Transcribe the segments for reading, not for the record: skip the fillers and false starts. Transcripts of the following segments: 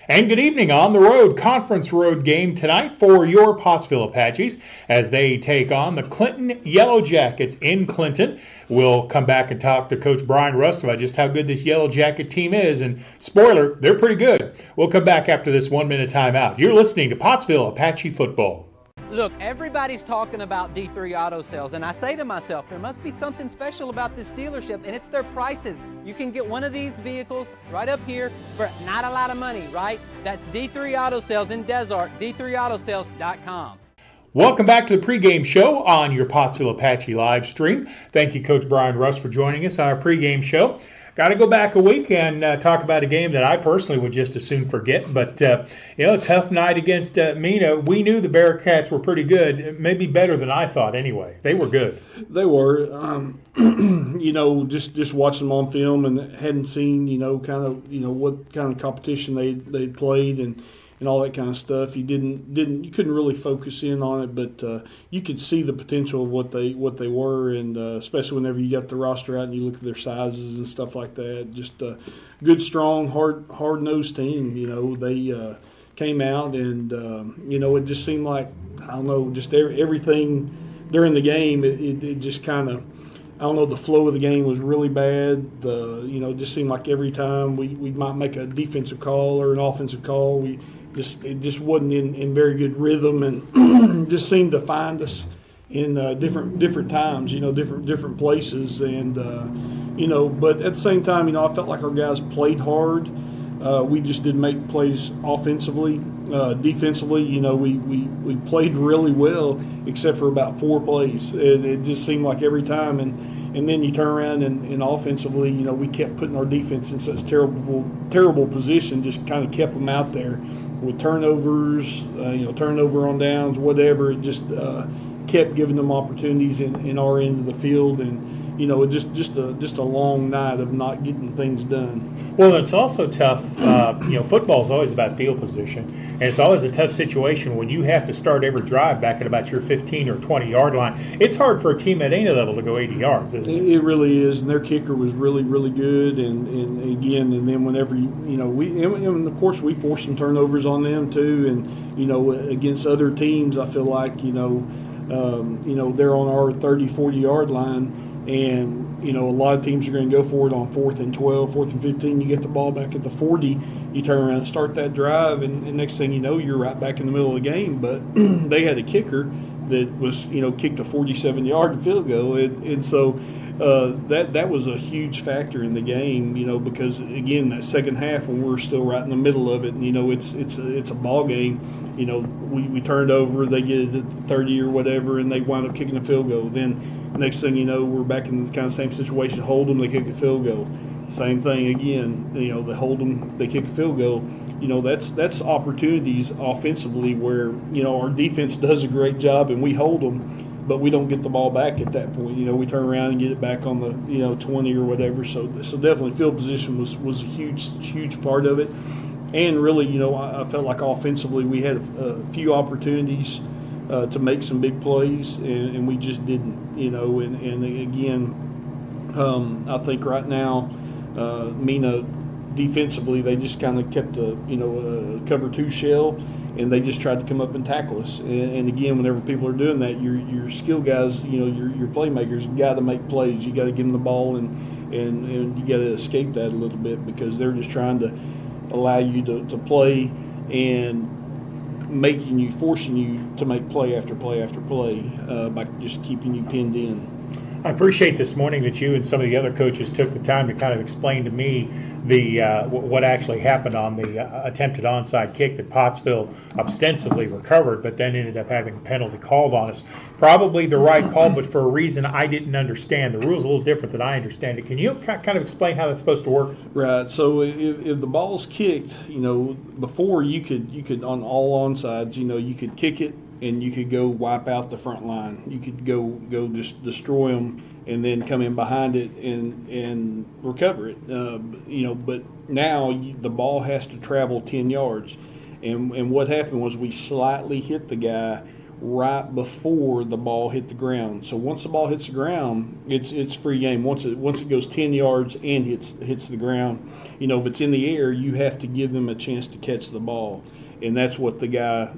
And good evening on the road, conference road game tonight for your Pottsville Apaches as they take on the Clinton Yellow Jackets in Clinton. We'll come back and talk to Coach Brian Rust about just how good this Yellow Jacket team is. And spoiler, they're pretty good. We'll come back after this 1 minute timeout. You're listening to Pottsville Apache Football. Look, everybody's talking about D3 Auto Sales, and I say to myself, there must be something special about this dealership, and it's their prices. You can get one of these vehicles right up here for not a lot of money, right? That's D3 Auto Sales in Desart, d3autosales.com. Welcome back to the pregame show on your Pottsville Apache live stream. Thank you, Coach Brian Rust, for joining us on our pregame show. Got to go back a week and talk about a game that I personally would just as soon forget. But, tough night against Mena. We knew the Bearcats were pretty good, maybe better than I thought anyway. They were good. They were. Just watching them on film and hadn't seen, what kind of competition they'd played and all that kind of stuff. You couldn't really focus in on it, but you could see the potential of what they were, and especially whenever you got the roster out and you look at their sizes and stuff like that. Just a good, strong, hard-nosed team. They came out and it just seemed like, I don't know, just everything during the game. It just kind of, I don't know, the flow of the game was really bad. It just seemed like every time we might make a defensive call or an offensive call, it just wasn't in very good rhythm, and just seemed to find us in different times, different places, and but at the same time, I felt like our guys played hard. We just didn't make plays offensively. Defensively, we played really well, except for about 4 plays. It just seemed like every time, and then you turn around and offensively, we kept putting our defense in such terrible position, just kind of kept them out there with turnovers, turnover on downs, whatever. It just kept giving them opportunities in our end of the field, and just a long night of not getting things done. Well, it's also tough. Football is always about field position, and it's always a tough situation when you have to start every drive back at about your 15 or 20-yard line. It's hard for a team at any level to go 80 yards, isn't it? It really is, and their kicker was really, really good. And then whenever and of course we forced some turnovers on them too. And against other teams, I feel like they're on our 30, 40-yard line. And, a lot of teams are going to go for it on 4th and 12, 4th and 15. You get the ball back at the 40, you turn around and start that drive, and next thing you know, you're right back in the middle of the game. But they had a kicker that was, kicked a 47-yard field goal. And so that was a huge factor in the game, because, again, that second half when we're still right in the middle of it, and, it's a ball game. We turned over, they get it at 30 or whatever, and they wind up kicking a field goal. Then next thing you know, we're back in the kind of same situation. Hold them, they kick a field goal. Same thing again. They hold them, they kick a field goal. That's opportunities offensively where our defense does a great job and we hold them, but we don't get the ball back at that point. We turn around and get it back on the 20 or whatever. So definitely field position was a huge part of it. And really, I felt like offensively we had a few opportunities to make some big plays, and we just didn't, and again, I think right now, Mena defensively, they just kind of kept a cover 2 shell, and they just tried to come up and tackle us. And again, whenever people are doing that, your skill guys, your playmakers, got to make plays. You got to give them the ball, and you got to escape that a little bit, because they're just trying to allow you to play and forcing you to make play after play after play by just keeping you pinned in. I appreciate this morning that you and some of the other coaches took the time to kind of explain to me what actually happened on the attempted onside kick that Pottsville ostensibly recovered, but then ended up having a penalty called on us. Probably the right call, but for a reason I didn't understand. The rule's a little different than I understand it. Can you kind of explain how that's supposed to work? Right. So if the ball's kicked, before you could on all onsides, you could kick it and you could go wipe out the front line. You could go just destroy them, and then come in behind it and recover it. But now the ball has to travel 10 yards. And what happened was we slightly hit the guy right before the ball hit the ground. So once the ball hits the ground, it's free game. Once it goes 10 yards and hits the ground, if it's in the air, you have to give them a chance to catch the ball. And that's what the guy,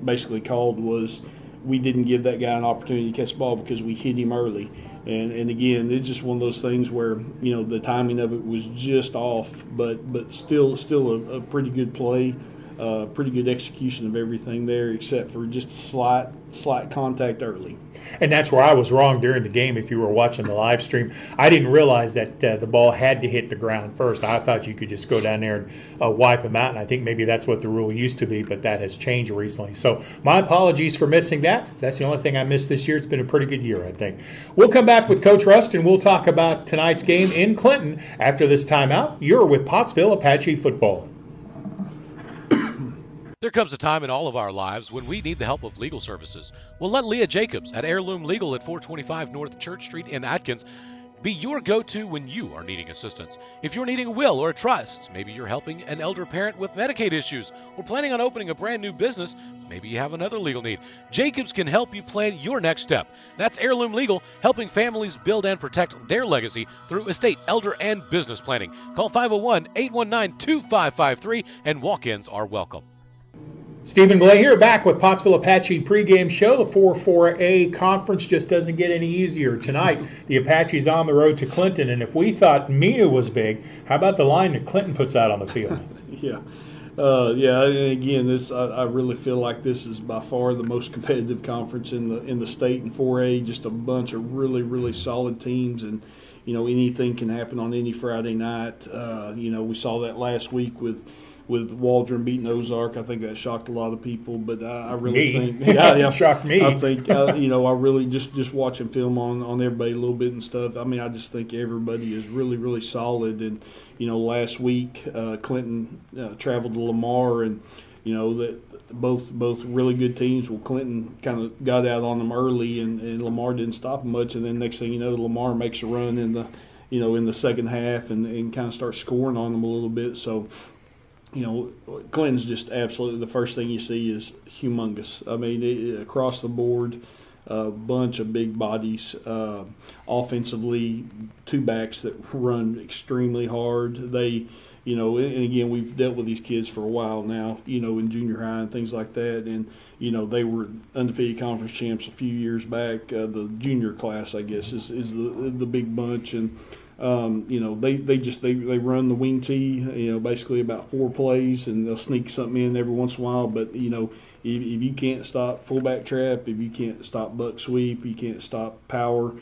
basically called was we didn't give that guy an opportunity to catch the ball because we hit him early. And again, it's just one of those things where, the timing of it was just off, but still a pretty good play. Pretty good execution of everything there, except for just slight contact early. And that's where I was wrong during the game. If you were watching the live stream, I didn't realize that the ball had to hit the ground first. I thought you could just go down there and wipe them out, and I think maybe that's what the rule used to be, but that has changed recently. So my apologies for missing that. That's the only thing I missed this year. It's been a pretty good year, I think. We'll come back with Coach Rust, and we'll talk about tonight's game in Clinton after this timeout. You're with Pottsville Apache Football. There comes a time in all of our lives when we need the help of legal services. Well, let Leah Jacobs at Heirloom Legal at 425 North Church Street in Atkins be your go-to when you are needing assistance. If you're needing a will or a trust, maybe you're helping an elder parent with Medicaid issues, or planning on opening a brand new business, maybe you have another legal need. Jacobs can help you plan your next step. That's Heirloom Legal, helping families build and protect their legacy through estate, elder, and business planning. Call 501-819-2553, and walk-ins are welcome. Stephen Glay here, back with Pottsville Apache pregame show. The 4-4A conference just doesn't get any easier tonight. The Apaches on the road to Clinton, and if we thought Mina was big, how about the line that Clinton puts out on the field? Yeah. And again, I really feel like this is by far the most competitive conference in the state in 4A. Just a bunch of really, really solid teams, and anything can happen on any Friday night. We saw that last week with Waldron beating Ozark. I think that shocked a lot of people, but I really think it shocked me. I think I really just watching film on everybody a little bit and stuff. I mean, I just think everybody is really, really solid. And last week Clinton traveled to Lamar, and that both really good teams. Well, Clinton kind of got out on them early, and Lamar didn't stop them much. And then next thing you know, Lamar makes a run in the second half and kind of starts scoring on them a little bit. So. Clinton's just absolutely, the first thing you see is humongous. I mean, across the board, a bunch of big bodies. Offensively, two backs that run extremely hard. They, and again, we've dealt with these kids for a while now, in junior high and things like that. And, they were undefeated conference champs a few years back. The junior class, I guess, is the big bunch. And, they run the wing tee, basically about 4 plays, and they'll sneak something in every once in a while. But, if you can't stop fullback trap, if you can't stop buck sweep, you can't stop power,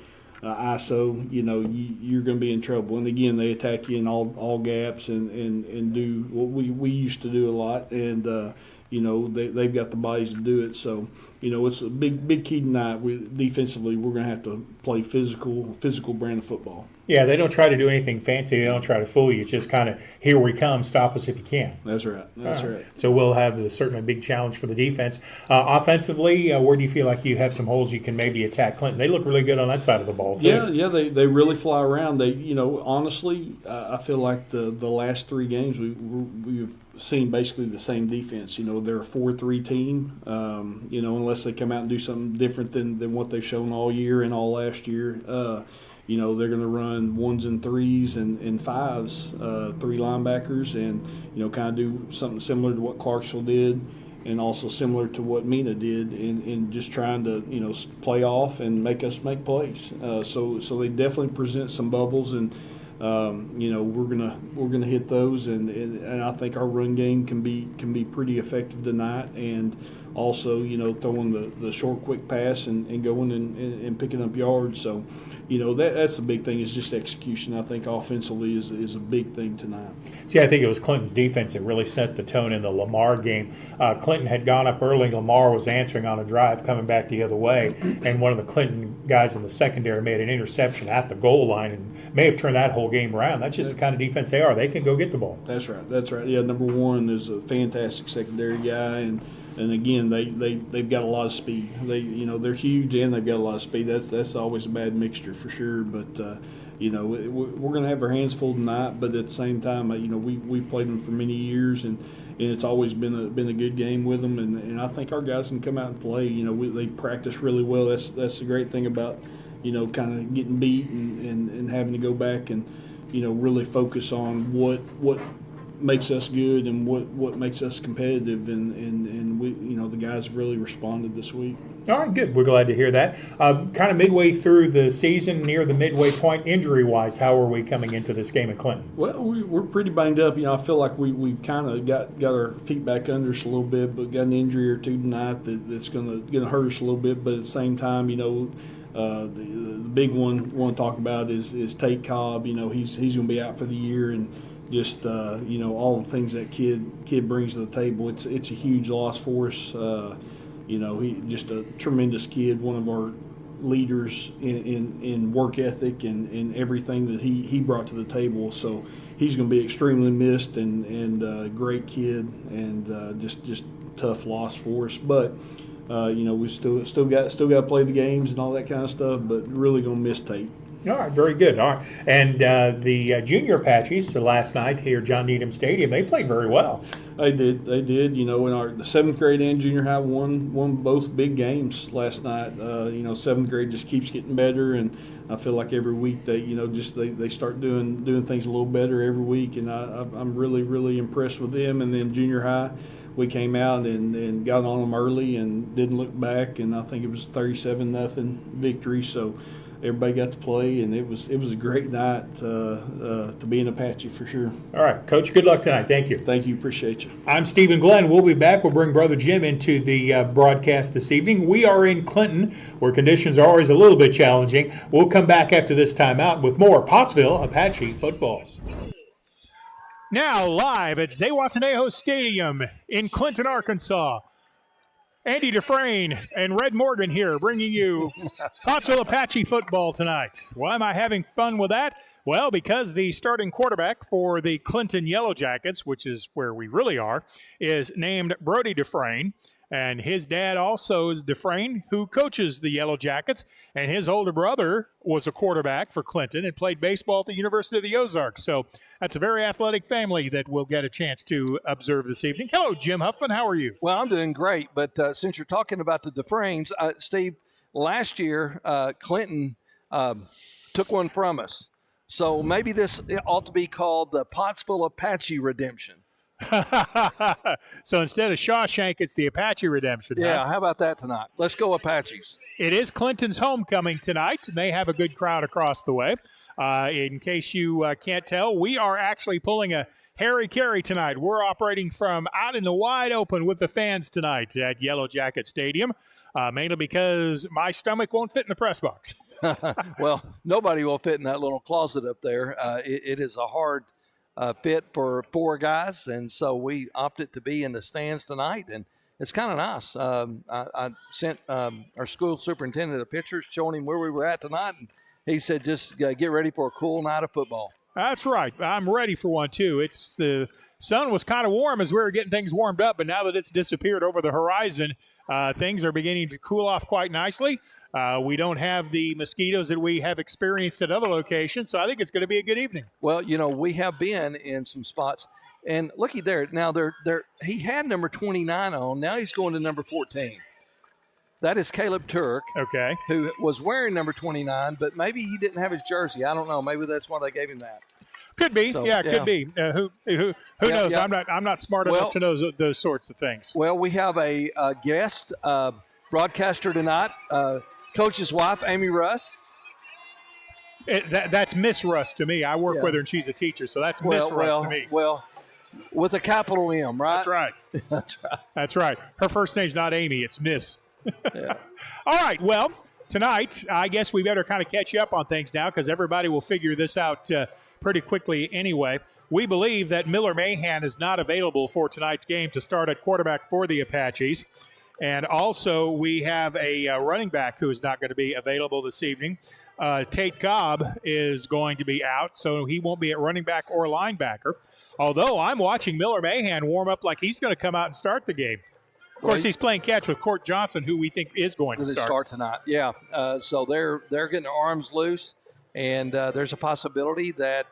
ISO, you're going to be in trouble. And again, they attack you in all gaps and do what we used to do a lot. And, they've got the bodies to do it. So, it's a big key tonight. Defensively, we're going to have to play physical brand of football. Yeah, they don't try to do anything fancy. They don't try to fool you. It's just kind of, here we come, stop us if you can. That's right. That's right. So we'll have certainly a big challenge for the defense. Offensively, where do you feel like you have some holes you can maybe attack Clinton? They look really good on that side of the ball, too. Yeah, they really fly around. They, honestly, I feel like the last 3 games we've seen basically the same defense. They're a 4-3 team, unless they come out and do something different than what they've shown all year and all last year. They're going to run 1s and 3s and 5s, 3 linebackers, and, kind of do something similar to what Clarksville did and also similar to what Mina did in just trying to, play off and make us make plays. So they definitely present some bubbles, and, we're gonna hit those, and I think our run game can be pretty effective tonight, and also, throwing the short, quick pass and going and picking up yards. So, that's the big thing, is just execution. I think offensively is a big thing tonight. See, I think it was Clinton's defense that really set the tone in the Lamar game. Clinton had gone up early. Lamar was answering on a drive coming back the other way, and one of the Clinton guys in the secondary made an interception at the goal line and may have turned that whole game around. That's just the kind of defense they are. They can go get the ball. That's right. Yeah, number 1 is a fantastic secondary guy, and And again, they've got a lot of speed. They're huge and they've got a lot of speed. That's always a bad mixture for sure. But we're going to have our hands full tonight. But at the same time, we've played them for many years, and it's always been a good game with them. And I think our guys can come out and play. They practice really well. That's the great thing about kind of getting beat and having to go back and really focus on what makes us good and what makes us competitive, and we the guys have really responded this week. All right, good. We're glad to hear that. Kind of midway through the season, near the midway point, injury-wise, how are we coming into this game at Clinton? Well, we're pretty banged up. I feel like we've kind of got our feet back under us a little bit, but got an injury or two tonight that's going to hurt us a little bit. But at the same time, the big one I want to talk about is Tate Cobb. He's going to be out for the year, and just all the things that kid brings to the table. It's a huge loss for us. He just a tremendous kid, one of our leaders in work ethic and everything that he brought to the table. So he's going to be extremely missed, and a great kid, and just tough loss for us. But we still got to play the games and all that kind of stuff. But really going to miss Tate. All right, very good. All right, and the junior Apaches last night here at John Needham Stadium, they played very well. They did. In the 7th grade and junior high won both big games last night. 7th grade just keeps getting better, and I feel like every week they start doing things a little better every week, and I'm really impressed with them. And then junior high, we came out and got on them early and didn't look back, and I think it was 37-0 victory. So everybody got to play, and it was a great night to be an Apache for sure. All right, Coach, good luck tonight. Thank you. Thank you. Appreciate you. I'm Stephen Glenn. We'll be back. We'll bring Brother Jim into the broadcast this evening. We are in Clinton, where conditions are always a little bit challenging. We'll come back after this timeout with more Pottsville Apache football. Now live at Zawatenejo Stadium in Clinton, Arkansas. Andy Dufresne and Red Morgan here bringing you Pottsville Apache football tonight. Why am I having fun with that? Well, because the starting quarterback for the Clinton Yellow Jackets, which is where we really are, is named Brody Dufresne. And his dad also is Dufresne, who coaches the Yellow Jackets. And his older brother was a quarterback for Clinton and played baseball at the University of the Ozarks. So that's a very athletic family that we'll get a chance to observe this evening. Hello, Jim Huffman. How are you? Well, I'm doing great. But since you're talking about the Dufresnes, Steve, last year Clinton took one from us. So maybe this ought to be called the Pottsville Apache Redemption. So instead of Shawshank, it's the Apache Redemption. Yeah, huh? How about that tonight? Let's go Apaches. It is Clinton's homecoming tonight, and they have a good crowd across the way. In case you can't tell, we are actually pulling a Harry Carey tonight. We're operating from out in the wide open with the fans tonight at Yellow Jacket Stadium, mainly because my stomach won't fit in the press box. Well, nobody will fit in that little closet up there. It is a hard fit for 4 guys, and so we opted to be in the stands tonight, and it's kind of nice. I sent our school superintendent a picture showing him where we were at tonight, and he said just get ready for a cool night of football. That's right. I'm ready for one, too. The sun was kind of warm as we were getting things warmed up, but now that it's disappeared over the horizon, things are beginning to cool off quite nicely. We don't have the mosquitoes that we have experienced at other locations, so I think it's going to be a good evening. Well, we have been in some spots, and looky there. Now, he had number 29 on. Now he's going to number 14. That is Caleb Turk, okay, who was wearing number 29, but maybe he didn't have his jersey. I don't know. Maybe that's why they gave him that. Could be, so, yeah, could be. Who knows? Yeah. I'm not smart enough to know those sorts of things. Well, we have a guest broadcaster tonight. Coach's wife, Amy Russ. That's Miss Russ to me. I work with her, and she's a teacher, so that's Miss Russ to me. Well, with a capital M, right? That's right. That's right. That's right. Her first name's not Amy; it's Miss. Yeah. All right. Well, tonight, I guess we better kind of catch up on things now because everybody will figure this out pretty quickly anyway. We believe that Miller Mahan is not available for tonight's game to start at quarterback for the Apaches. And also, we have a running back who is not going to be available this evening. Tate Cobb is going to be out, so he won't be at running back or linebacker. Although I'm watching Miller Mahan warm up like he's going to come out and start the game. Of course, he's playing catch with Court Johnson, who we think is going to start tonight. Yeah, so they're getting their arms loose, and there's a possibility that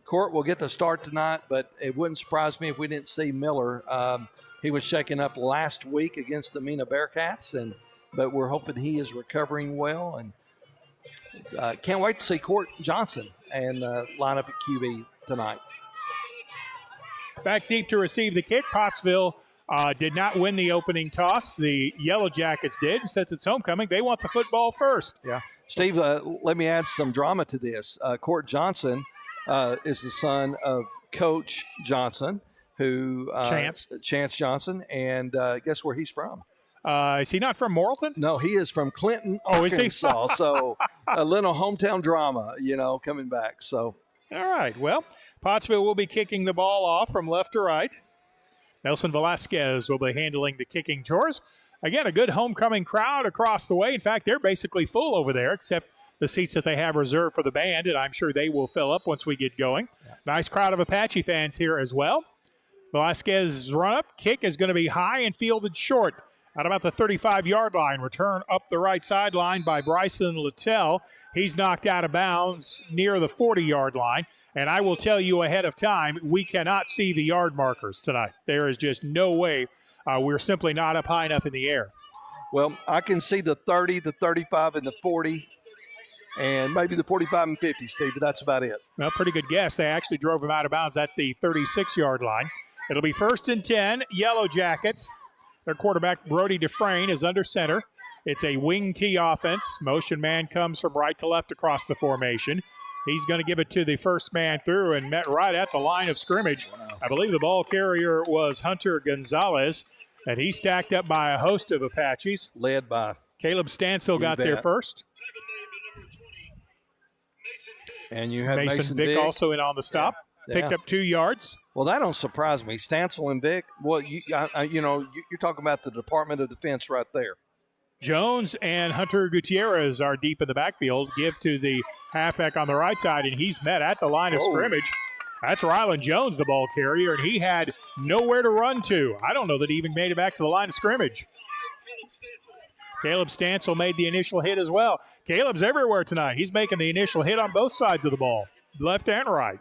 Court will get the start tonight, but it wouldn't surprise me if we didn't see Miller. He was shaken up last week against the Mena Bearcats, but we're hoping he is recovering well, and can't wait to see Court Johnson and line up at QB tonight. Back deep to receive the kick. Pottsville did not win the opening toss. The Yellow Jackets did. Since it's homecoming, they want the football first. Yeah. Steve, let me add some drama to this. Court Johnson is the son of Coach Johnson, who Chance Johnson, and guess where he's from? Is he not from Morrilton? No, he is from Clinton, Is he? Arkansas. So a little hometown drama, coming back. So, all right. Well, Pottsville will be kicking the ball off from left to right. Nelson Velasquez will be handling the kicking chores. Again, a good homecoming crowd across the way. In fact, they're basically full over there, except the seats that they have reserved for the band, and I'm sure they will fill up once we get going. Yeah. Nice crowd of Apache fans here as well. Velasquez's run-up kick is going to be high and fielded short at about the 35-yard line. Return up the right sideline by Bryson Littell. He's knocked out of bounds near the 40-yard line. And I will tell you ahead of time, we cannot see the yard markers tonight. There is just no way. We're simply not up high enough in the air. Well, I can see the 30, the 35, and the 40, and maybe the 45 and 50, Steve, but that's about it. Well, pretty good guess. They actually drove him out of bounds at the 36-yard line. It'll be 1st and 10, Yellow Jackets. Their quarterback, Brody Dufresne, is under center. It's a wing T offense. Motion man comes from right to left across the formation. He's going to give it to the first man through and met right at the line of scrimmage. Wow. I believe the ball carrier was Hunter Gonzalez, and he stacked up by a host of Apaches. Led by Caleb Stansel got there first. And you have Mason Vick also in on the stop. Yeah. Picked up 2 yards. Well, that don't surprise me. Stansel and Vick, well, you're talking about the Department of Defense right there. Jones and Hunter Gutierrez are deep in the backfield. Give to the halfback on the right side, and he's met at the line of scrimmage. That's Rylan Jones, the ball carrier, and he had nowhere to run to. I don't know that he even made it back to the line of scrimmage. Caleb Stansel made the initial hit as well. Caleb's everywhere tonight. He's making the initial hit on both sides of the ball, left and right.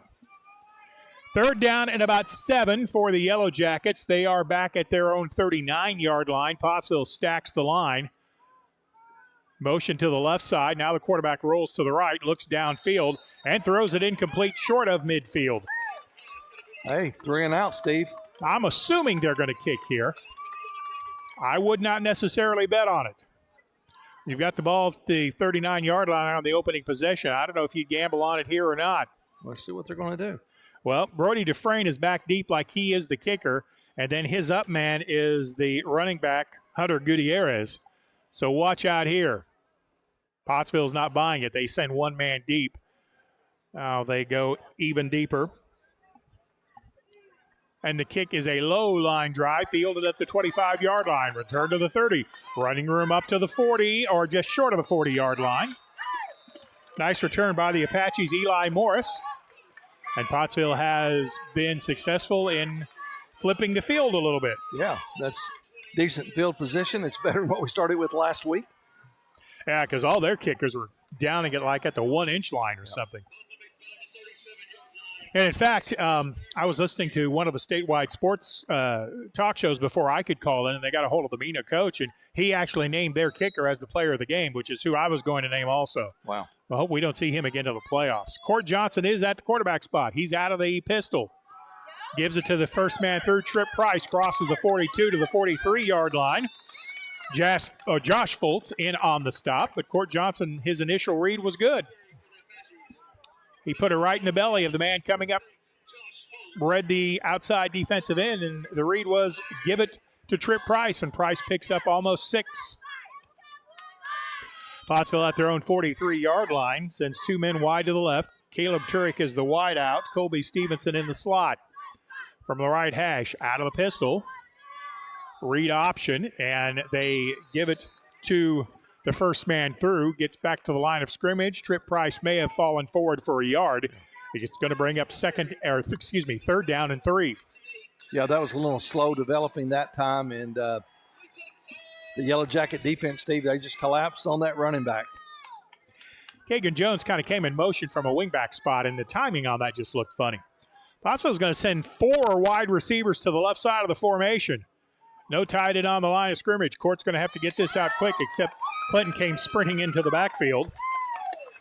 3rd down and about 7 for the Yellow Jackets. They are back at their own 39-yard line. Pottsville stacks the line. Motion to the left side. Now the quarterback rolls to the right, looks downfield, and throws it incomplete short of midfield. Hey, 3 and out, Steve. I'm assuming they're going to kick here. I would not necessarily bet on it. You've got the ball at the 39-yard line on the opening possession. I don't know if you'd gamble on it here or not. Let's see what they're going to do. Well, Brody Dufresne is back deep like he is the kicker, and then his up man is the running back, Hunter Gutierrez. So watch out here. Pottsville's not buying it. They send one man deep. Now they go even deeper. And the kick is a low line drive, fielded at the 25-yard line. Return to the 30. Running room up to the 40, or just short of the 40-yard line. Nice return by the Apaches, Eli Morris. And Pottsville has been successful in flipping the field a little bit. Yeah, that's decent field position. It's better than what we started with last week. Yeah, because all their kickers were down and get like at the 1-inch line or something. And in fact, I was listening to one of the statewide sports talk shows before I could call in, and they got a hold of the Mena coach, and he actually named their kicker as the player of the game, which is who I was going to name also. Wow. I hope we don't see him again to the playoffs. Court Johnson is at the quarterback spot. He's out of the pistol. Gives it to the first man through. Trip Price crosses the 42 to the 43-yard line. Josh Foltz in on the stop, but Court Johnson, his initial read was good. He put it right in the belly of the man coming up. Read the outside defensive end, and the read was give it to Trip Price, and Price picks up almost 6. Pottsville at their own 43-yard line, sends 2 men wide to the left. Caleb Turek is the wide out. Colby Stevenson in the slot. From the right hash, out of the pistol. Read option, and they give it to the first man through. Gets back to the line of scrimmage. Trip Price may have fallen forward for a yard. It's going to bring up 3rd down and 3. Yeah, that was a little slow developing that time, and the Yellow Jacket defense, Steve, they just collapsed on that running back. Kagan Jones kind of came in motion from a wingback spot, and the timing on that just looked funny. Pottsville's going to send 4 wide receivers to the left side of the formation. No tight end on the line of scrimmage. Court's going to have to get this out quick, except Clinton came sprinting into the backfield.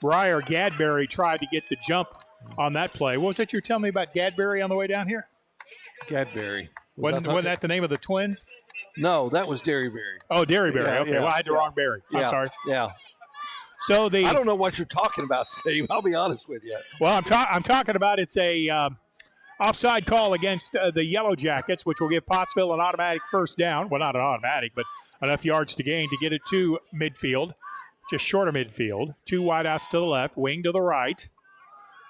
Briar Gadberry tried to get the jump on that play. What was that you were telling me about Gadberry on the way down here? Gadberry. Wasn't that the name of the twins? No, that was Derryberry. Oh, Derryberry. Yeah, okay, yeah, well, I had the wrong Berry. I'm sorry. Yeah. So I don't know what you're talking about, Steve. I'll be honest with you. Well, I'm talking about it's a offside call against the Yellow Jackets, which will give Pottsville an automatic first down. Well, not an automatic, but enough yards to gain to get it to midfield, just short of midfield. 2 wideouts to the left, wing to the right.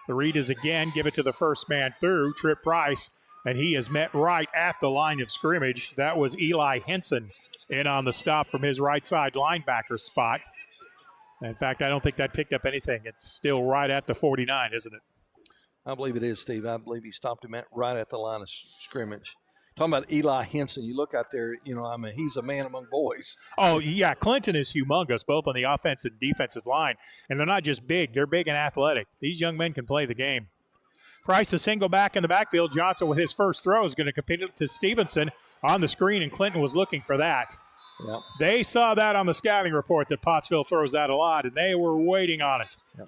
The read is again, give it to the first man through, Trip Price, and he is met right at the line of scrimmage. That was Eli Henson in on the stop from his right side linebacker spot. In fact, I don't think that picked up anything. It's still right at the 49, isn't it? I believe it is, Steve. I believe he stopped him right at the line of scrimmage. Talking about Eli Henson, you look out there, he's a man among boys. Oh, yeah, Clinton is humongous, both on the offensive and defensive line. And they're not just big, they're big and athletic. These young men can play the game. Price, a single back in the backfield. Johnson, with his first throw, is going to compete it to Stevenson on the screen, and Clinton was looking for that. Yep. They saw that on the scouting report that Pottsville throws that a lot, and they were waiting on it. Yep.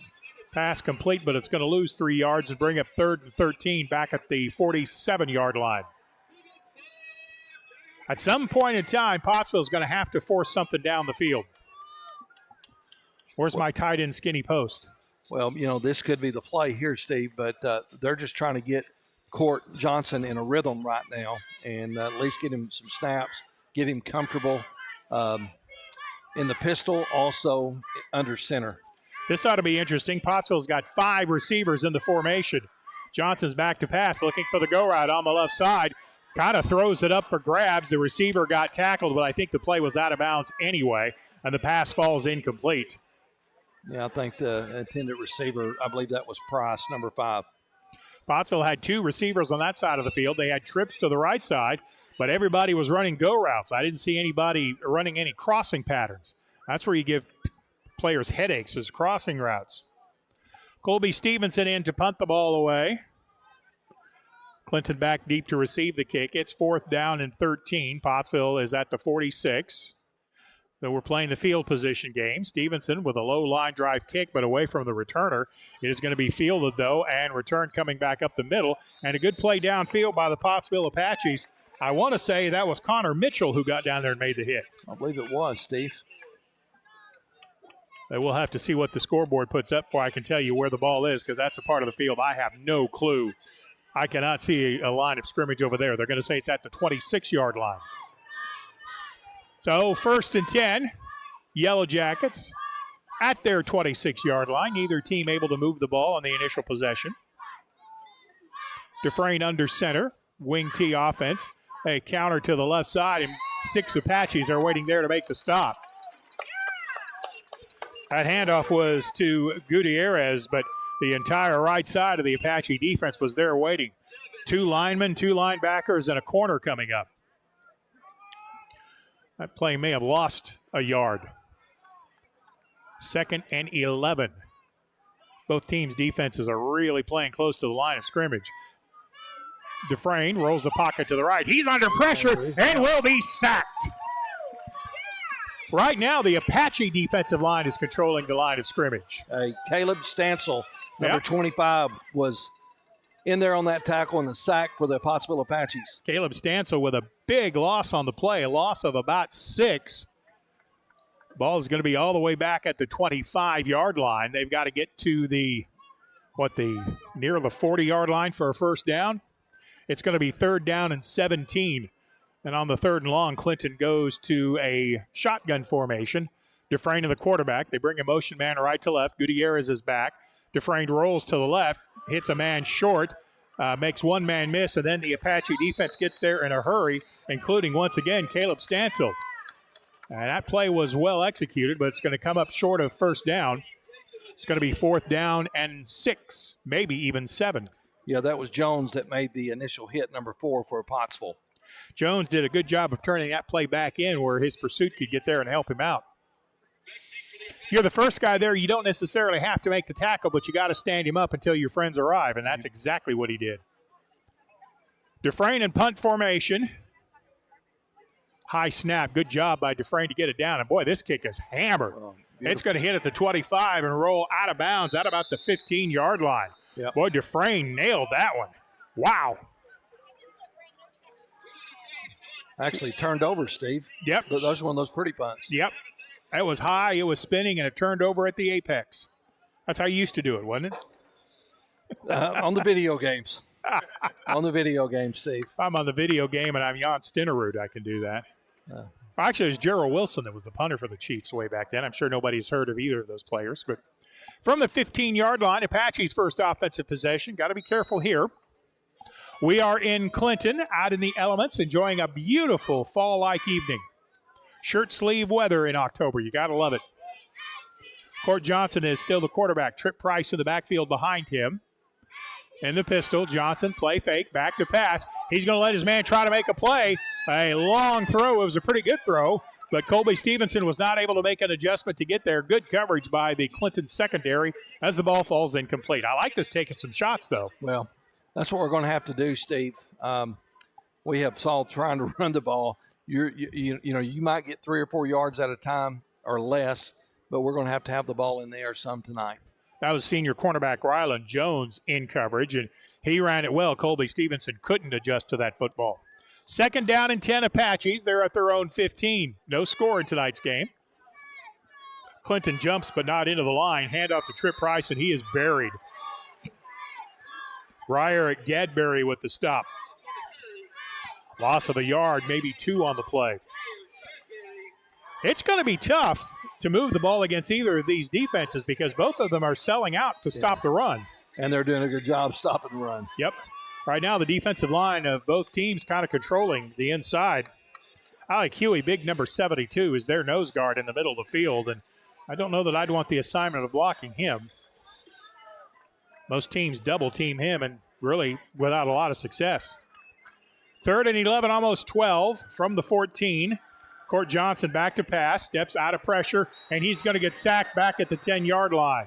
Pass complete, but it's going to lose 3 yards and bring up 3rd and 13 back at the 47-yard line. At some point in time, Pottsville's going to have to force something down the field. Where's my tight end skinny post? Well, this could be the play here, Steve, but they're just trying to get Court Johnson in a rhythm right now and at least get him some snaps, get him comfortable in the pistol, also under center. This ought to be interesting. Pottsville's got 5 receivers in the formation. Johnson's back to pass, looking for the go route on the left side. Kind of throws it up for grabs. The receiver got tackled, but I think the play was out of bounds anyway, and the pass falls incomplete. Yeah, I think the intended receiver, I believe that was Price, number 5. Pottsville had 2 receivers on that side of the field. They had trips to the right side, but everybody was running go routes. I didn't see anybody running any crossing patterns. That's where you give players headaches, is crossing routes. Colby Stevenson in to punt the ball away. Clinton back deep to receive the kick. It's 4th down and 13. Pottsville is at the 46. So we're playing the field position game. Stevenson with a low line drive kick, but away from the returner. It is going to be fielded, though, and return coming back up the middle. And a good play downfield by the Pottsville Apaches. I want to say that was Connor Mitchell who got down there and made the hit. I believe it was, Steve. We'll have to see what the scoreboard puts up before I can tell you where the ball is, because that's a part of the field I have no clue. I cannot see a line of scrimmage over there. They're going to say it's at the 26-yard line. So 1st and 10, Yellow Jackets at their 26-yard line. Neither team able to move the ball on the initial possession. Dufresne under center, wing T offense. A counter to the left side, and 6 Apaches are waiting there to make the stop. That handoff was to Gutierrez, but the entire right side of the Apache defense was there waiting. 2 linemen, 2 linebackers, and a corner coming up. That play may have lost a yard. 2nd and 11. Both teams' defenses are really playing close to the line of scrimmage. Dufresne rolls the pocket to the right. He's under pressure and will be sacked. Right now, the Apache defensive line is controlling the line of scrimmage. Caleb Stansel, number 25, was in there on that tackle and the sack for the Pottsville Apaches. Caleb Stansel with a big loss on the play, a loss of about 6. Ball is going to be all the way back at the 25-yard line. They've got to get to near the 40-yard line for a first down. It's going to be 3rd down and 17. And on the 3rd and long, Clinton goes to a shotgun formation. Dufresne and the quarterback. They bring a motion man right to left. Gutierrez is back. Dufresne rolls to the left, hits a man short, makes one man miss, and then the Apache defense gets there in a hurry, including, once again, Caleb Stansel. And that play was well executed, but it's going to come up short of first down. It's going to be 4th down and 6, maybe even 7. Yeah, that was Jones that made the initial hit, number 4 for Pottsville. Jones did a good job of turning that play back in where his pursuit could get there and help him out. If you're the first guy there, you don't necessarily have to make the tackle, but you got to stand him up until your friends arrive, and that's exactly what he did. Dufresne in punt formation. High snap. Good job by Dufresne to get it down. And, boy, this kick is hammered. Oh, it's going to hit at the 25 and roll out of bounds at about the 15-yard line. Yep. Boy, Dufresne nailed that one. Wow. Actually turned over, Steve. Yep. Those are one of those pretty punts. Yep. That was high. It was spinning, and it turned over at the apex. That's how you used to do it, wasn't it? On the video games. On the video game, Steve. If I'm on the video game and I'm Jan Stinnerud, I can do that. Actually, it was Gerald Wilson that was the punter for the Chiefs way back then. I'm sure nobody's heard of either of those players. But from the 15-yard line, Apache's first offensive possession. Got to be careful here. We are in Clinton, out in the elements, enjoying a beautiful fall-like evening. Shirt sleeve weather in October. You got to love it. Court Johnson is still the quarterback. Trip Price in the backfield behind him. In the pistol, Johnson, play fake, back to pass. He's going to let his man try to make a play. A long throw. It was a pretty good throw, but Colby Stevenson was not able to make an adjustment to get there. Good coverage by the Clinton secondary as the ball falls incomplete. I like this taking some shots, though. Well, that's what we're going to have to do, Steve. We have Saul trying to run the ball. You might get 3 or 4 yards at a time or less, but we're going to have the ball in the air some tonight. That was senior cornerback Ryland Jones in coverage, and he ran it well. Colby Stevenson couldn't adjust to that football. 2nd down and 10 Apaches. They're at their own 15. No score in tonight's game. Clinton jumps but not into the line. Handoff to Trip Price, and he is buried. Ryer at Gadberry with the stop. Loss of a yard, maybe 2 on the play. It's going to be tough to move the ball against either of these defenses because both of them are selling out to stop the run. And they're doing a good job stopping the run. Yep. Right now the defensive line of both teams kind of controlling the inside. Alec Huey, big number 72, is their nose guard in the middle of the field, and I don't know that I'd want the assignment of blocking him. Most teams double team him and really without a lot of success. 3rd and 11, almost 12 from the 14. Court Johnson back to pass, steps out of pressure, and he's going to get sacked back at the 10-yard line.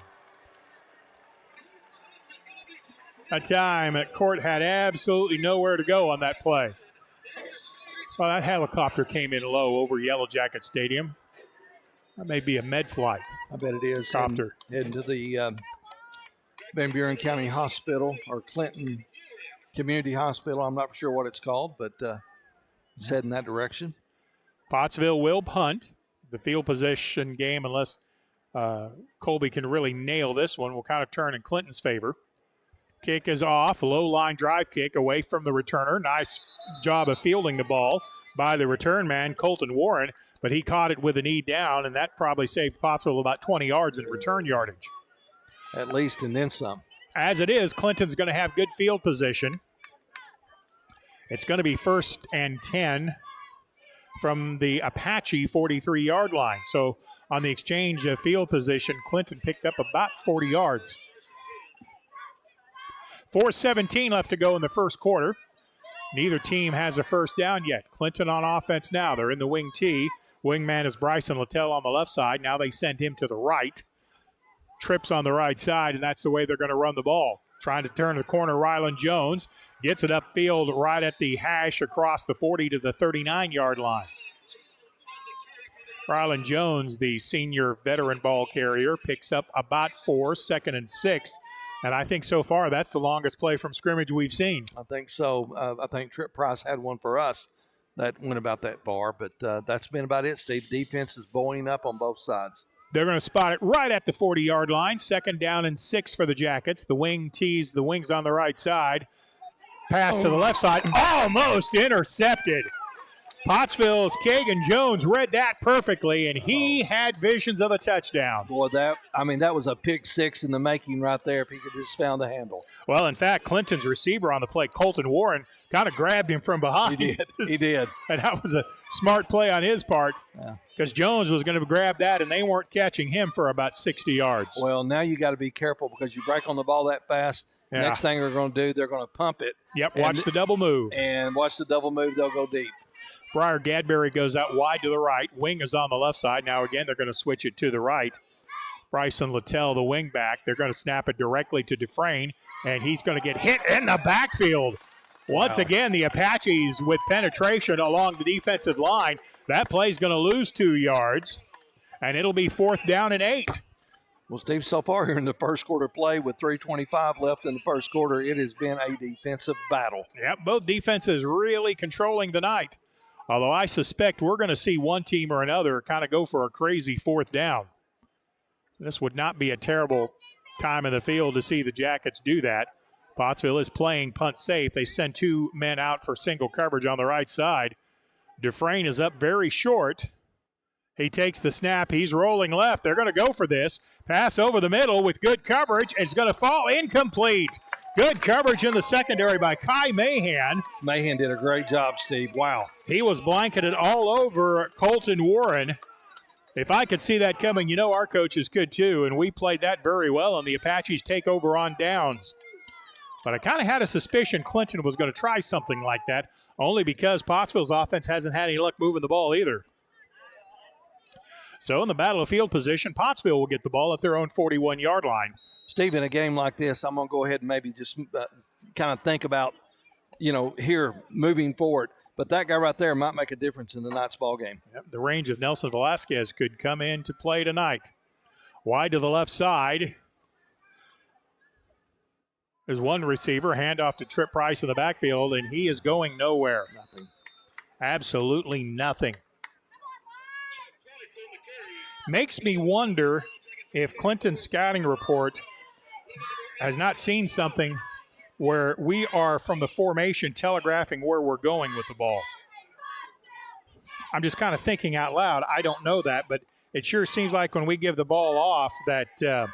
A time that Court had absolutely nowhere to go on that play. So that helicopter came in low over Yellow Jacket Stadium. That may be a med flight. I bet it is. Copter. Heading to the Van Buren County Hospital or Clinton Community Hospital. I'm not sure what it's called, but it's heading that direction. Pottsville will punt. The field position game, unless Colby can really nail this one, will kind of turn in Clinton's favor. Kick is off. Low line drive kick away from the returner. Nice job of fielding the ball by the return man, Colton Warren, but he caught it with a knee down, and that probably saved Pottsville about 20 yards in return yardage. At least, and then some. As it is, Clinton's going to have good field position. It's going to be 1st and 10 from the Apache 43-yard line. So on the exchange of field position, Clinton picked up about 40 yards. 4:17 left to go in the first quarter. Neither team has a first down yet. Clinton on offense now. They're in the wing T. Wingman is Bryson Littell on the left side. Now they send him to the right. Trips on the right side, and that's the way they're going to run the ball. Trying to turn the corner, Ryland Jones gets it upfield right at the hash across the 40 to the 39-yard line. Ryland Jones, the senior veteran ball carrier, picks up about 4, 2nd and 6. And I think so far that's the longest play from scrimmage we've seen. I think so. I think Trip Price had one for us that went about that far, but that's been about it, Steve. Defense is buoying up on both sides. They're going to spot it right at the 40-yard line. 2nd down and 6 for the Jackets. The wing tees the wings on the right side. Pass to the left side. Almost intercepted. Pottsville's Kagan Jones read that perfectly, and he had visions of a touchdown. Boy, that was a pick six in the making right there if he could just found the handle. Well, in fact, Clinton's receiver on the play, Colton Warren, kind of grabbed him from behind. He did. He did. And that was a smart play on his part because Jones was going to grab that, and they weren't catching him for about 60 yards. Well, now you got to be careful because you break on the ball that fast, Yeah. Next thing they're going to do, they're going to pump it. Yep, watch the double move. And watch the double move. They'll go deep. Briar Gadberry goes out wide to the right. Wing is on the left side. Now, again, they're going to switch it to the right. Bryson Littell, the wing back. They're going to snap it directly to Dufresne, and he's going to get hit in the backfield. Once again, the Apaches with penetration along the defensive line. That play's going to lose 2 yards, and it'll be 4th down and 8. Well, Steve, so far here in the first quarter play with 3:25 left in the first quarter, it has been a defensive battle. Yep, both defenses really controlling the night. Although I suspect we're going to see one team or another kind of go for a crazy 4th down. This would not be a terrible time in the field to see the Jackets do that. Pottsville is playing punt safe. They send 2 men out for single coverage on the right side. Dufresne is up very short. He takes the snap. He's rolling left. They're going to go for this. Pass over the middle with good coverage. It's going to fall incomplete. Good coverage in the secondary by Kai Mahan. Mahan did a great job, Steve. Wow. He was blanketed all over Colton Warren. If I could see that coming, you know our coaches could too, and we played that very well, and the Apaches take over on downs. But I kind of had a suspicion Clinton was going to try something like that, only because Pottsville's offense hasn't had any luck moving the ball either. So in the battle of field position, Pottsville will get the ball at their own 41-yard line. Steve, in a game like this, I'm going to go ahead and maybe just kind of think about, here moving forward. But that guy right there might make a difference in the night's ball game. Yep, the range of Nelson Velasquez could come into play tonight. Wide to the left side. There's one receiver, handoff to Trip Price in the backfield, and he is going nowhere. Nothing. Absolutely nothing. Makes me wonder if Clinton's scouting report has not seen something where we are from the formation telegraphing where we're going with the ball. I'm just kind of thinking out loud. I don't know that, but it sure seems like when we give the ball off that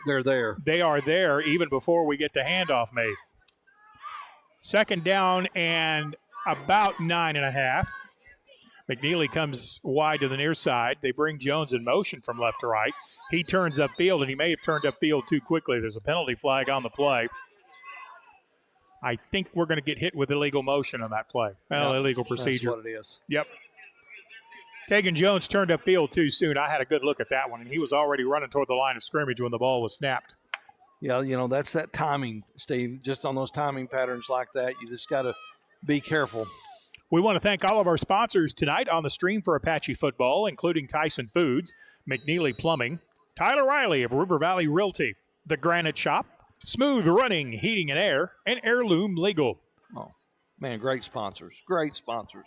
they're there. They are there even before we get the handoff made. 2nd down and about 9.5. McNeely comes wide to the near side. They bring Jones in motion from left to right. He turns upfield, and he may have turned upfield too quickly. There's a penalty flag on the play. I think we're going to get hit with illegal motion on that play. Well, illegal procedure. That's what it is. Yep. Kagan Jones turned upfield too soon. I had a good look at that one, and he was already running toward the line of scrimmage when the ball was snapped. Yeah, that's that timing, Steve. Just on those timing patterns like that, you just got to be careful. We want to thank all of our sponsors tonight on the stream for Apache football, including Tyson Foods, McNeely Plumbing, Tyler Riley of River Valley Realty, The Granite Shop, Smooth Running Heating and Air, and Heirloom Legal. Oh, man, great sponsors. Great sponsors.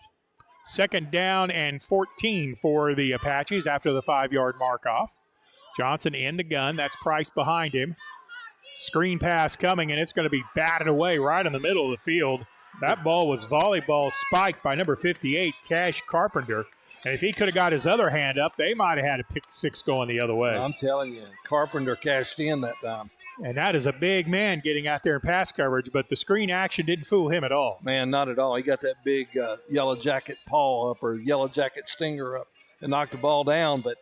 2nd down and 14 for the Apaches after the 5-yard mark off. Johnson in the gun. That's Price behind him. Screen pass coming, and it's going to be batted away right in the middle of the field. That ball was volleyball spiked by number 58, Cash Carpenter. And if he could have got his other hand up, they might have had a pick 6 going the other way. I'm telling you, Carpenter cashed in that time. And that is a big man getting out there in pass coverage, but the screen action didn't fool him at all. Man, not at all. He got that big yellow jacket paw up or yellow jacket stinger up and knocked the ball down. But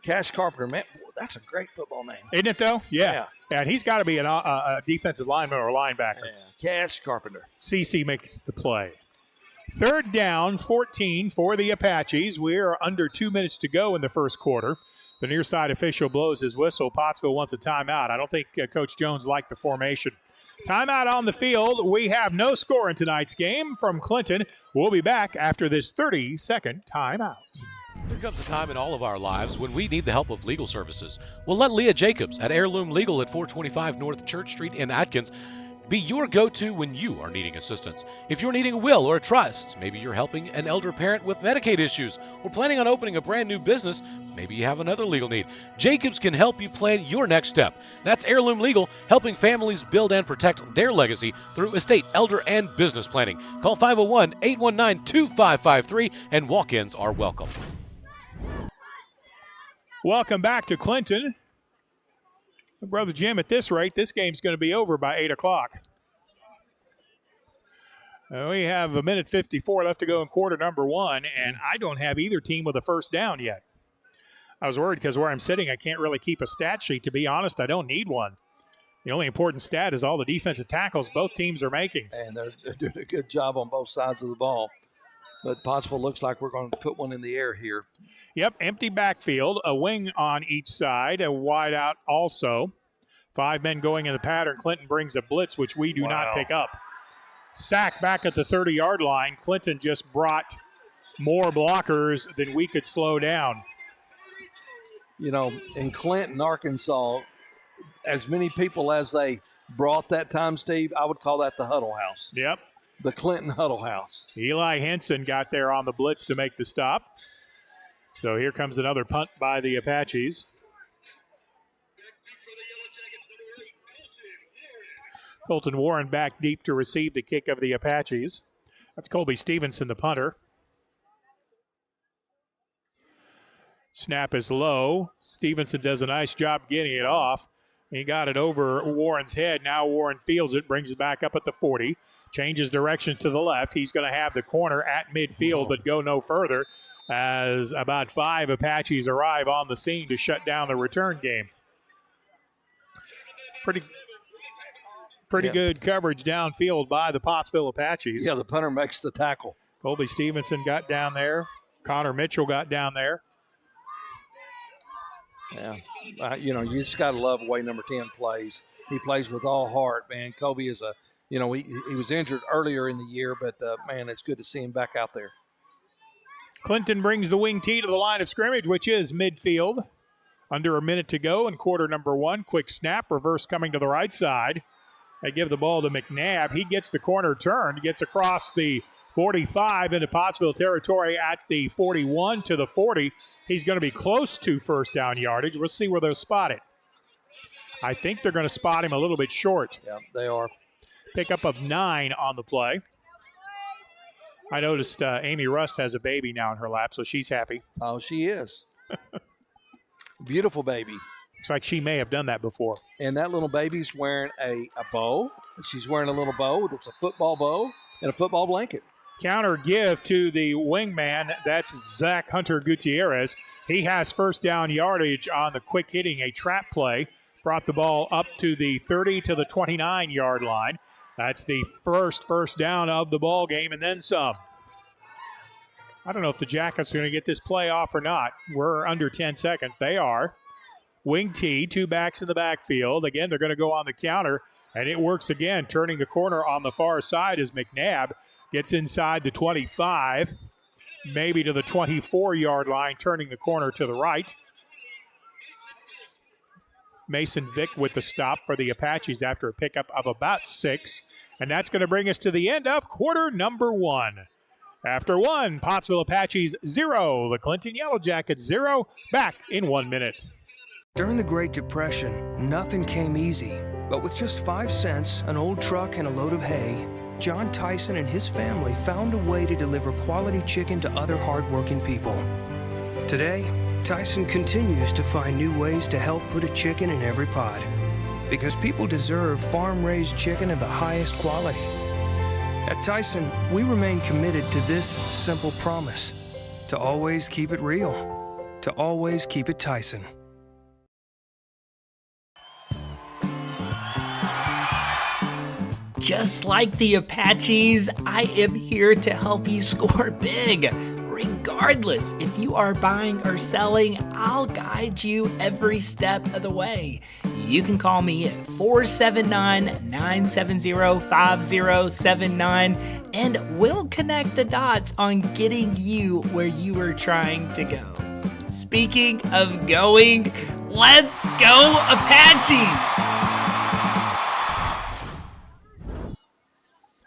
Cash Carpenter, man, that's a great football name. Isn't it, though? Yeah. And he's got to be a defensive lineman or a linebacker. Yeah. Cash Carpenter. CC makes the play. 3rd down, 14 for the Apaches. We are under 2 minutes to go in the first quarter. The near side official blows his whistle. Pottsville wants a timeout. I don't think Coach Jones liked the formation. Timeout on the field. We have no score in tonight's game from Clinton. We'll be back after this 30-second timeout. There comes a time in all of our lives when we need the help of legal services. Well, let Leah Jacobs at Heirloom Legal at 425 North Church Street in Atkins be your go-to when you are needing assistance. If you're needing a will or a trust, maybe you're helping an elder parent with Medicaid issues, or planning on opening a brand new business, maybe you have another legal need. Jacobs can help you plan your next step. That's Heirloom Legal, helping families build and protect their legacy through estate, elder, and business planning. Call 501-819-2553, and walk-ins are welcome. Welcome back to Clinton. Brother Jim, at this rate, this game's going to be over by 8 o'clock. We have 1:54 left to go in quarter number 1, and I don't have either team with a first down yet. I was worried because where I'm sitting, I can't really keep a stat sheet. To be honest, I don't need one. The only important stat is all the defensive tackles both teams are making. And they're doing a good job on both sides of the ball. But Pottsville looks like we're going to put one in the air here. Yep, empty backfield, a wing on each side, a wide out also. 5 men going in the pattern. Clinton brings a blitz, which we do not pick up. Sack back at the 30-yard line. Clinton just brought more blockers than we could slow down. You know, in Clinton, Arkansas, as many people as they brought that time, Steve, I would call that the huddle house. Yep. The Clinton huddle house. Eli Henson got there on the blitz to make the stop. So here comes another punt by the Apaches. Colton Warren back deep to receive the kick of the Apaches. That's Colby Stevenson, the punter. Snap is low. Stevenson does a nice job getting it off. He got it over Warren's head. Now Warren fields it, brings it back up at the 40, changes direction to the left. He's going to have the corner at midfield, but go no further as about 5 Apaches arrive on the scene to shut down the return game. Pretty good coverage downfield by the Pottsville Apaches. Yeah, the punter makes the tackle. Colby Stevenson got down there. Connor Mitchell got down there. Yeah, you just got to love the way number 10 plays. He plays with all heart, man. Colby is he was injured earlier in the year, but, man, it's good to see him back out there. Clinton brings the wing tee to the line of scrimmage, which is midfield. Under a minute to go in quarter number 1. Quick snap, reverse coming to the right side. They give the ball to McNabb. He gets the corner turned, gets across the 45 into Pottsville territory at the 41 to the 40. He's going to be close to first down yardage. We'll see where they'll spot it. I think they're going to spot him a little bit short. Yeah, they are. Pickup of 9 on the play. I noticed Amy Rust has a baby now in her lap, so she's happy. Oh, she is. Beautiful baby. Looks like she may have done that before. And that little baby's wearing a bow. She's wearing a little bow that's a football bow and a football blanket. Counter give to the wingman. That's Zach Hunter Gutierrez. He has first down yardage on the quick hitting, a trap play. Brought the ball up to the 30 to the 29-yard line. That's the first down of the ball game and then some. I don't know if the Jackets are going to get this play off or not. We're under 10 seconds. They are. Wing T, 2 backs in the backfield. Again, they're going to go on the counter, and it works again. Turning the corner on the far side is McNabb. Gets inside the 25, maybe to the 24-yard line, turning the corner to the right. Mason Vick with the stop for the Apaches after a pickup of about 6. And that's going to bring us to the end of quarter number 1. After 1, Pottsville Apaches 0, the Clinton Yellow Jackets 0. Back in 1 minute. During the Great Depression, nothing came easy. But with just 5 cents, an old truck, and a load of hay, John Tyson and his family found a way to deliver quality chicken to other hardworking people. Today, Tyson continues to find new ways to help put a chicken in every pot. Because people deserve farm-raised chicken of the highest quality. At Tyson, we remain committed to this simple promise: to always keep it real, to always keep it Tyson. Just like the Apaches, I am here to help you score big. Regardless if you are buying or selling, I'll guide you every step of the way. You can call me at 479-970-5079 and we'll connect the dots on getting you where you are trying to go. Speaking of going, let's go Apaches!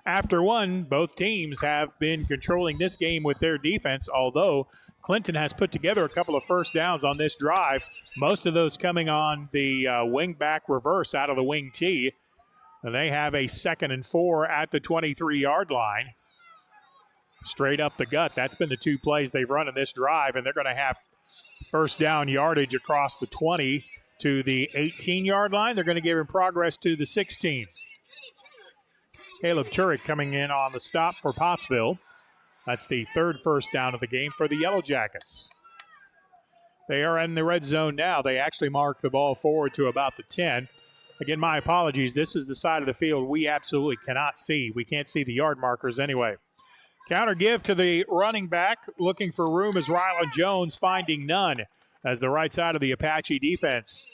After 1, both teams have been controlling this game with their defense, although Clinton has put together a couple of first downs on this drive, most of those coming on the wing back reverse out of the wing tee. And they have a 2nd and 4 at the 23-yard line. Straight up the gut. That's been the 2 plays they've run in this drive, and they're going to have first down yardage across the 20 to the 18-yard line. They're going to give him progress to the 16. Caleb Turek coming in on the stop for Pottsville. That's the 3rd first down of the game for the Yellow Jackets. They are in the red zone now. They actually mark the ball forward to about the 10. Again, my apologies. This is the side of the field we absolutely cannot see. We can't see the yard markers anyway. Counter give to the running back. Looking for room is Rylan Jones, finding none as the right side of the Apache defense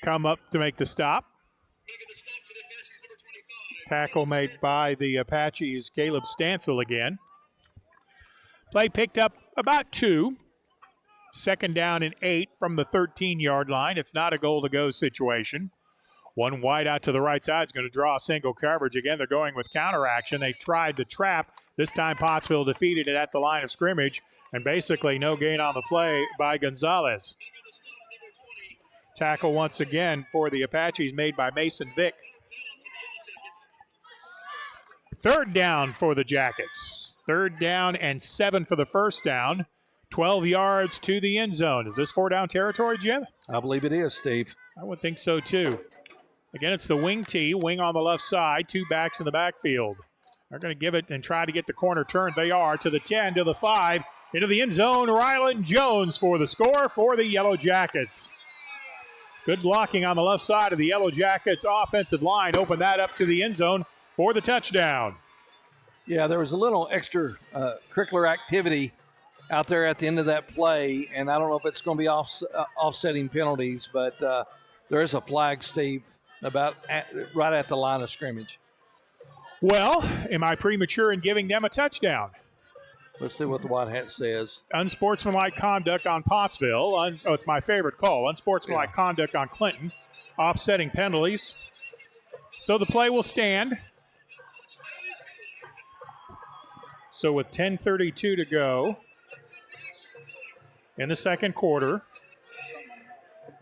come up to make the stop. Tackle made by the Apaches, Caleb Stansel again. Play picked up about 2. Second down and 8 from the 13-yard line. It's not a goal-to-go situation. One wide out to the right side is going to draw a single coverage. Again, they're going with counter action. They tried the trap. This time Pottsville defeated it at the line of scrimmage, and basically no gain on the play by Gonzalez. Tackle once again for the Apaches made by Mason Vick. Third down for the Jackets. Third down and 7 for the first down. 12 yards to the end zone. Is this 4-down territory, Jim? I believe it is, Steve. I would think so, too. Again, it's the wing tee, wing on the left side, 2 backs in the backfield. They're going to give it and try to get the corner turned. They are to the 10, to the 5, into the end zone. Rylan Jones for the score for the Yellow Jackets. Good blocking on the left side of the Yellow Jackets offensive line. Open that up to the end zone for the touchdown. Yeah, there was a little extra curricular activity out there at the end of that play, and I don't know if it's going to be offsetting penalties, but there is a flag, Steve, right at the line of scrimmage. Well, am I premature in giving them a touchdown? Let's see what the white hat says. Unsportsmanlike conduct on Pottsville. It's my favorite call. Unsportsmanlike conduct on Clinton. Offsetting penalties. So the play will stand. So with 10:32 to go in the second quarter,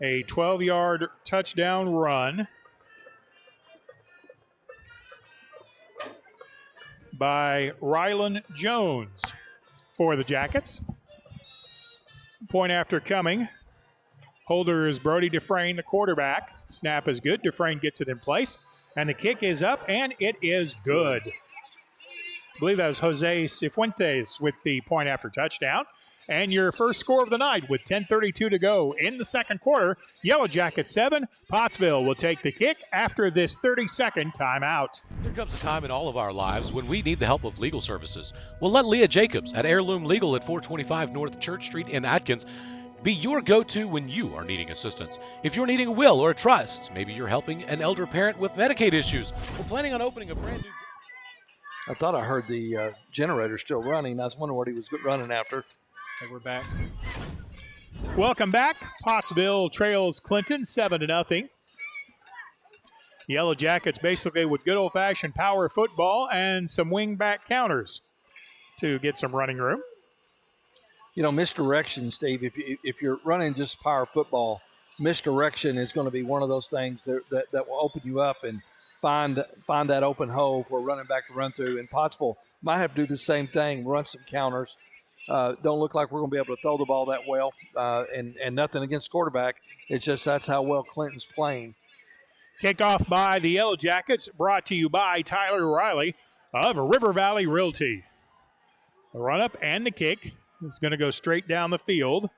a 12-yard touchdown run by Rylan Jones for the Jackets. Point after coming. Holder is Brody Dufresne, the quarterback. Snap is good. Dufresne gets it in place. And the kick is up, and it is good. I believe that was Jose Cifuentes with the point after touchdown. And your first score of the night with 10:32 to go in the second quarter. Yellow Jackets 7. Pottsville will take the kick after this 30-second timeout. There comes a time in all of our lives when we need the help of legal services. Well, let Leah Jacobs at Heirloom Legal at 425 North Church Street in Atkins be your go-to when you are needing assistance. If you're needing a will or a trust, maybe you're helping an elder parent with Medicaid issues, or planning on opening a brand new... I thought I heard the generator still running. I was wondering what he was running after. We're back. Welcome back. Pottsville trails Clinton 7-0. Yellow Jackets basically with good old-fashioned power football and some wing-back counters to get some running room. You know, misdirection, Steve, if you're running just power football, misdirection is going to be one of those things that will open you up and find that open hole for a running back to run through. And Pottsville might have to do the same thing, run some counters. Don't look like we're going to be able to throw the ball that well, and nothing against quarterback. It's just that's how well Clinton's playing. Kickoff by the Yellow Jackets, brought to you by Tyler Riley of River Valley Realty. The run-up and the kick is going to go straight down the field.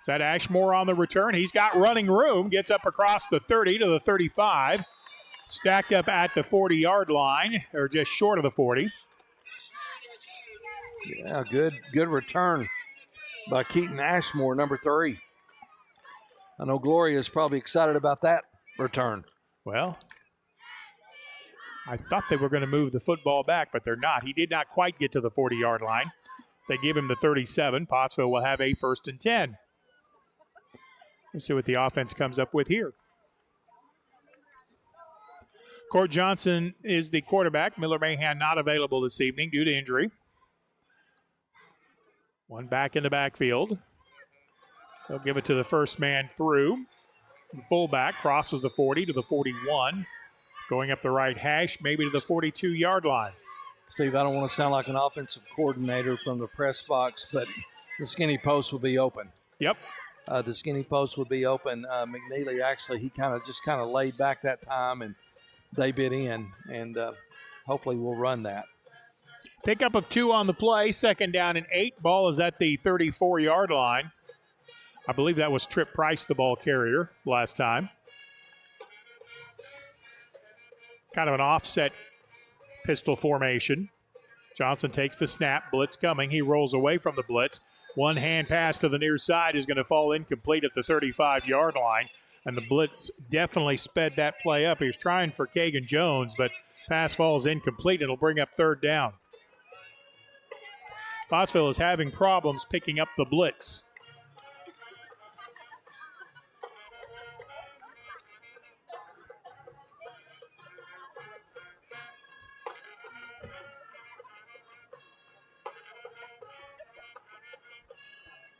Is that Ashmore on the return? He's got running room, gets up across the 30 to the 35. Stacked up at the 40-yard line, or just short of the 40. Yeah, good return by Keaton Ashmore, number 3. I know Gloria is probably excited about that return. Well, I thought they were going to move the football back, but they're not. He did not quite get to the 40-yard line. They give him the 37. Pottsville will have a 1st and 10. Let's see what the offense comes up with here. Court Johnson is the quarterback. Miller Mahan not available this evening due to injury. One back in the backfield. They'll give it to the first man through. The fullback crosses the 40 to the 41. Going up the right hash, maybe to the 42-yard line. Steve, I don't want to sound like an offensive coordinator from the press box, but the skinny post will be open. Yep. The skinny post would be open. McNeely actually, he kind of laid back that time, and they bit in, and hopefully we'll run that. Pickup of 2 on the play, 2nd down and 8. Ball is at the 34-yard line. I believe that was Tripp Price, the ball carrier, last time. kind of an offset pistol formation. Johnson takes the snap, blitz coming. He rolls away from the blitz. One hand pass to the near side is going to fall incomplete at the 35-yard line, and the blitz definitely sped that play up. He was trying for Kagan Jones, but pass falls incomplete. It'll bring up third down. Pottsville is having problems picking up the blitz.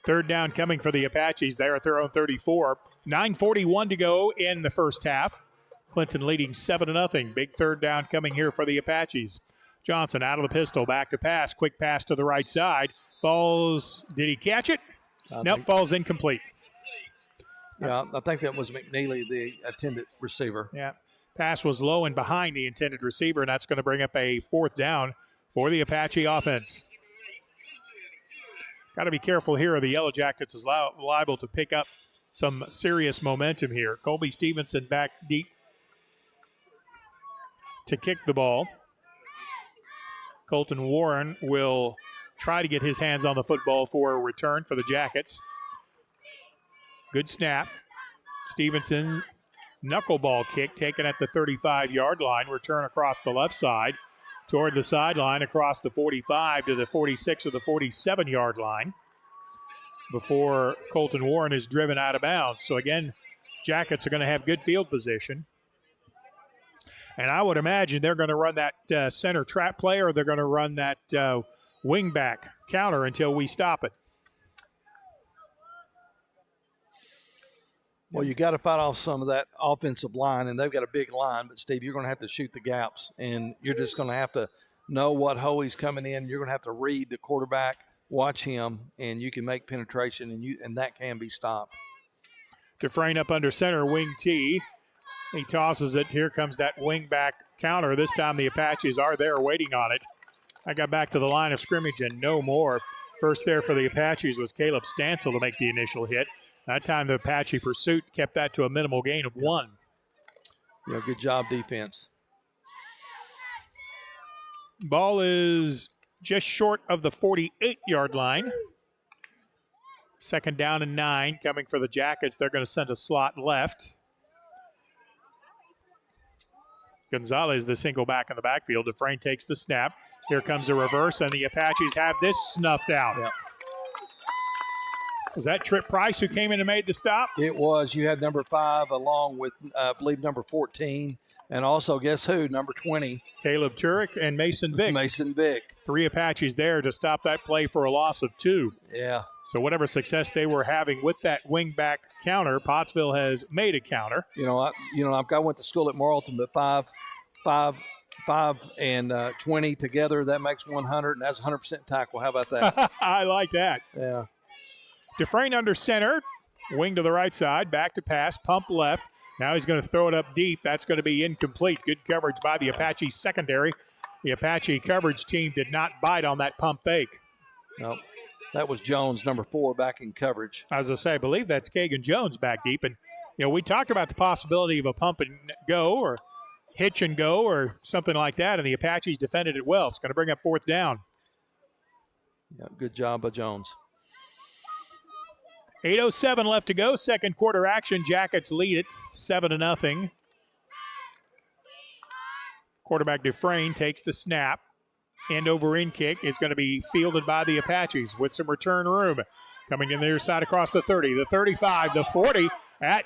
Third down coming for the Apaches. They're at their own 34. 9:41 to go in the first half. Clinton leading 7-0. Big third down coming here for the Apaches. Johnson out of the pistol, back to pass. Quick pass to the right side. Falls. Did he catch it? Nope, falls incomplete. Yeah, I think that was McNeely, the intended receiver. Yeah, pass was low and behind the intended receiver, and that's going to bring up a fourth down for the Apache offense. Got to be careful here. The Yellow Jackets is liable to pick up some serious momentum here. Colby Stevenson back deep to kick the ball. Colton Warren will try to get his hands on the football for a return for the Jackets. Good snap. Stevenson, knuckleball kick taken at the 35-yard line. Return across the left side toward the sideline across the 45 to the 46 or the 47-yard line before Colton Warren is driven out of bounds. So again, Jackets are going to have good field position. And I would imagine they're going to run that center trap play, or they're going to run that wing back counter until we stop it. Well, you got to fight off some of that offensive line, and they've got a big line. But, Steve, you're going to have to shoot the gaps, and you're just going to have to know what hole he's coming in. You're going to have to read the quarterback, watch him, and you can make penetration, and that can be stopped. Dufresne up under center, wing T. He tosses it. Here comes that wing back counter. This time the Apaches are there waiting on it. I got back to the line of scrimmage and no more. First there for the Apaches was Caleb Stansel to make the initial hit. That time the Apache pursuit kept that to a minimal gain of 1. Yeah, good job defense. Ball is just short of the 48-yard line. Second down and 9 coming for the Jackets. They're going to send a slot left. Gonzalez, the single back in the backfield. Dufresne takes the snap. Here comes a reverse, and the Apaches have this snuffed out. Yep. Was that Trip Price who came in and made the stop? It was. You had number 5 along with, I believe, number 14. And also, guess who? Number 20. Caleb Turek and Mason Vick. Mason Vick. 3 Apaches there to stop that play for a loss of 2. Yeah. So whatever success they were having with that wing-back counter, Pottsville has made a counter. I went to school at Morrilton, but 5 and 20 together, that makes 100, and that's 100% tackle. How about that? I like that. Yeah. Dufresne under center, wing to the right side, back to pass, pump left. Now he's going to throw it up deep. That's going to be incomplete. Good coverage by the Apache secondary. The Apache coverage team did not bite on that pump fake. Nope. That was Jones, number 4, back in coverage. As I say, I believe that's Kagan Jones back deep. And, we talked about the possibility of a pump and go or hitch and go or something like that, and the Apaches defended it well. It's going to bring up fourth down. Yeah, good job by Jones. 8:07 left to go. Second quarter action. Jackets lead it 7-0. Quarterback Dufresne takes the snap. End over end kick is going to be fielded by the Apaches with some return room. Coming in the other side across the 30, the 35, the 40, at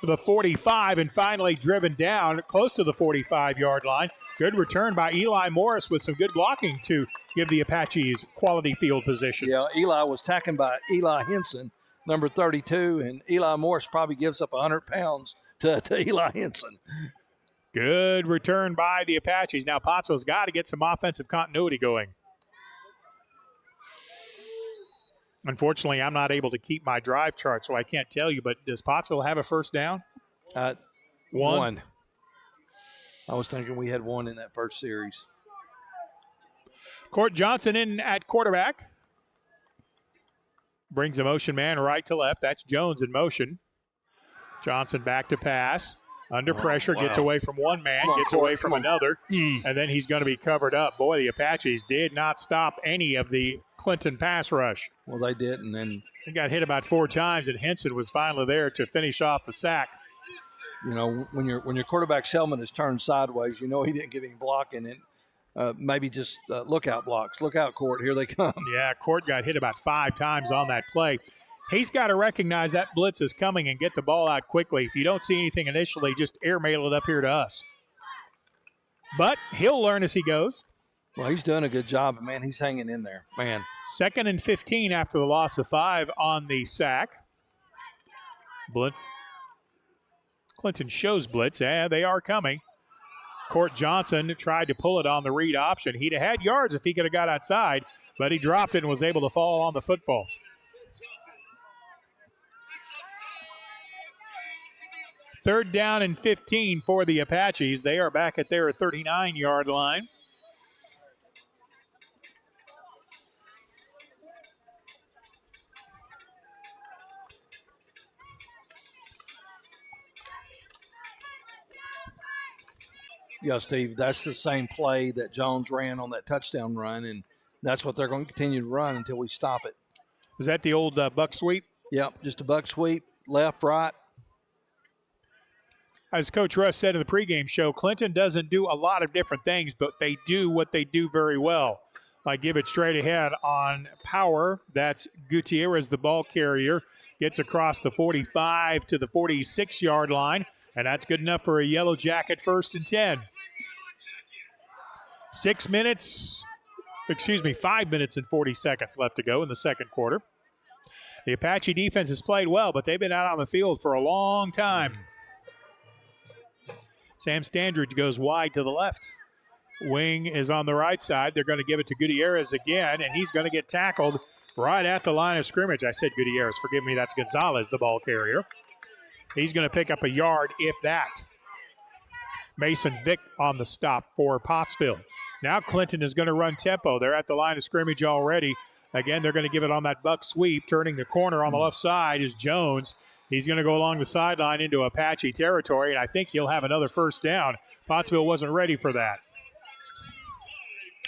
the 45, and finally driven down close to the 45-yard line. Good return by Eli Morris with some good blocking to give the Apaches quality field position. Yeah, Eli was tackled by Eli Henson, number 32, and Eli Morris probably gives up 100 pounds to Eli Henson. Good return by the Apaches. Now Pottsville's got to get some offensive continuity going. Unfortunately, I'm not able to keep my drive chart, so I can't tell you, but does Pottsville have a first down? One. I was thinking we had 1 in that first series. Court Johnson in at quarterback. Brings a motion man right to left. That's Jones in motion. Johnson back to pass. Under pressure, gets away from one man, gets away from another, and then he's going to be covered up. Boy, the Apaches did not stop any of the Clinton pass rush. Well, they didn't. And he got hit about 4 times, and Henson was finally there to finish off the sack. You know, when your quarterback's helmet is turned sideways, you know he didn't get any blocking it. Maybe just lookout blocks. Look out, Court. Here they come. Yeah, Court got hit about 5 times on that play. He's got to recognize that blitz is coming and get the ball out quickly. If you don't see anything initially, just airmail it up here to us. But he'll learn as he goes. Well, he's doing a good job, man. He's hanging in there, man. 2nd and 15 after the loss of 5 on the sack. Clinton shows blitz, and they are coming. Court Johnson tried to pull it on the read option. He'd have had yards if he could have got outside, but he dropped it and was able to fall on the football. Third down and 15 for the Apaches. They are back at their 39-yard line. Yeah, Steve, that's the same play that Jones ran on that touchdown run, and that's what they're going to continue to run until we stop it. Is that the old buck sweep? Yep, just a buck sweep, left, right. As Coach Russ said in the pregame show, Clinton doesn't do a lot of different things, but they do what they do very well. Like give it straight ahead on power. That's Gutierrez, the ball carrier, gets across the 45 to the 46-yard line, and that's good enough for a Yellow Jacket 1st and 10. 5 minutes and 40 seconds left to go in the second quarter. The Apache defense has played well, but they've been out on the field for a long time. Sam Standridge goes wide to the left. Wing is on the right side. They're going to give it to Gutierrez again, and he's going to get tackled right at the line of scrimmage. I said Gutierrez. Forgive me, that's Gonzalez, the ball carrier. He's going to pick up a yard, if that. Mason Vick on the stop for Pottsville. Now Clinton is going to run tempo. They're at the line of scrimmage already. Again, they're going to give it on that buck sweep. Turning the corner on the left side is Jones. He's going to go along the sideline into Apache territory, and I think he'll have another first down. Pottsville wasn't ready for that.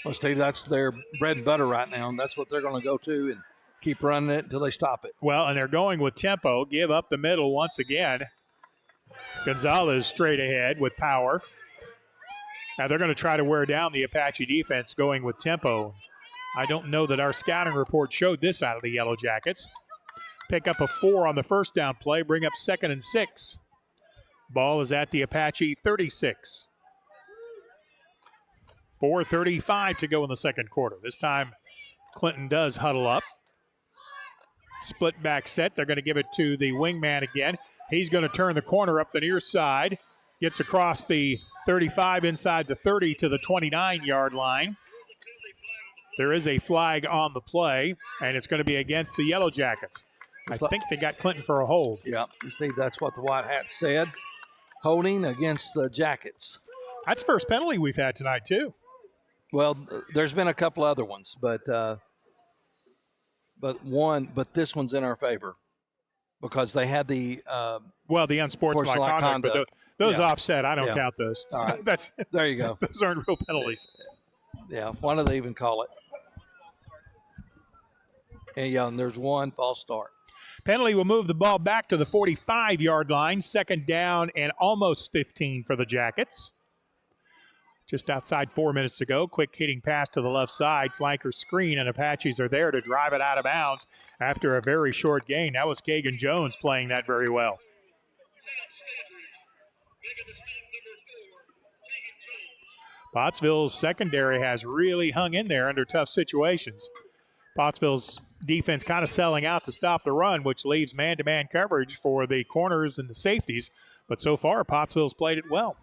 Well, Steve, that's their bread and butter right now, and that's what they're going to go to and keep running it until they stop it. Well, and they're going with tempo. Give up the middle once again. Gonzalez straight ahead with power. Now they're going to try to wear down the Apache defense going with tempo. I don't know that our scouting report showed this out of the Yellow Jackets. Pick up a 4 on the first down play, bring up 2nd and 6. Ball is at the Apache 36. 4:35 to go in the second quarter. This time Clinton does huddle up. Split back set. They're going to give it to the wingman again. He's going to turn the corner up the near side. Gets across the 35 inside the 30 to the 29-yard line. There is a flag on the play, and it's going to be against the Yellow Jackets. I think they got Clinton for a hold. Yeah, Steve, that's what the White Hat said. Holding against the Jackets. That's the first penalty we've had tonight, too. Well, there's been a couple other ones, but this one's in our favor because they had the the unsportsmanlike conduct. But those offset. I don't count those. All right, there you go. Those aren't real penalties. Yeah, why do they even call it? And there's one false start. Penalty will move the ball back to the 45-yard line. 2nd down and almost 15 for the Jackets. Just outside 4 minutes to go. Quick hitting pass to the left side. Flanker screen, and Apaches are there to drive it out of bounds after a very short gain. That was Kagan Jones playing that very well. Pottsville's secondary has really hung in there under tough situations. Pottsville's defense kind of selling out to stop the run, which leaves man-to-man coverage for the corners and the safeties. But so far, Pottsville's played it well.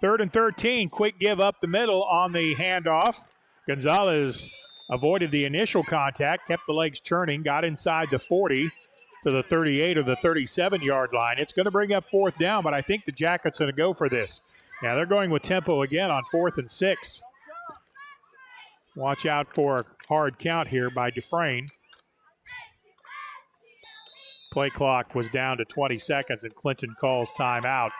3rd and 13, quick give up the middle on the handoff. Gonzalez avoided the initial contact, kept the legs churning, got inside the 40 to the 38 or the 37-yard line. It's going to bring up 4th down, but I think the Jackets are going to go for this. Now they're going with tempo again on 4th and 6. Watch out for a hard count here by Dufresne. Play clock was down to 20 seconds, and Clinton calls timeout.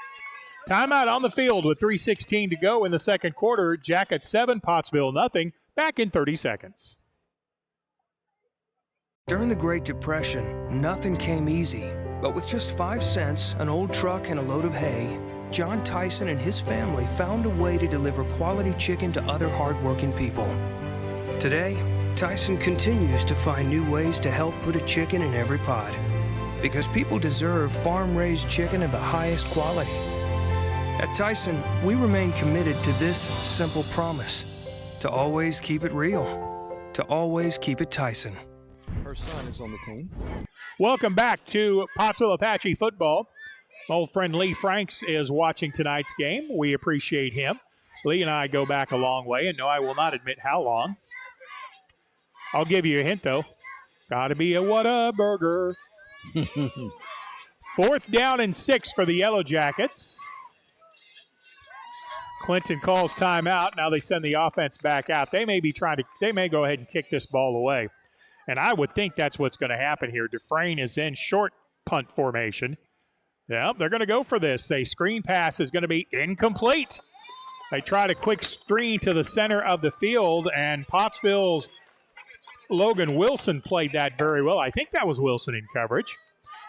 Timeout on the field with 3:16 to go in the second quarter. Jackets 7, Pottsville nothing. Back in 30 seconds. During the Great Depression, nothing came easy. But with just 5 cents, an old truck, and a load of hay, John Tyson and his family found a way to deliver quality chicken to other hardworking people. Today, Tyson continues to find new ways to help put a chicken in every pot. Because people deserve farm-raised chicken of the highest quality. At Tyson, we remain committed to this simple promise: to always keep it real, to always keep it Tyson. Her son is on the team. Welcome back to Pottsville Apache football. Old friend Lee Franks is watching tonight's game. We appreciate him. Lee and I go back a long way, and no, I will not admit how long. I'll give you a hint, though. Gotta be a Whataburger. 4th down and 6 for the Yellow Jackets. Clinton calls timeout. Now they send the offense back out. They may go ahead and kick this ball away. And I would think that's what's going to happen here. Dufresne is in short punt formation. Yeah, they're going to go for this. A screen pass is going to be incomplete. They tried a quick screen to the center of the field, and Pottsville's Logan Wilson played that very well. I think that was Wilson in coverage.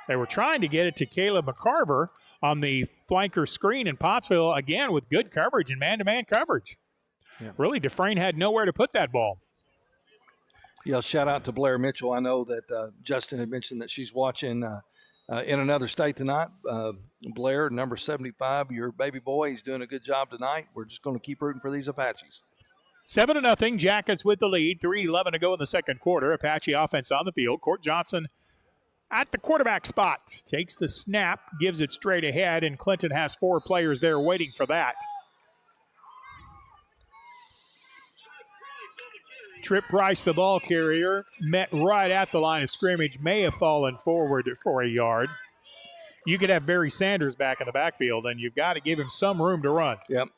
They were trying to get it to Caleb McCarver on the flanker screen, and Pottsville, again, with good coverage and man-to-man coverage. Yeah. Really, Dufresne had nowhere to put that ball. Yeah, shout out to Blair Mitchell. I know that Justin had mentioned that she's watching in another state tonight. Blair, number 75, your baby boy, he's doing a good job tonight. We're just going to keep rooting for these Apaches. 7-0, Jackets with the lead. 3:11 to go in the second quarter. Apache offense on the field. Court Johnson at the quarterback spot. Takes the snap, gives it straight ahead, and Clinton has 4 players there waiting for that. Trip Price, the ball carrier, met right at the line of scrimmage, may have fallen forward for a yard. You could have Barry Sanders back in the backfield, and you've got to give him some room to run. Yep.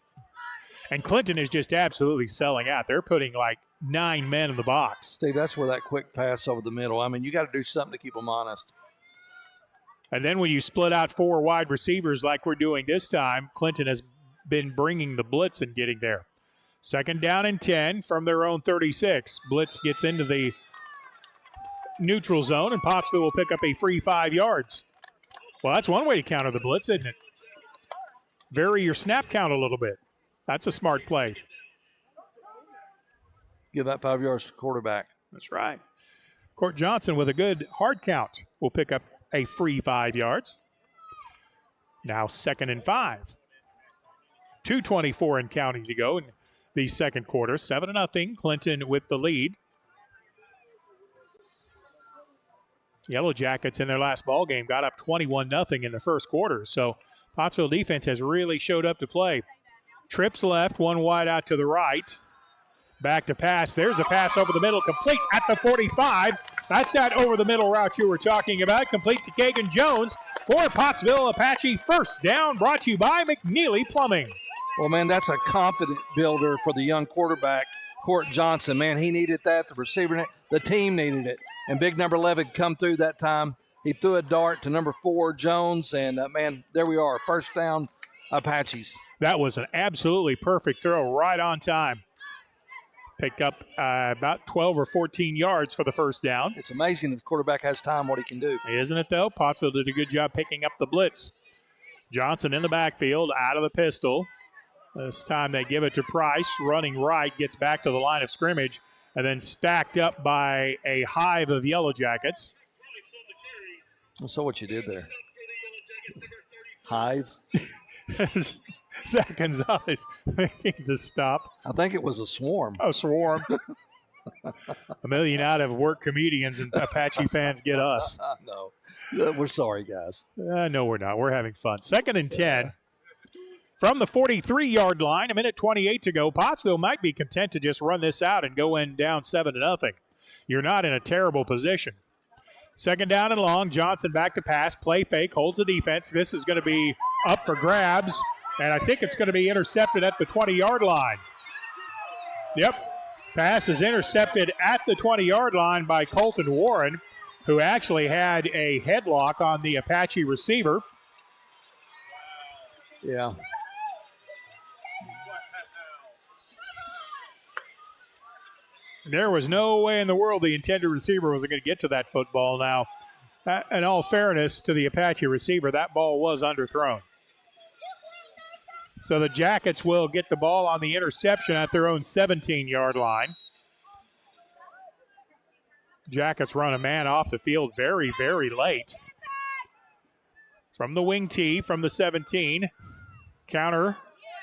And Clinton is just absolutely selling out. They're putting like 9 men in the box. Steve, that's where that quick pass over the middle. I mean, you got to do something to keep them honest. And then when you split out 4 wide receivers like we're doing this time, Clinton has been bringing the blitz and getting there. 2nd down and 10 from their own 36. Blitz gets into the neutral zone, and Pottsville will pick up a free 5 yards. Well, that's one way to counter the blitz, isn't it? Vary your snap count a little bit. That's a smart play. Give that 5 yards to the quarterback. That's right. Court Johnson with a good hard count will pick up a free 5 yards. Now 2nd and 5. 2:24 and counting to go in the second quarter. 7-0, Clinton with the lead. Yellow Jackets in their last ball game got up 21-0 in the first quarter. So Pottsville defense has really showed up to play. Trips left, 1 wide out to the right. Back to pass. There's a pass over the middle, complete at the 45. That's that over the middle route you were talking about. Complete to Kagan Jones for Pottsville Apache. First down brought to you by McNeely Plumbing. Well, man, that's a confident builder for the young quarterback, Court Johnson. Man, he needed that. The receiver, the team needed it. And big number 11 come through that time. He threw a dart to number 4, Jones, and, man, there we are. First down, Apaches. That was an absolutely perfect throw right on time. Picked up about 12 or 14 yards for the first down. It's amazing if the quarterback has time what he can do. Isn't it, though? Pottsville did a good job picking up the blitz. Johnson in the backfield, out of the pistol. This time they give it to Price, running right, gets back to the line of scrimmage, and then stacked up by a hive of Yellow Jackets. So what you did there? Hive? Zach Gonzalez making the stop. I think it was a swarm. A swarm. A million out of work comedians and Apache fans get us. No, we're sorry, guys. No, we're not. We're having fun. 2nd and 10. From the 43-yard line, 1:28 to go. Pottsville might be content to just run this out and go in down 7-0. You're not in a terrible position. 2nd down and long. Johnson back to pass. Play fake. Holds the defense. This is going to be up for grabs. And I think it's going to be intercepted at the 20-yard line. Yep. Pass is intercepted at the 20-yard line by Colton Warren, who actually had a headlock on the Apache receiver. Yeah. There was no way in the world the intended receiver was going to get to that football. Now, in all fairness to the Apache receiver, that ball was underthrown. So the Jackets will get the ball on the interception at their own 17-yard line. Jackets run a man off the field very, very late. From the wing tee, from the 17. Counter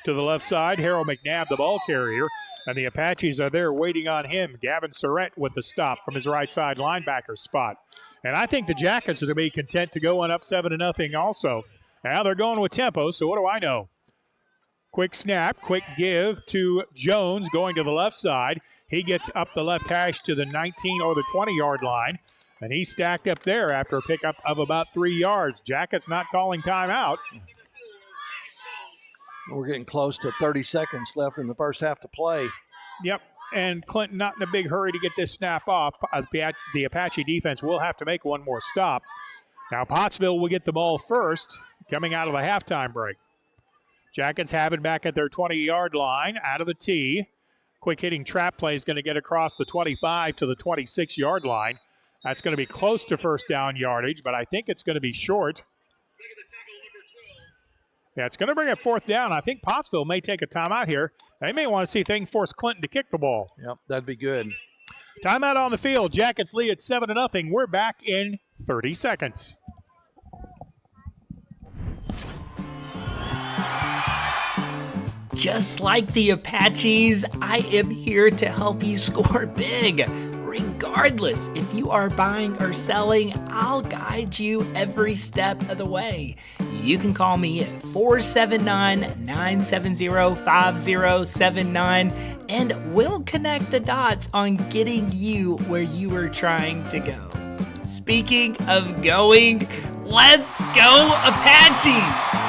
to the left side. Harold McNabb, the ball carrier. And the Apaches are there waiting on him. Gavin Surratt with the stop from his right side linebacker spot. And I think the Jackets are to be content to go on up 7-0 also. Now they're going with tempo, so what do I know? Quick snap, quick give to Jones going to the left side. He gets up the left hash to the 19 or the 20-yard line. And he's stacked up there after a pickup of about 3 yards. Jackets not calling timeout. We're getting close to 30 seconds left in the first half to play. Yep, and Clinton not in a big hurry to get this snap off. The Apache defense will have to make one more stop. Now Pottsville will get the ball first coming out of the halftime break. Jackets have it back at their 20-yard line out of the tee. Quick hitting trap play is going to get across the 25 to the 26-yard line. That's going to be close to first down yardage, but I think it's going to be short. Yeah, it's going to bring up fourth down. I think Pottsville may take a timeout here. They may want to see if they can force Clinton to kick the ball. Yep, that'd be good. Timeout on the field. Jackets lead at 7-0. We're back in 30 seconds. Just like the Apaches, I am here to help you score big. Regardless if you are buying or selling, I'll guide you every step of the way. You can call me at 479-970-5079 and we'll connect the dots on getting you where you are trying to go. Speaking of going, let's go Apaches!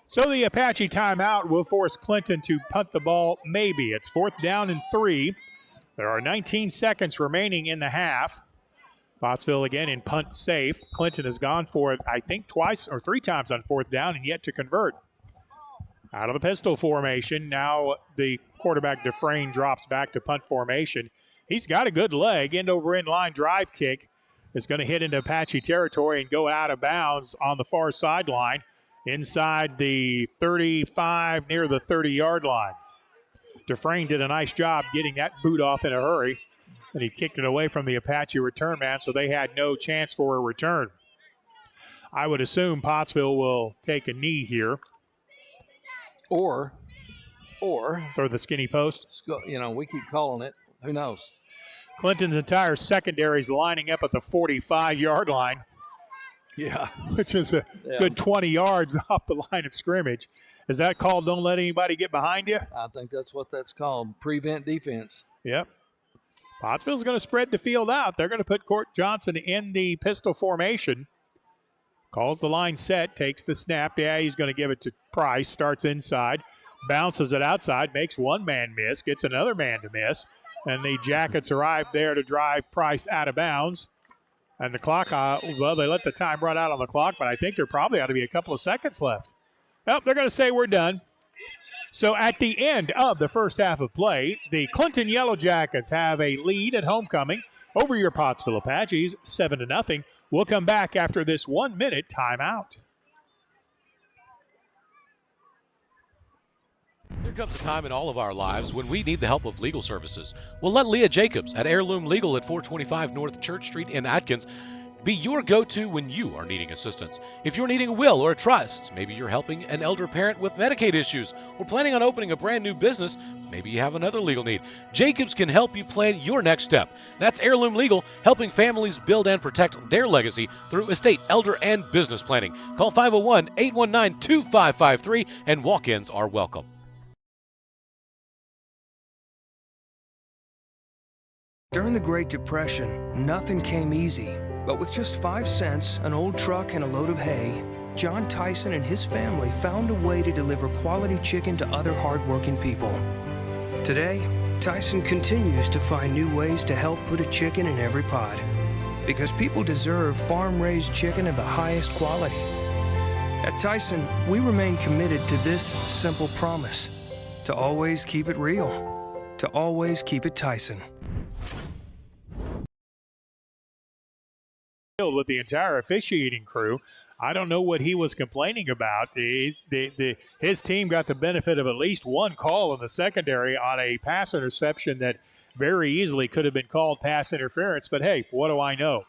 So the Apache timeout will force Clinton to punt the ball, maybe. It's fourth down and 3. There are 19 seconds remaining in the half. Pottsville again in punt safe. Clinton has gone for it, I think, twice or 3 times on fourth down and yet to convert. Out of the pistol formation, now the quarterback Dufresne drops back to punt formation. He's got a good leg. End over end line drive kick is going to hit into Apache territory and go out of bounds on the far sideline. Inside the 35, near the 30-yard line. Dufresne did a nice job getting that boot off in a hurry, and he kicked it away from the Apache return man, so they had no chance for a return. I would assume Pottsville will take a knee here. Or throw the skinny post. You know, we keep calling it. Who knows? Clinton's entire secondary is lining up at the 45-yard line. Yeah. Which is a good 20 yards off the line of scrimmage. Is that called don't let anybody get behind you? I think that's what that's called, prevent defense. Yep. Pottsville's going to spread the field out. They're going to put Court Johnson in the pistol formation. Calls the line set, takes the snap. Yeah, he's going to give it to Price. Starts inside, bounces it outside, makes one man miss, gets another man to miss. And the Jackets arrive there to drive Price out of bounds. And the clock, well, they let the time run out on the clock, but I think there probably ought to be a couple of seconds left. Well, they're going to say we're done. So at the end of the first half of play, the Clinton Yellow Jackets have a lead at homecoming over your Pottsville Apaches, 7-0. We'll come back after this 1-minute timeout. There comes a time in all of our lives when we need the help of legal services. Well, let Leah Jacobs at Heirloom Legal at 425 North Church Street in Atkins be your go-to when you are needing assistance. If you're needing a will or a trust, maybe you're helping an elder parent with Medicaid issues, or planning on opening a brand new business, maybe you have another legal need. Jacobs can help you plan your next step. That's Heirloom Legal, helping families build and protect their legacy through estate, elder, and business planning. Call 501-819-2553, and walk-ins are welcome. During the Great Depression, nothing came easy. But with just 5 cents, an old truck, and a load of hay, John Tyson and his family found a way to deliver quality chicken to other hardworking people. Today, Tyson continues to find new ways to help put a chicken in every pot. Because people deserve farm-raised chicken of the highest quality. At Tyson, we remain committed to this simple promise: to always keep it real, to always keep it Tyson. With the entire officiating crew. I don't know what he was complaining about. His team got the benefit of at least one call in the secondary on a pass interception that very easily could have been called pass interference, but hey, what do I know?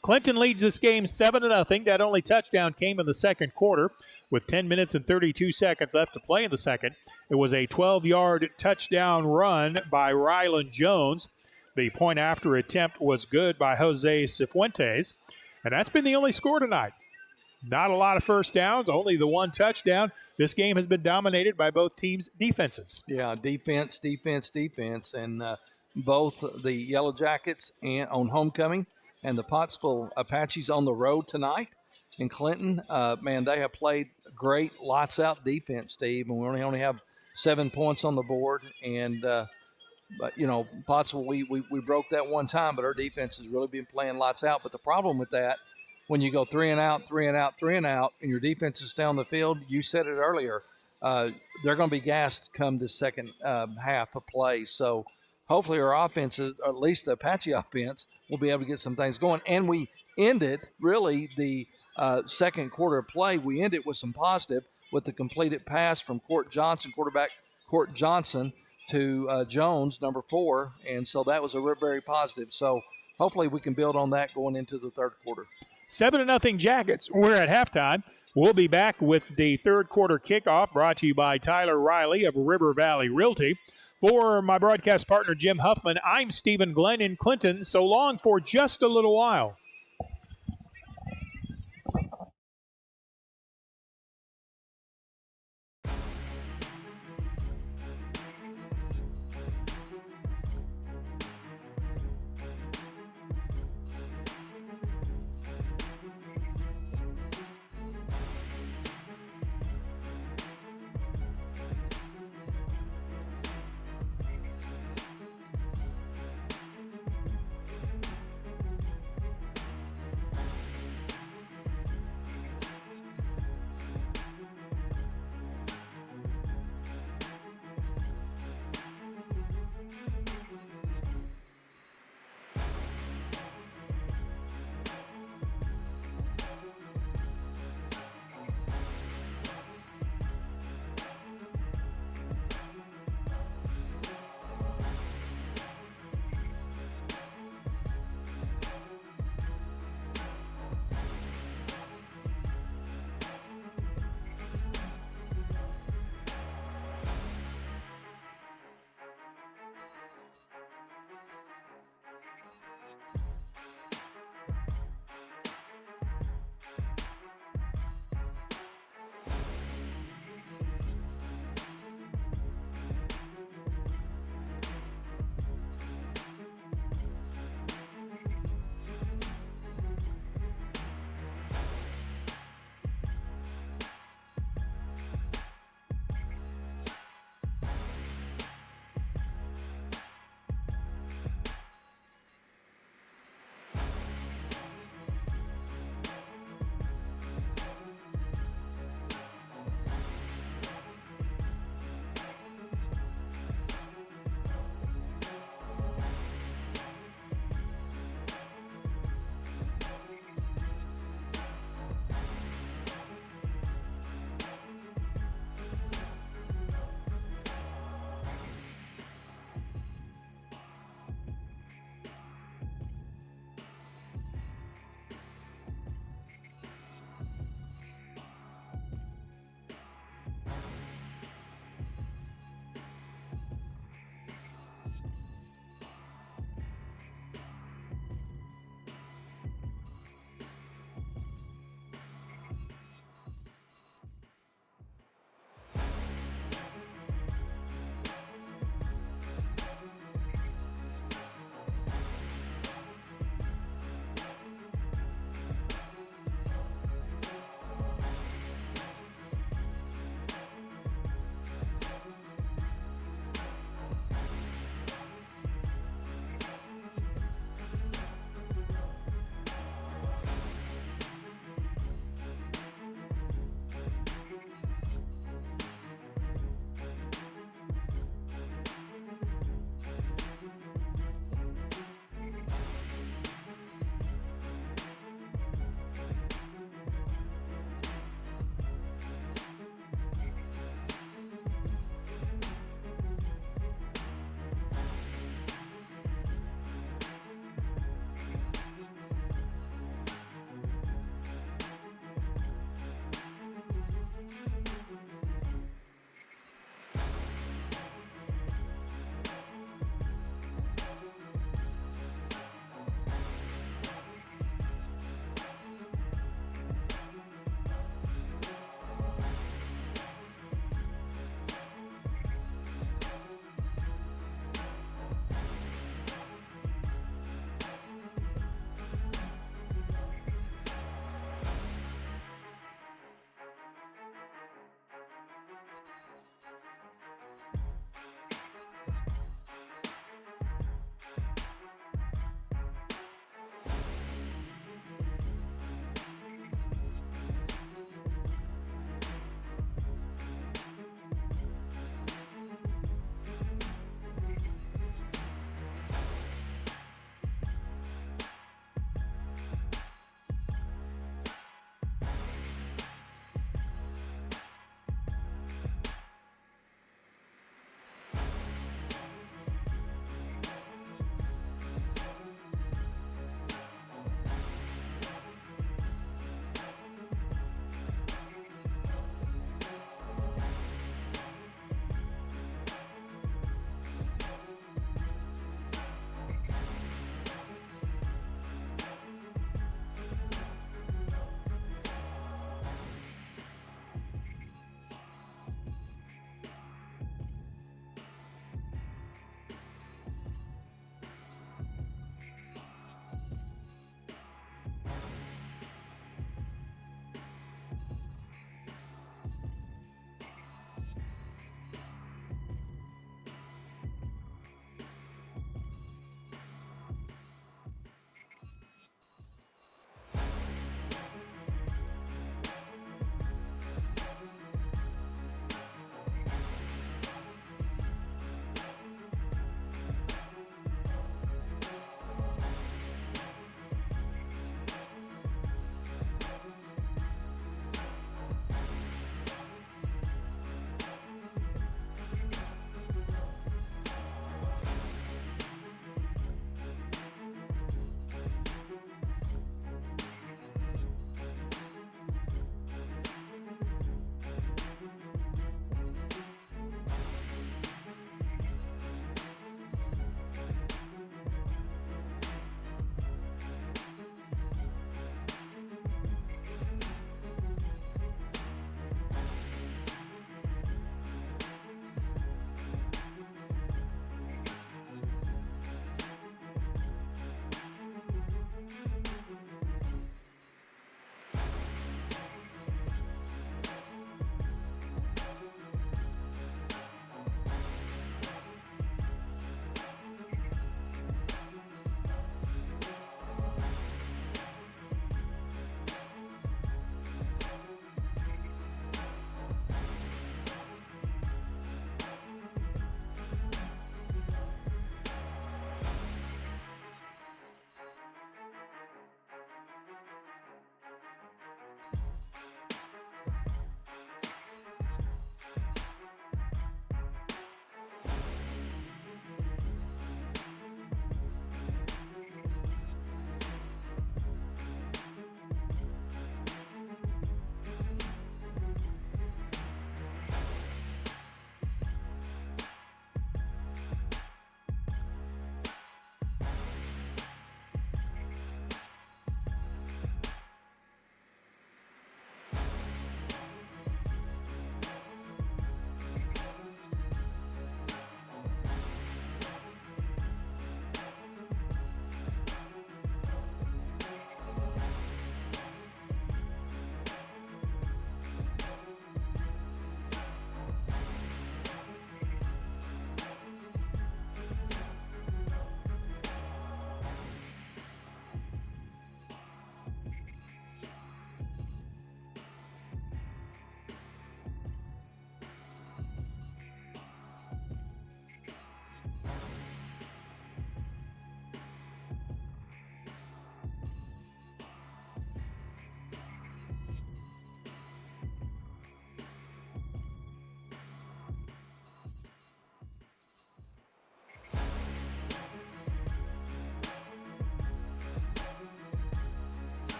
Clinton leads this game 7-0. That only touchdown came in the second quarter with 10 minutes and 32 seconds left to play in the second. It was a 12-yard touchdown run by Rylan Jones. The point after attempt was good by Jose Cifuentes, and that's been the only score tonight. Not a lot of first downs, only the one touchdown. This game has been dominated by both teams' defenses. Yeah, defense, and both the Yellow Jackets and on homecoming and the Pottsville Apaches on the road tonight in Clinton. Man, they have played great, lights out defense, Steve, and we only have 7 points on the board. And but you know, Pottsville, we broke that one time, but our defense has really been playing lights out. But the problem with that, when you go 3 and out, and your defenses stay on the field, you said it earlier, they're going to be gassed come the second half of play. So hopefully our offense, or at least the Apache offense, will be able to get some things going. And we ended, really, the second quarter of play, we ended with some positive with the completed pass from quarterback Court Johnson, to Jones, number 4. And so that was a very positive. So hopefully we can build on that going into the third quarter. 7-0 Jackets. We're at halftime. We'll be back with the third quarter kickoff, brought to you by Tyler Riley of River Valley Realty. For my broadcast partner, Jim Huffman, I'm Stephen Glenn in Clinton. So long for just a little while.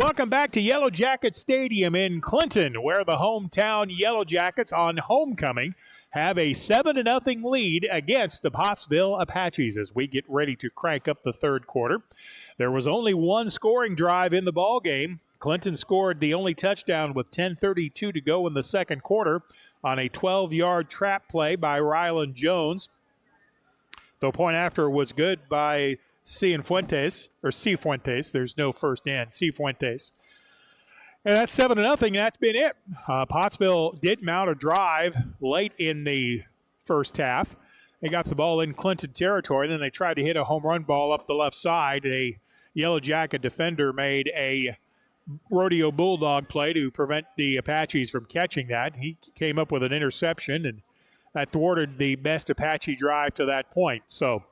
Welcome back to Yellow Jacket Stadium in Clinton, where the hometown Yellow Jackets on homecoming have a 7-0 lead against the Pottsville Apaches as we get ready to crank up the third quarter. There was only one scoring drive in the ball game. Clinton scored the only touchdown with 10:32 to go in the second quarter on a 12-yard trap play by Rylan Jones. The point after was good by Cifuentes. There's no first and Cifuentes. And that's 7-0. That's been it. Pottsville did mount a drive late in the first half. They got the ball in Clinton territory. Then they tried to hit a home run ball up the left side. A Yellow Jacket defender made a rodeo bulldog play to prevent the Apaches from catching that. He came up with an interception, and that thwarted the best Apache drive to that point. So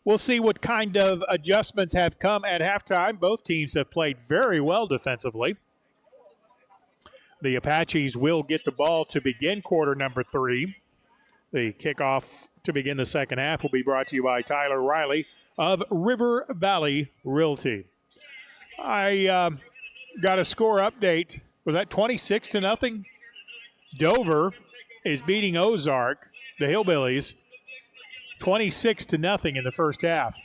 we'll see what kind of adjustments have come at halftime. Both teams have played very well defensively. The Apaches will get the ball to begin quarter number 3. The kickoff to begin the second half will be brought to you by Tyler Riley of River Valley Realty. I got a score update. Was that 26-0? Dover is beating Ozark, the Hillbillies, 26-0 in the first half.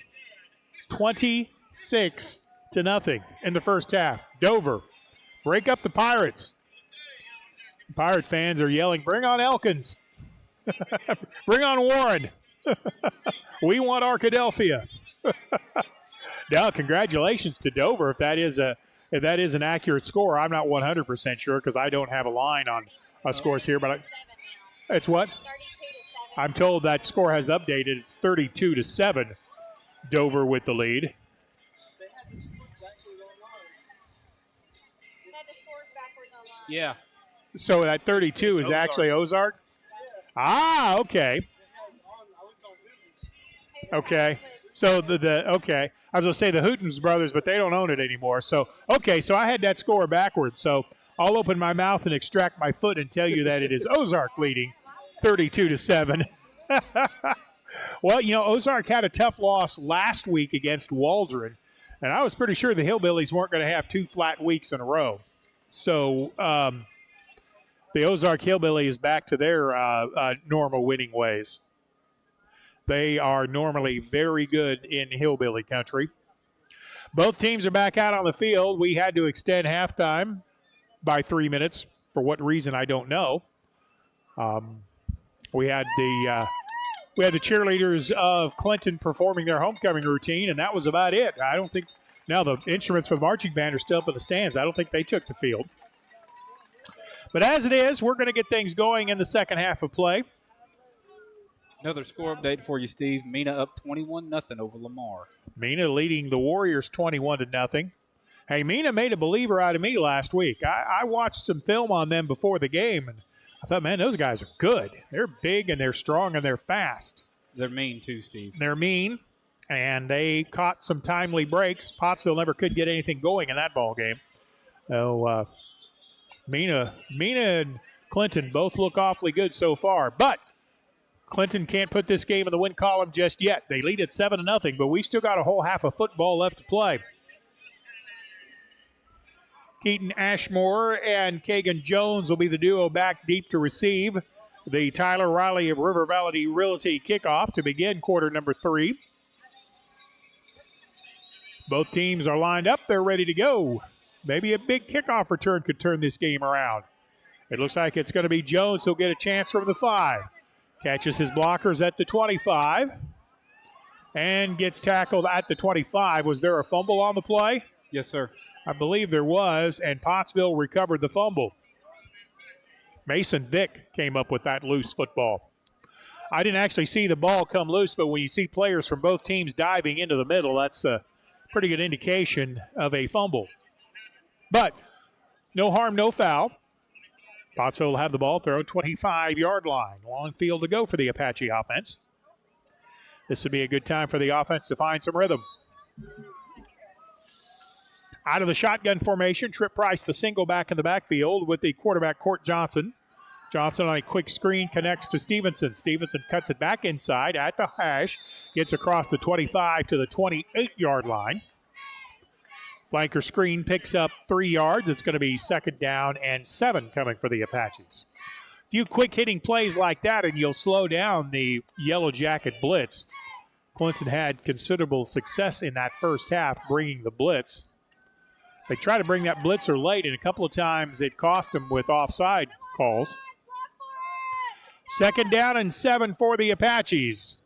26-0 in the first half. Dover, break up the Pirates. Pirate fans are yelling, "Bring on Elkins. Bring on Warren. We want Arkadelphia." Now, congratulations to Dover if that is an accurate score. I'm not 100% sure because I don't have a line on scores here, but it's what? 32-7. I'm told that score has updated. It's 32-7. Dover with the lead. They had the scores backwards online. Yeah. So that 32 is actually Ozark? Ah, okay. Okay. So okay. I was going to say the Hootens brothers, but they don't own it anymore. So, okay, so I had that score backwards. So I'll open my mouth and extract my foot and tell you that it is Ozark leading 32-7. Well, Ozark had a tough loss last week against Waldron, and I was pretty sure the Hillbillies weren't going to have 2 flat weeks in a row. So the Ozark Hillbilly is back to their normal winning ways. They are normally very good in hillbilly country. Both teams are back out on the field. We had to extend halftime by 3 minutes. For what reason, I don't know. We had the cheerleaders of Clinton performing their homecoming routine, and that was about it. I don't think now the instruments for the marching band are still up in the stands. I don't think they took the field. But as it is, we're going to get things going in the second half of play. Another score update for you, Steve. Mina up 21-0 over Lamar. Mina leading the Warriors 21-0. Hey, Mina made a believer out of me last week. I watched some film on them before the game, and I thought, man, those guys are good. They're big, and they're strong, and they're fast. They're mean, too, Steve. They're mean, and they caught some timely breaks. Pottsville never could get anything going in that ball game. So, Mina and Clinton both look awfully good so far, but Clinton can't put this game in the win column just yet. They lead at 7-0, but we still got a whole half of football left to play. Keaton Ashmore and Kagan Jones will be the duo back deep to receive the Tyler Riley of River Valley Realty kickoff to begin quarter number 3. Both teams are lined up. They're ready to go. Maybe a big kickoff return could turn this game around. It looks like it's going to be Jones who'll get a chance from the 5. Catches his blockers at the 25 and gets tackled at the 25. Was there a fumble on the play? Yes, sir. I believe there was, and Pottsville recovered the fumble. Mason Vick came up with that loose football. I didn't actually see the ball come loose, but when you see players from both teams diving into the middle, that's a pretty good indication of a fumble. But no harm, no foul. Pottsville will have the ball thrown 25-yard line. Long field to go for the Apache offense. This would be a good time for the offense to find some rhythm. Out of the shotgun formation, Trip Price, the single back in the backfield with the quarterback, Court Johnson. Johnson on a quick screen connects to Stevenson. Stevenson cuts it back inside at the hash, gets across the 25 to the 28-yard line. Flanker screen picks up 3 yards. It's going to be 2nd down and 7 coming for the Apaches. A few quick hitting plays like that and you'll slow down the Yellow Jacket blitz. Clinton had considerable success in that first half bringing the blitz. They tried to bring that blitzer late, and a couple of times it cost them with offside calls. 2nd down and 7 for the Apaches.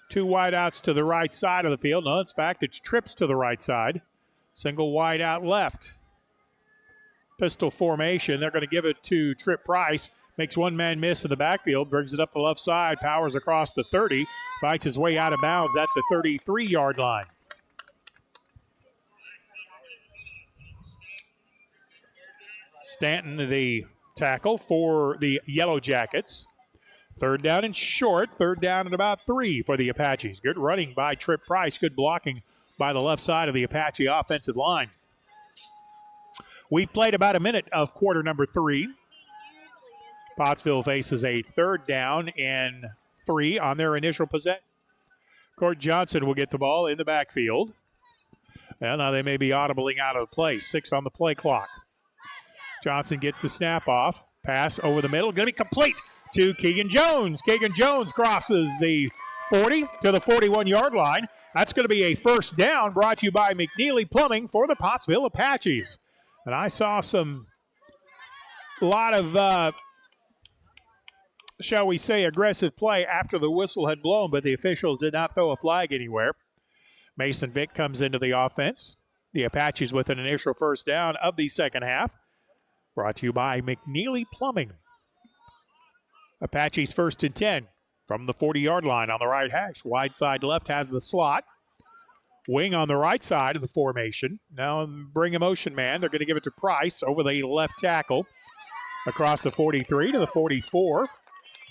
2 wideouts to the right side of the field. No, in fact, it's trips to the right side. Single wide out left. Pistol formation. They're going to give it to Trip Price. Makes one man miss in the backfield. Brings it up the left side. Powers across the 30. Fights his way out of bounds at the 33-yard line. Stanton, the tackle for the Yellow Jackets. 3rd down and short. 3rd down and about 3 for the Apaches. Good running by Trip Price. Good blocking by the left side of the Apache offensive line. We've played about a minute of quarter number 3. Pottsville faces a 3rd down and 3 on their initial possession. Court Johnson will get the ball in the backfield. And now they may be audibling out of play. 6 on the play clock. Johnson gets the snap off. Pass over the middle. Going to be complete to Keegan Jones. Keegan Jones crosses the 40 to the 41-yard line. That's going to be a 1st down brought to you by McNeely Plumbing for the Pottsville Apaches. And I saw a lot of, shall we say, aggressive play after the whistle had blown, but the officials did not throw a flag anywhere. Mason Vick comes into the offense. The Apaches with an initial 1st down of the second half. Brought to you by McNeely Plumbing. Apaches 1st and 10 from the 40-yard line on the right hash. Wide side left has the slot. Wing on the right side of the formation. Now bring a motion man. They're going to give it to Price over the left tackle. Across the 43 to the 44.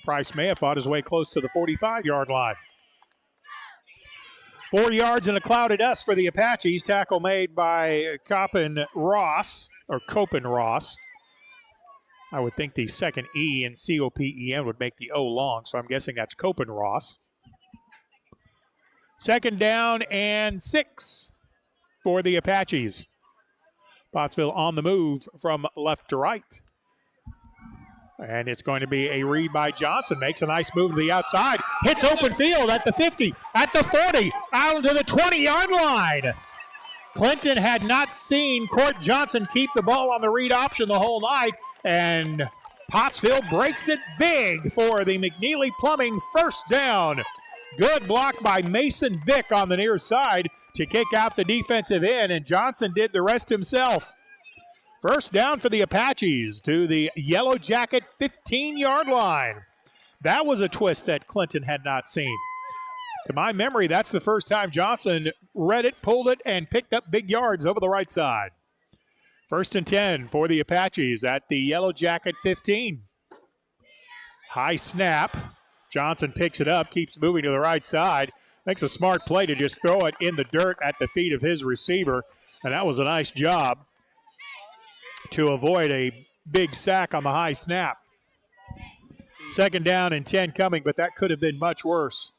Price may have fought his way close to the 45-yard line. 4 yards in a cloud of dust for the Apaches. Tackle made by Copen Ross. I would think the second E in C-O-P-E-N would make the O long, so I'm guessing that's Copen Ross. 2nd down and 6 for the Apaches. Pottsville on the move from left to right. And it's going to be a read by Johnson. Makes a nice move to the outside. Hits open field at the 50, at the 40, out to the 20-yard line. Clinton had not seen Court Johnson keep the ball on the read option the whole night. And Pottsville breaks it big for the McNeely Plumbing 1st down. Good block by Mason Vick on the near side to kick out the defensive end, and Johnson did the rest himself. 1st down for the Apaches to the Yellow Jacket 15-yard line. That was a twist that Clinton had not seen. To my memory, that's the first time Johnson read it, pulled it, and picked up big yards over the right side. 1st and 10 for the Apaches at the Yellow Jacket 15. High snap. Johnson picks it up, keeps moving to the right side. Makes a smart play to just throw it in the dirt at the feet of his receiver. And that was a nice job to avoid a big sack on the high snap. 2nd down and 10 coming, but that could have been much worse.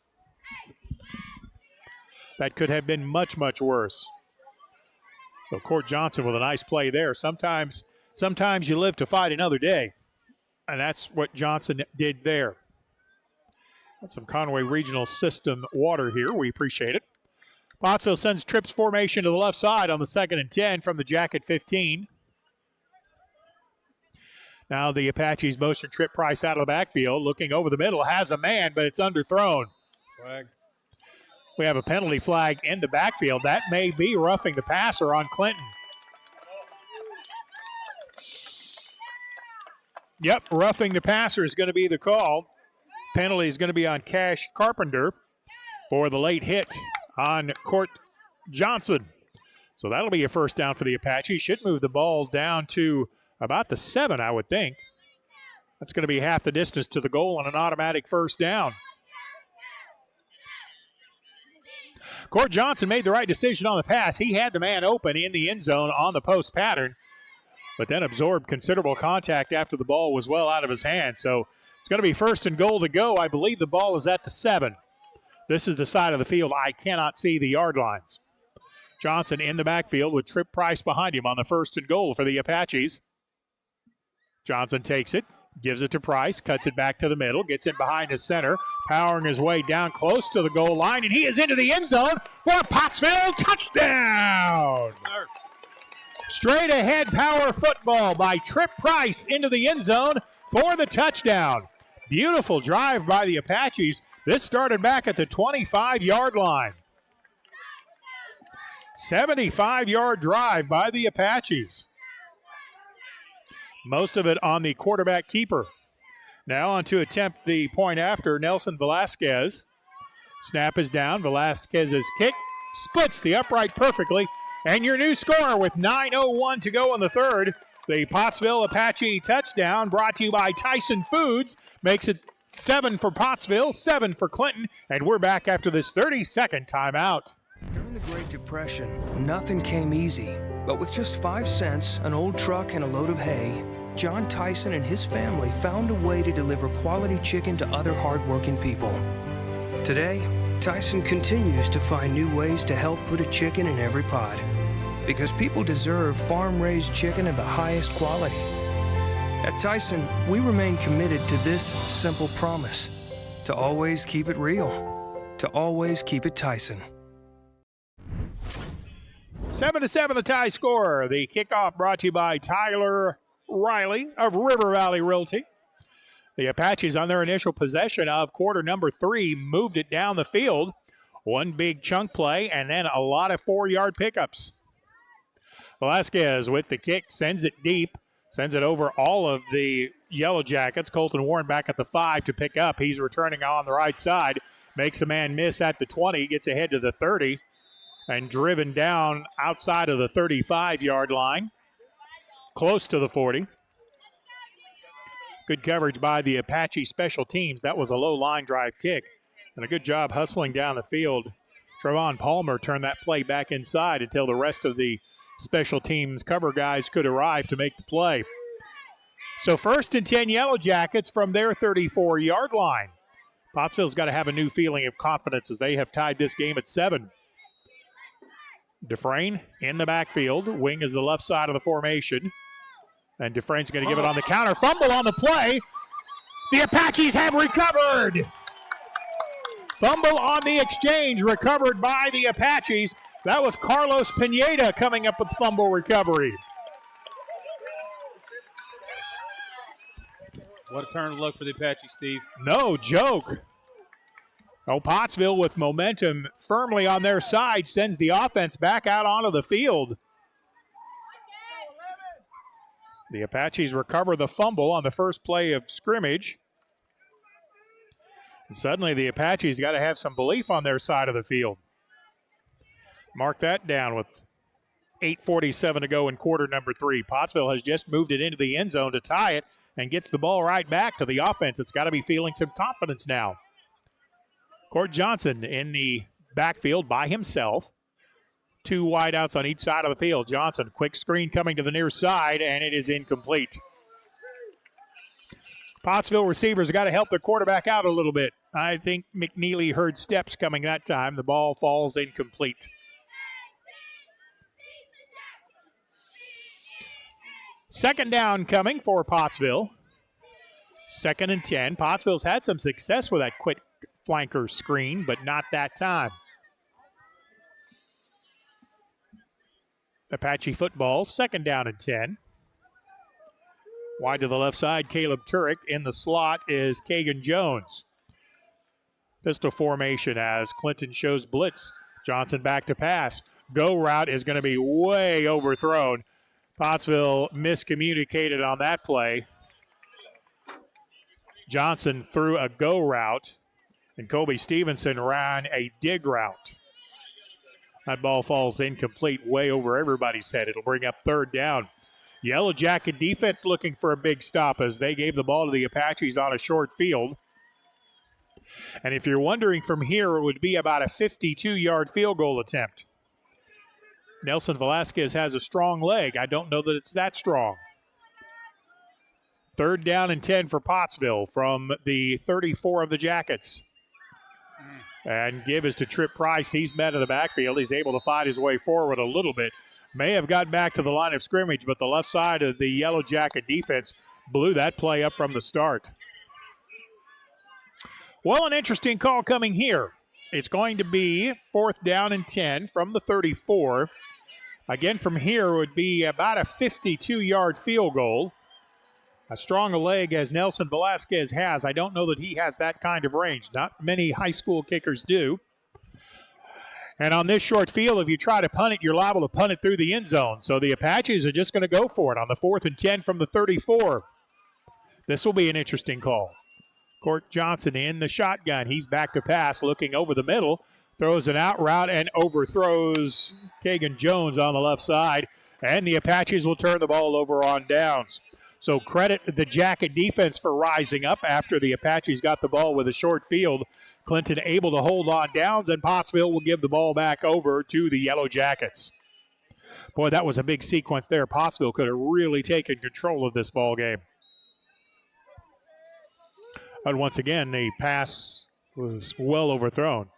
That could have been much, much worse. So Court Johnson with a nice play there. Sometimes you live to fight another day. And that's what Johnson did there. Got some Conway Regional System water here. We appreciate it. Pottsville sends trips formation to the left side on the 2nd and 10 from the Jacket 15. Now the Apaches motion Trip Price out of the backfield. Looking over the middle. Has a man, but it's underthrown. Flag. We have a penalty flag in the backfield. That may be roughing the passer on Clinton. Yep, roughing the passer is going to be the call. Penalty is going to be on Cash Carpenter for the late hit on Court Johnson. So that'll be a 1st down for the Apaches. Should move the ball down to about the 7, I would think. That's going to be half the distance to the goal on an automatic 1st down. Court Johnson made the right decision on the pass. He had the man open in the end zone on the post pattern, but then absorbed considerable contact after the ball was well out of his hand. So it's going to be 1st and goal to go. I believe the ball is at the 7. This is the side of the field I cannot see the yard lines. Johnson in the backfield with Trip Price behind him on the 1st and goal for the Apaches. Johnson takes it, gives it to Price, cuts it back to the middle, gets it behind his center, powering his way down close to the goal line, and he is into the end zone for a Pottsville touchdown. Straight ahead power football by Trip Price into the end zone for the touchdown. Beautiful drive by the Apaches. This started back at the 25-yard line. 75-yard drive by the Apaches. Most of it on the quarterback keeper. Now on to attempt the point after, Nelson Velasquez. Snap is down. Velasquez's kick splits the upright perfectly. And your new score with 9:01 to go in the third. The Pottsville Apache touchdown brought to you by Tyson Foods makes it 7 for Pottsville, 7 for Clinton. And we're back after this 30-second timeout. During the Great Depression, nothing came easy. But with just 5 cents, an old truck, and a load of hay, John Tyson and his family found a way to deliver quality chicken to other hardworking people. Today, Tyson continues to find new ways to help put a chicken in every pot. Because people deserve farm-raised chicken of the highest quality. At Tyson, we remain committed to this simple promise: to always keep it real, to always keep it Tyson. 7-7 the tie score. The kickoff brought to you by Tyler Riley of River Valley Realty. The Apaches on their initial possession of quarter number 3 moved it down the field. One big chunk play and then a lot of 4-yard pickups. Velasquez with the kick sends it deep, sends it over all of the Yellow Jackets. Colton Warren back at the 5 to pick up. He's returning on the right side, makes a man miss at the 20, gets ahead to the 30. And driven down outside of the 35-yard line, close to the 40. Good coverage by the Apache special teams. That was a low line drive kick. And a good job hustling down the field. Trevon Palmer turned that play back inside until the rest of the special teams cover guys could arrive to make the play. So 1st and 10 Yellow Jackets from their 34-yard line. Pottsville's got to have a new feeling of confidence as they have tied this game at 7. Dufresne in the backfield. Wing is the left side of the formation. And Dufresne's going to give it on the counter. Fumble on the play. The Apaches have recovered. Fumble on the exchange recovered by the Apaches. That was Carlos Pineda coming up with fumble recovery. What a turn of luck for the Apaches, Steve. No joke. Oh, Pottsville with momentum firmly on their side sends the offense back out onto the field. The Apaches recover the fumble on the first play of scrimmage. And suddenly the Apaches got to have some belief on their side of the field. Mark that down with 8:47 to go in quarter number 3. Pottsville has just moved it into the end zone to tie it and gets the ball right back to the offense. It's got to be feeling some confidence now. Court Johnson in the backfield by himself. 2 wideouts on each side of the field. Johnson, quick screen coming to the near side, and it is incomplete. Pottsville receivers got to help their quarterback out a little bit. I think McNeely heard steps coming that time. The ball falls incomplete. Second down coming for Pottsville. 2nd and 10. Pottsville's had some success with that quick flanker screen, but not that time. Apache football, 2nd down and 10. Wide to the left side, Caleb Turek. In the slot is Kagan Jones. Pistol formation as Clinton shows blitz. Johnson back to pass. Go route is going to be way overthrown. Pottsville miscommunicated on that play. Johnson threw a go route, and Kobe Stevenson ran a dig route. That ball falls incomplete, way over everybody's head. It'll bring up 3rd down. Yellow Jacket defense looking for a big stop as they gave the ball to the Apaches on a short field. And if you're wondering from here, it would be about a 52-yard field goal attempt. Nelson Velasquez has a strong leg. I don't know that it's that strong. 3rd down and 10 for Pottsville from the 34 of the Jackets. And give is to Trip Price. He's met in the backfield. He's able to find his way forward a little bit. May have gotten back to the line of scrimmage, but the left side of the Yellow Jacket defense blew that play up from the start. Well, an interesting call coming here. It's going to be 4th down and 10 from the 34. Again, from here would be about a 52-yard field goal. As strong a leg as Nelson Velasquez has, I don't know that he has that kind of range. Not many high school kickers do. And on this short field, if you try to punt it, you're liable to punt it through the end zone. So the Apaches are just going to go for it on the 4th and 10 from the 34. This will be an interesting call. Court Johnson in the shotgun. He's back to pass, looking over the middle. Throws an out route and overthrows Kagan Jones on the left side. And the Apaches will turn the ball over on downs. So credit the Jacket defense for rising up after the Apaches got the ball with a short field. Clinton able to hold on downs, and Pottsville will give the ball back over to the Yellow Jackets. Boy, that was a big sequence there. Pottsville could have really taken control of this ball game. And once again, the pass was well overthrown.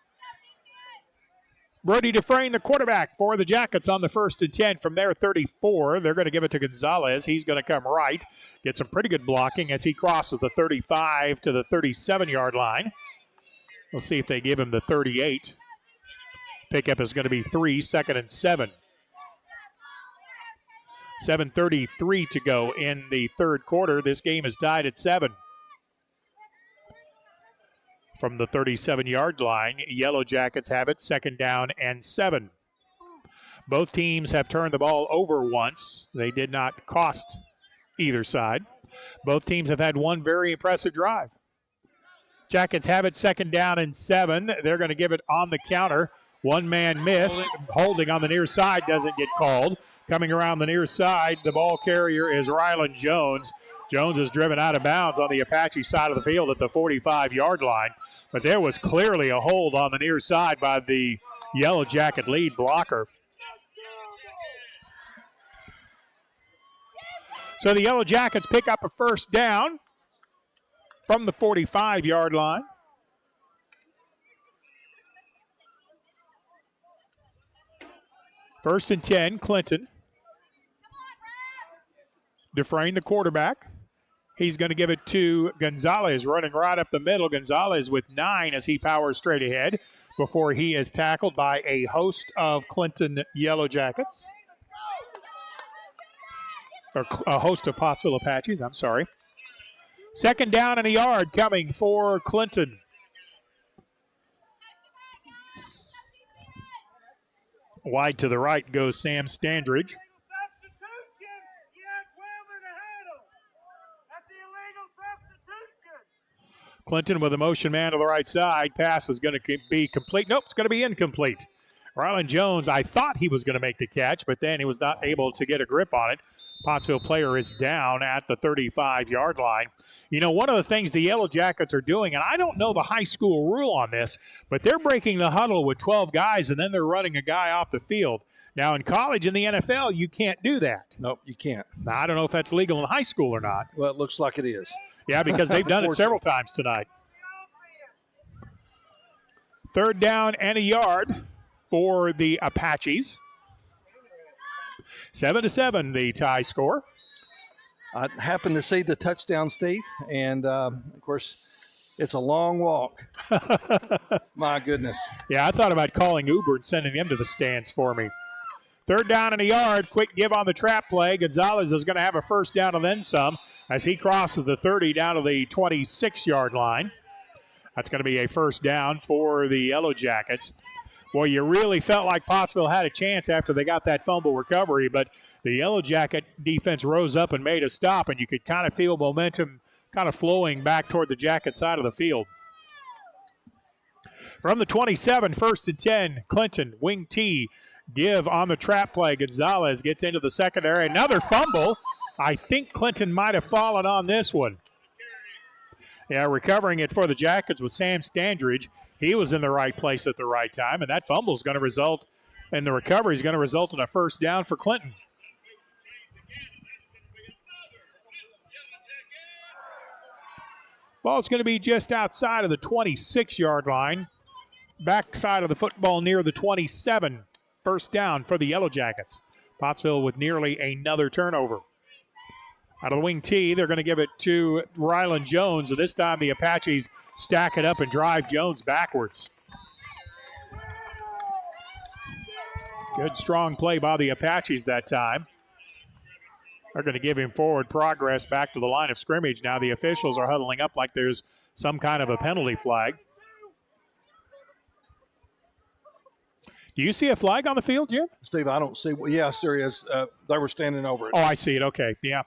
Brody Dufresne, the quarterback for the Jackets on the 1st and 10 from their 34. They're going to give it to Gonzalez. He's going to come right. Get some pretty good blocking as he crosses the 35 to the 37-yard line. We'll see if they give him the 38. Pickup is going to be 3, 2nd and 7. 7:33 to go in the third quarter. This game is tied at 7. From the 37-yard line, Yellow Jackets have it 2nd down and 7. Both teams have turned the ball over once. They did not cost either side. Both teams have had one very impressive drive. Jackets have it 2nd down and 7. They're going to give it on the counter. One man missed. Holding on the near side doesn't get called. Coming around the near side, the ball carrier is Rylan Jones. Jones is driven out of bounds on the Apache side of the field at the 45-yard line. But there was clearly a hold on the near side by the Yellow Jacket lead blocker. So the Yellow Jackets pick up a 1st down from the 45-yard line. First and 10, Clinton. Dufresne, the quarterback. He's going to give it to Gonzalez, running right up the middle. Gonzalez with 9 as he powers straight ahead before he is tackled by a host of Clinton Yellow Jackets. Or a host of Pottsville Apaches, I'm sorry. 2nd down and a yard coming for Clinton. Wide to the right goes Sam Standridge. Clinton with a motion man to the right side. Pass is going to be complete. Nope, it's going to be incomplete. Rylan Jones, I thought he was going to make the catch, but then he was not able to get a grip on it. Pottsville player is down at the 35-yard line. You know, one of the things the Yellow Jackets are doing, and I don't know the high school rule on this, but they're breaking the huddle with 12 guys, and then they're running a guy off the field. Now, in college and the NFL, you can't do that. Nope, you can't. Now, I don't know if that's legal in high school or not. Well, it looks like it is. Yeah, because they've done it several times tonight. 3rd down and a yard for the Apaches. 7-7, the tie score. I happened to see the touchdown, Steve, and, of course, it's a long walk. My goodness. Yeah, I thought about calling Uber and sending them to the stands for me. 3rd down and a yard. Quick give on the trap play. Gonzalez is going to have a 1st down and then some as he crosses the 30 down to the 26-yard line. That's going to be a 1st down for the Yellow Jackets. Boy, you really felt like Pottsville had a chance after they got that fumble recovery, but the Yellow Jacket defense rose up and made a stop, and you could kind of feel momentum kind of flowing back toward the Jacket side of the field. From the 27, 1st and 10, Clinton, wing T, give on the trap play. Gonzalez gets into the secondary. Another fumble. I think Clinton might have fallen on this one. Yeah, recovering it for the Jackets was Sam Standridge. He was in the right place at the right time, and that fumble is going to result, and the recovery is going to result in a 1st down for Clinton. Ball's going to be just outside of the 26-yard line. backside of the football near the 27. First down for the Yellow Jackets. Pottsville with nearly another turnover. Out of the wing tee, they're going to give it to Rylan Jones. And this time the Apaches stack it up and drive Jones backwards. Good strong play by the Apaches that time. They're going to give him forward progress back to the line of scrimmage. Now the officials are huddling up like there's some kind of a penalty flag. Do you see a flag on the field, Jim? Steve, I don't see. Yes, there is. They were standing over it. Oh, I see it. Okay, yeah.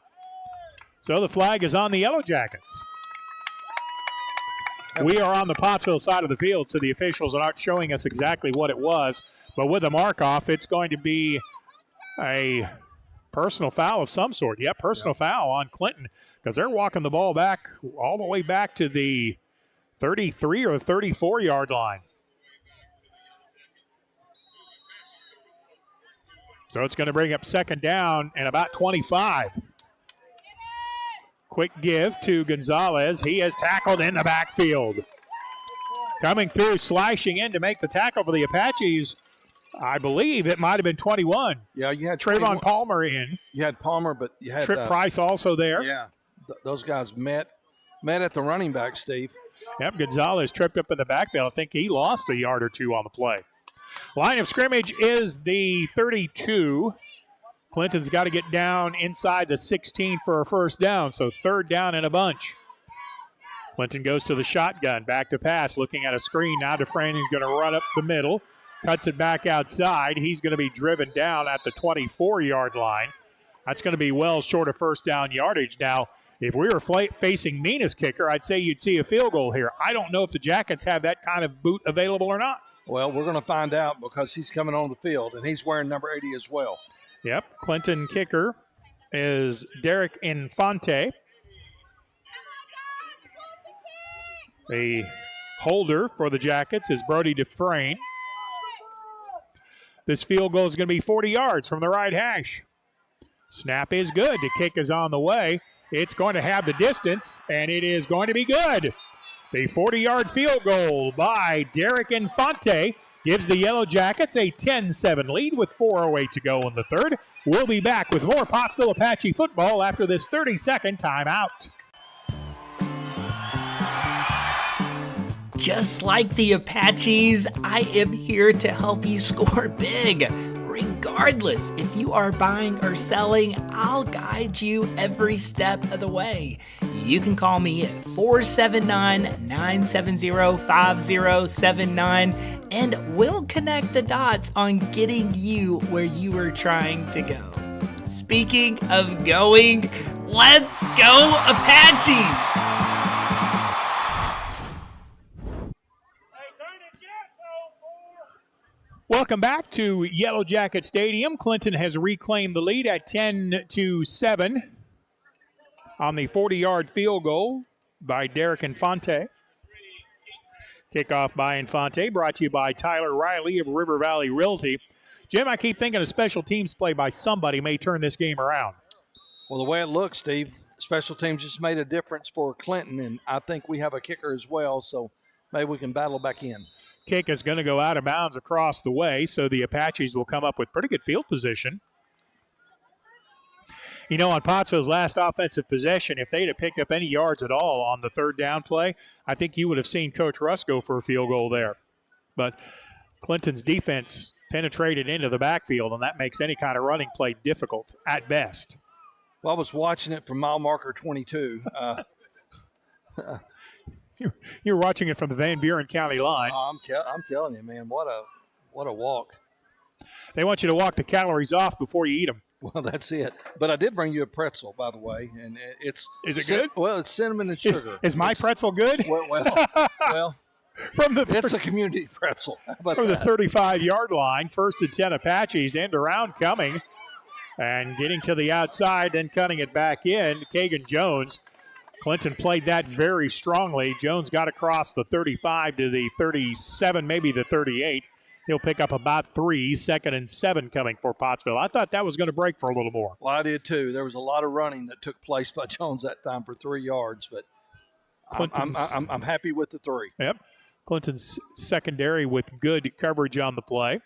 So the flag is on the Yellow Jackets. We are on the Pottsville side of the field, so the officials aren't showing us exactly what it was. But with a mark-off, it's going to be a personal foul of some sort. Yep, personal foul on Clinton because they're walking the ball back all the way back to the 33 or 34-yard line. So it's going to bring up second down and about 25. Quick give to Gonzalez. He is tackled in the backfield. Coming through, slashing in to make the tackle for the Apaches. I believe it might have been 21. Yeah, you had Trayvon Palmer in. You had Palmer, but you had Trip Price also there. Yeah, those guys met at the running back, Steve. Yep, Gonzalez tripped up in the backfield. I think he lost a yard or two on the play. Line of scrimmage is the 32. Clinton's got to get down inside the 16 for a first down, so third down and a bunch. Clinton goes to the shotgun, back to pass, looking at a screen. Now Dufresne's going to run up the middle, cuts it back outside. He's going to be driven down at the 24-yard line. That's going to be well short of first down yardage. Now, if we were facing Mina's kicker, I'd say you'd see a field goal here. I don't know if the Jackets have that kind of boot available or not. Well, we're going to find out because he's coming on the field, and he's wearing number 80 as well. Yep, Clinton kicker is Derek Infante. The holder for the Jackets is Brody Dufresne. This field goal is going to be 40 yards from the right hash. Snap is good. The kick is on the way. It's going to have the distance, and it is going to be good. The 40-yard field goal by Derek Infante gives the Yellow Jackets a 10-7 lead with 4:08 to go in the third. We'll be back with more Pottsville Apache football after this 30-second timeout. Just like the Apaches, I am here to help you score big. Regardless if you are buying or selling, I'll guide you every step of the way. You can call me at 479-970-5079 and we'll connect the dots on getting you where you are trying to go. Speaking of going, let's go Apaches! Welcome back to Yellow Jacket Stadium. Clinton has reclaimed the lead at 10-7 on the 40-yard field goal by Derek Infante. Kickoff by Infante, brought to you by Tyler Riley of River Valley Realty. Jim, I keep thinking a special teams play by somebody may turn this game around. Well, the way it looks, Steve, special teams just made a difference for Clinton, and I think we have a kicker as well, so maybe we can battle back in. Kick is going to go out of bounds across the way, so the Apaches will come up with pretty good field position. You know, on Pottsville's last offensive possession, if they'd have picked up any yards at all on the third down play, I think you would have seen Coach Russ go for a field goal there. But Clinton's defense penetrated into the backfield, and that makes any kind of running play difficult at best. Well, I was watching it from mile marker 22. You're watching it from the Van Buren County line. I'm telling you, man, what a walk. They want you to walk the calories off before you eat them. Well, that's it. But I did bring you a pretzel, by the way, and it's is it good? Well, it's cinnamon and sugar. Is my pretzel good? Well from the it's a community pretzel. How about from that? The 35-yard line, 1st and 10 Apaches, end around coming and getting to the outside, then cutting it back in. Kagan Jones. Clinton played that very strongly. Jones got across the 35 to the 37, maybe the 38. He'll pick up about 3, 2nd and 7 coming for Pottsville. I thought that was going to break for a little more. Well, I did too. There was a lot of running that took place by Jones that time for 3 yards, but I'm happy with the 3. Yep. Clinton's secondary with good coverage on the play.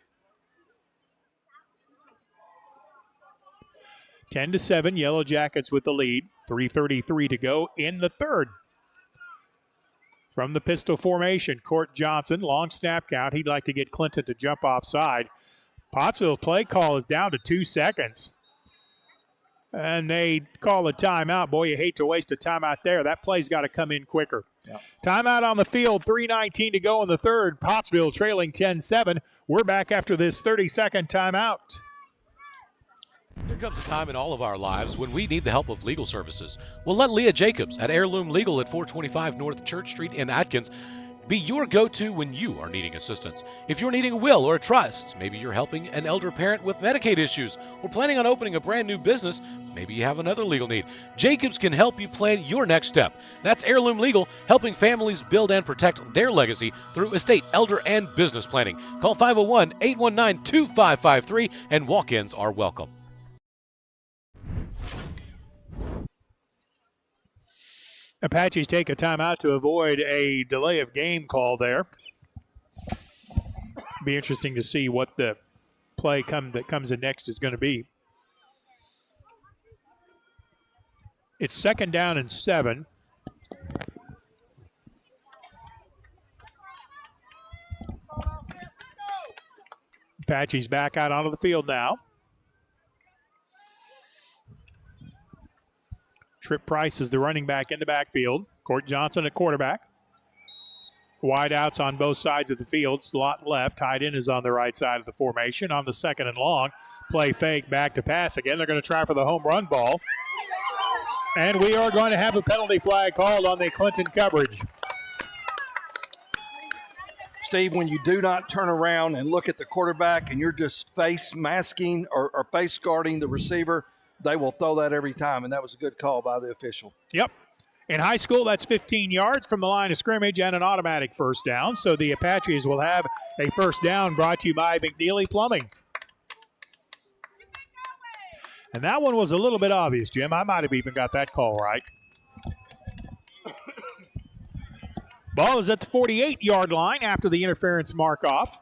10-7, Yellow Jackets with the lead. 3:33 to go in the third. From the pistol formation, Court Johnson, long snap count. He'd like to get Clinton to jump offside. Pottsville's play call is down to 2 seconds. And they call a timeout. Boy, you hate to waste a timeout there. That play's got to come in quicker. Yep. Timeout on the field, 3:19 to go in the third. Pottsville trailing 10-7. We're back after this 30-second timeout. There comes a time in all of our lives when we need the help of legal services. Well, let Leah Jacobs at Heirloom Legal at 425 North Church Street in Atkins be your go-to when you are needing assistance. If you're needing a will or a trust, maybe you're helping an elder parent with Medicaid issues, or planning on opening a brand new business, maybe you have another legal need. Jacobs can help you plan your next step. That's Heirloom Legal, helping families build and protect their legacy through estate, elder, and business planning. Call 501-819-2553, and walk-ins are welcome. Apaches take a timeout to avoid a delay of game call there. Be interesting to see what the play that comes in next is going to be. It's 2nd down and 7. Apaches back out onto the field now. Trip Price is the running back in the backfield. Court Johnson at quarterback. Wide outs on both sides of the field. Slot left. Tight end is on the right side of the formation. On the 2nd and long. Play fake, back to pass again. They're going to try for the home run ball. And we are going to have a penalty flag called on the Clinton coverage. Steve, when you do not turn around and look at the quarterback and you're just face masking or face guarding the receiver, they will throw that every time, and that was a good call by the official. Yep. In high school, that's 15 yards from the line of scrimmage and an automatic first down. So the Apaches will have a first down brought to you by McNeely Plumbing. And that one was a little bit obvious, Jim. I might have even got that call right. Ball is at the 48-yard line after the interference mark off.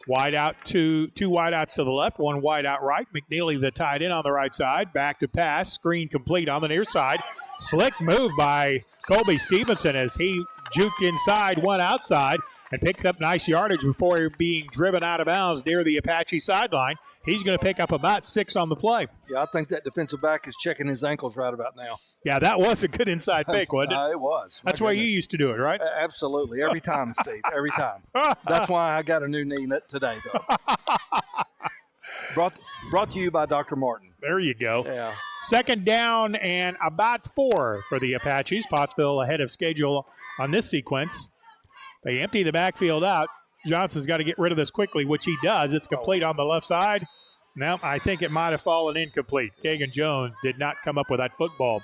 Wide out two wide outs to the left, one wide out right. McNeely, the tight end on the right side. Back to pass, screen complete on the near side. Slick move by Colby Stevenson as he juked inside, one outside, and picks up nice yardage before being driven out of bounds near the Apache sideline. He's going to pick up about 6 on the play. Yeah, I think that defensive back is checking his ankles right about now. Yeah, that was a good inside pick, wasn't it? It was. That's why you used to do it, right? Absolutely. Every time, Steve. Every time. That's why I got a new knee today, though. Brought to you by Dr. Martin. There you go. Yeah. 2nd down and about 4 for the Apaches. Pottsville ahead of schedule on this sequence. They empty the backfield out. Johnson's got to get rid of this quickly, which he does. It's complete on the left side. Now, I think it might have fallen incomplete. Kagan Jones did not come up with that football.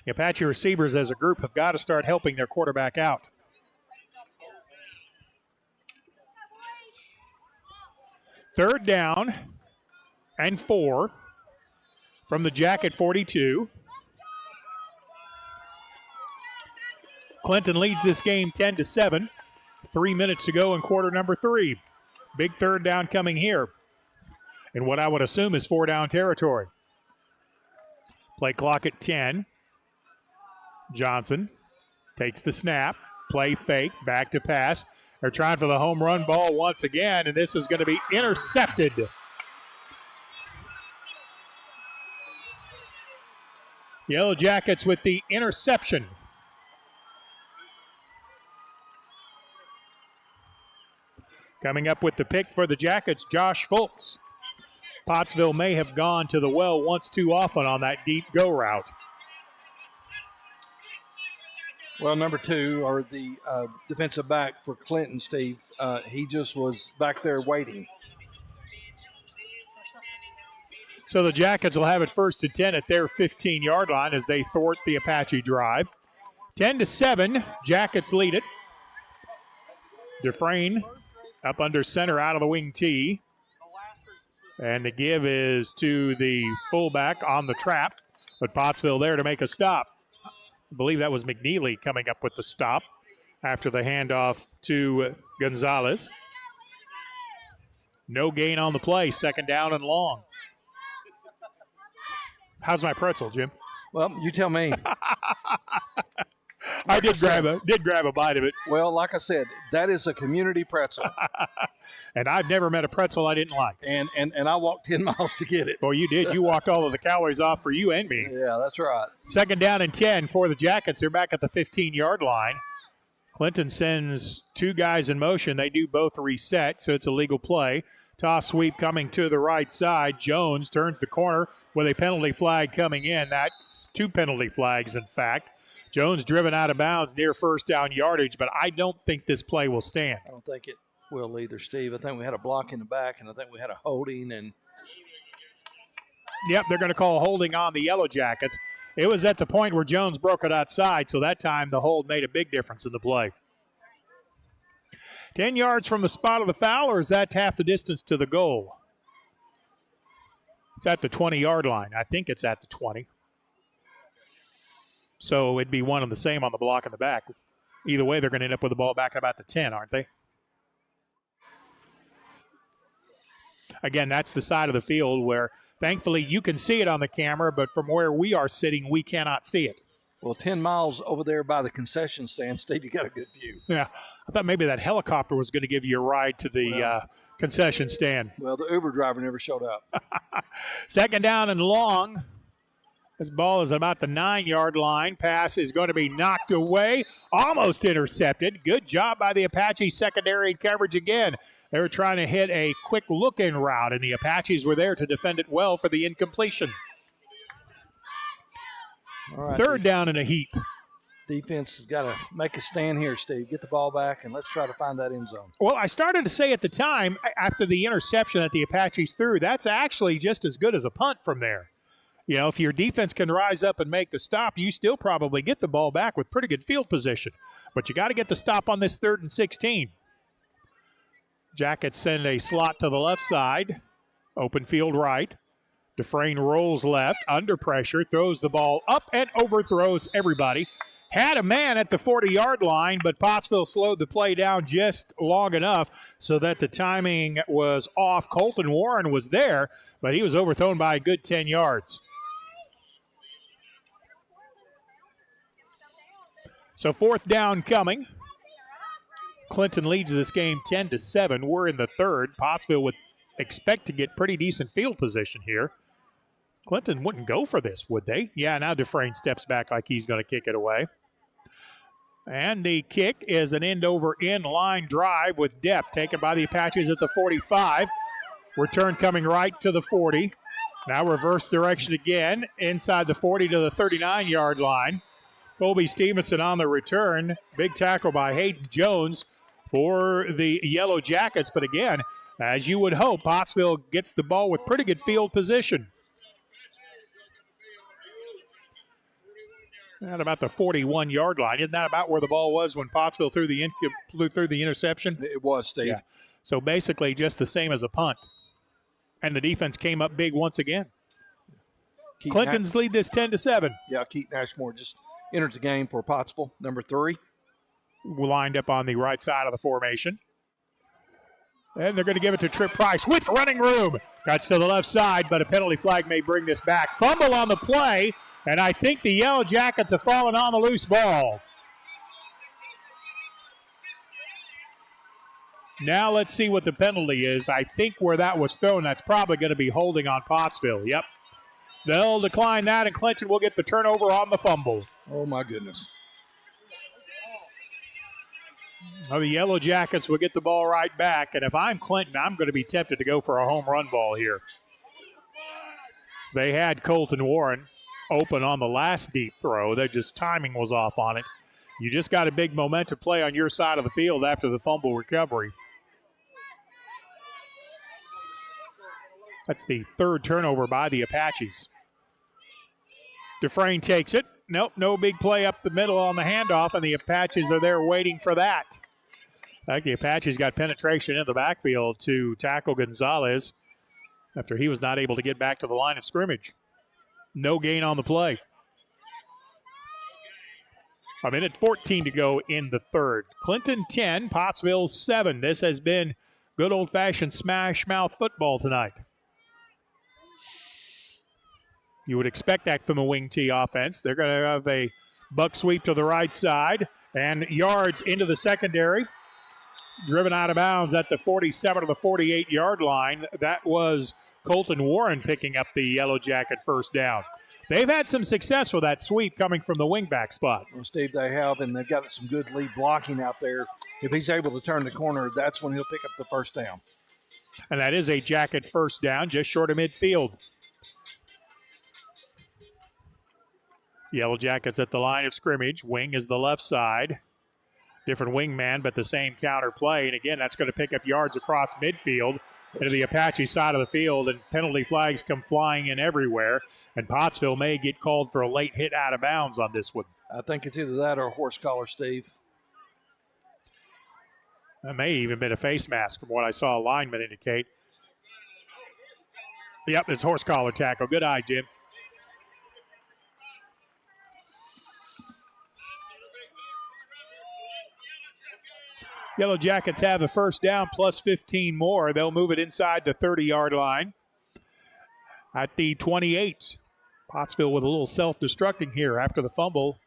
The Apache receivers as a group have got to start helping their quarterback out. Third down and 4 from the Jacket 42. Clinton leads this game 10-7. 3 minutes to go in quarter number 3. Big third down coming here in what I would assume is 4-down territory. Play clock at 10. Johnson takes the snap. Play fake. Back to pass. They're trying for the home run ball once again, and this is going to be intercepted. Yellow Jackets with the interception. Coming up with the pick for the Jackets, Josh Fultz. Pottsville may have gone to the well once too often on that deep go route. Well, number 2, or the defensive back for Clinton, Steve, he just was back there waiting. So the Jackets will have it 1st and 10 at their 15-yard line as they thwart the Apache drive. 10-7, Jackets lead it. Dufresne up under center out of the wing tee. And the give is to the fullback on the trap. But Pottsville there to make a stop. I believe that was McNeely coming up with the stop after the handoff to Gonzalez. No gain on the play, second down and long. How's my pretzel, Jim? Well, you tell me. I did grab a bite of it. Well, like I said, that is a community pretzel. And I've never met a pretzel I didn't like. And I walked 10 miles to get it. Well, you did. You walked all of the calories off for you and me. Yeah, that's right. Second down and 10 for the Jackets. They're back at the 15-yard line. Clinton sends two guys in motion. They do both reset, so it's a legal play. Toss sweep coming to the right side. Jones turns the corner with a penalty flag coming in. That's two penalty flags, in fact. Jones driven out of bounds near first down yardage, but I don't think this play will stand. I don't think it will either, Steve. I think we had a block in the back, and I think we had a holding. And yep, they're going to call holding on the Yellow Jackets. It was at the point where Jones broke it outside, so that time the hold made a big difference in the play. 10 yards from the spot of the foul, or is that half the distance to the goal? It's at the 20-yard line. I think it's at the 20. So it'd be one and the same on the block in the back. Either way, they're going to end up with the ball back about the 10, aren't they? Again, that's the side of the field where, thankfully, you can see it on the camera, but from where we are sitting, we cannot see it. Well, 10 miles over there by the concession stand, Steve, you got a good view. Yeah, I thought maybe that helicopter was going to give you a ride to the concession stand. Well, the Uber driver never showed up. Second down and long. This ball is about the 9-yard line. Pass is going to be knocked away. Almost intercepted. Good job by the Apache secondary coverage again. They were trying to hit a quick look-in route, and the Apaches were there to defend it well for the incompletion. All right, third down in a heap. Defense has got to make a stand here, Steve. Get the ball back, and let's try to find that end zone. Well, I started to say at the time, after the interception that the Apaches threw, that's actually just as good as a punt from there. You know, if your defense can rise up and make the stop, you still probably get the ball back with pretty good field position. But you got to get the stop on this 3rd and 16. Jackets send a slot to the left side. Open field right. Dufresne rolls left, under pressure, throws the ball up and overthrows everybody. Had a man at the 40-yard line, but Pottsville slowed the play down just long enough so that the timing was off. Colton Warren was there, but he was overthrown by a good 10 yards. So 4th down coming. Clinton leads this game 10-7. We're in the 3rd. Pottsville would expect to get pretty decent field position here. Clinton wouldn't go for this, would they? Yeah, now Dufresne steps back like he's going to kick it away. And the kick is an end-over-end line drive with depth taken by the Apaches at the 45. Return coming right to the 40. Now reverse direction again inside the 40 to the 39-yard line. Colby Stevenson on the return. Big tackle by Hayden Jones for the Yellow Jackets. But again, as you would hope, Pottsville gets the ball with pretty good field position. At about the 41-yard line. Isn't that about where the ball was when Pottsville threw the interception? It was, Steve. Yeah. So basically just the same as a punt. And the defense came up big once again. Clinton's lead this 10-7. Yeah, Keith Nashmore just entered the game for Pottsville, number 3. Lined up on the right side of the formation. And they're going to give it to Trip Price with running room. Cuts to the left side, but a penalty flag may bring this back. Fumble on the play, and I think the Yellow Jackets have fallen on the loose ball. Now let's see what the penalty is. I think where that was thrown, that's probably going to be holding on Pottsville. Yep. They'll decline that, and Clinton will get the turnover on the fumble. Oh, my goodness. Well, the Yellow Jackets will get the ball right back, and if I'm Clinton, I'm going to be tempted to go for a home run ball here. They had Colton Warren open on the last deep throw. Timing was off on it. You just got a big momentum play on your side of the field after the fumble recovery. That's the 3rd turnover by the Apaches. Dufresne takes it. Nope, no big play up the middle on the handoff, and the Apaches are there waiting for that. I think the Apaches got penetration in the backfield to tackle Gonzalez after he was not able to get back to the line of scrimmage. No gain on the play. A minute 14 to go in the third. Clinton 10, Pottsville 7. This has been good old-fashioned smash mouth football tonight. You would expect that from a wing T offense. They're going to have a buck sweep to the right side and yards into the secondary. Driven out of bounds at the 47 or the 48-yard line. That was Colton Warren picking up the Yellow Jacket first down. They've had some success with that sweep coming from the wingback spot. Well, Steve, they have, and they've got some good lead blocking out there. If he's able to turn the corner, that's when he'll pick up the first down. And that is a Jacket first down, just short of midfield. Yellow Jackets at the line of scrimmage. Wing is the left side. Different wingman, but the same counter play. And again, that's going to pick up yards across midfield into the Apache side of the field, and penalty flags come flying in everywhere. And Pottsville may get called for a late hit out of bounds on this one. I think it's either that or a horse collar, Steve. That may even been a face mask from what I saw a lineman indicate. Yep, it's horse collar tackle. Good eye, Jim. Yellow Jackets have the first down plus 15 more. They'll move it inside the 30-yard line. At the 28, Pottsville with a little self-destructing here after the fumble.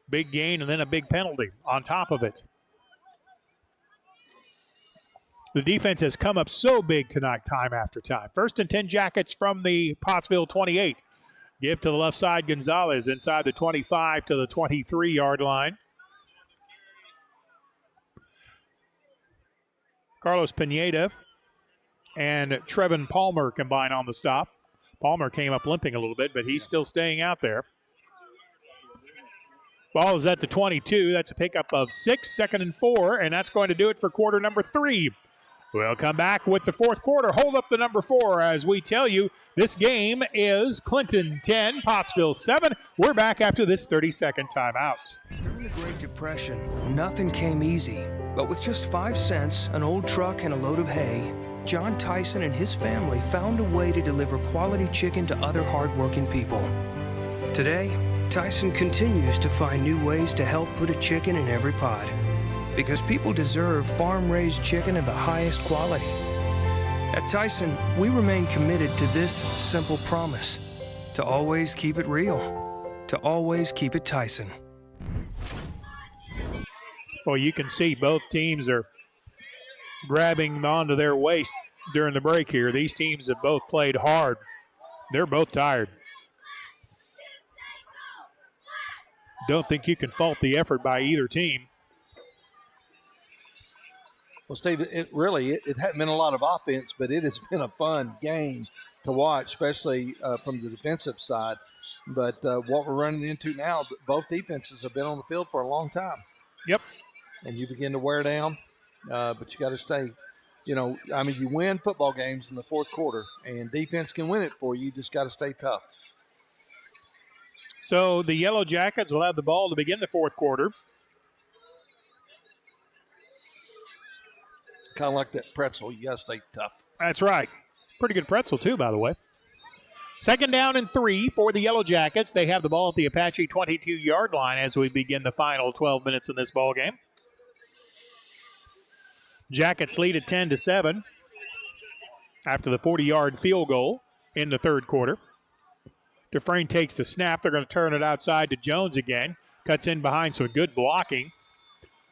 Big gain and then a big penalty on top of it. The defense has come up so big tonight, time after time. First and 10 Jackets from the Pottsville 28. Give to the left side, Gonzalez inside the 25 to the 23-yard line. Carlos Pineda and Trevin Palmer combine on the stop. Palmer came up limping a little bit, but he's still staying out there. Ball is at the 22. That's a pickup of 6, 2nd and 4, and that's going to do it for quarter number 3. We'll come back with the fourth quarter. Hold up the number 4 as we tell you this game is Clinton 10, Pottsville 7. We're back after this 30-second timeout. During the Great Depression, nothing came easy. But with just 5 cents, an old truck, and a load of hay, John Tyson and his family found a way to deliver quality chicken to other hardworking people. Today, Tyson continues to find new ways to help put a chicken in every pot. Because people deserve farm-raised chicken of the highest quality. At Tyson, we remain committed to this simple promise: to always keep it real, to always keep it Tyson. Well, you can see both teams are grabbing onto their waist during the break here. These teams have both played hard. They're both tired. Don't think you can fault the effort by either team. Well, Steve, it hadn't been a lot of offense, but it has been a fun game to watch, especially from the defensive side. But what we're running into now, both defenses have been on the field for a long time. Yep. And you begin to wear down, but you got to stay. You win football games in the fourth quarter, and defense can win it for you. You just got to stay tough. So the Yellow Jackets will have the ball to begin the fourth quarter. Kind of like that pretzel. You got to stay tough. That's right. Pretty good pretzel, too, by the way. 2nd down and 3 for the Yellow Jackets. They have the ball at the Apache 22-yard line as we begin the final 12 minutes in this ball game. Jackets lead at 10-7 after the 40-yard field goal in the third quarter. Dufresne takes the snap. They're going to turn it outside to Jones again. Cuts in behind some good blocking.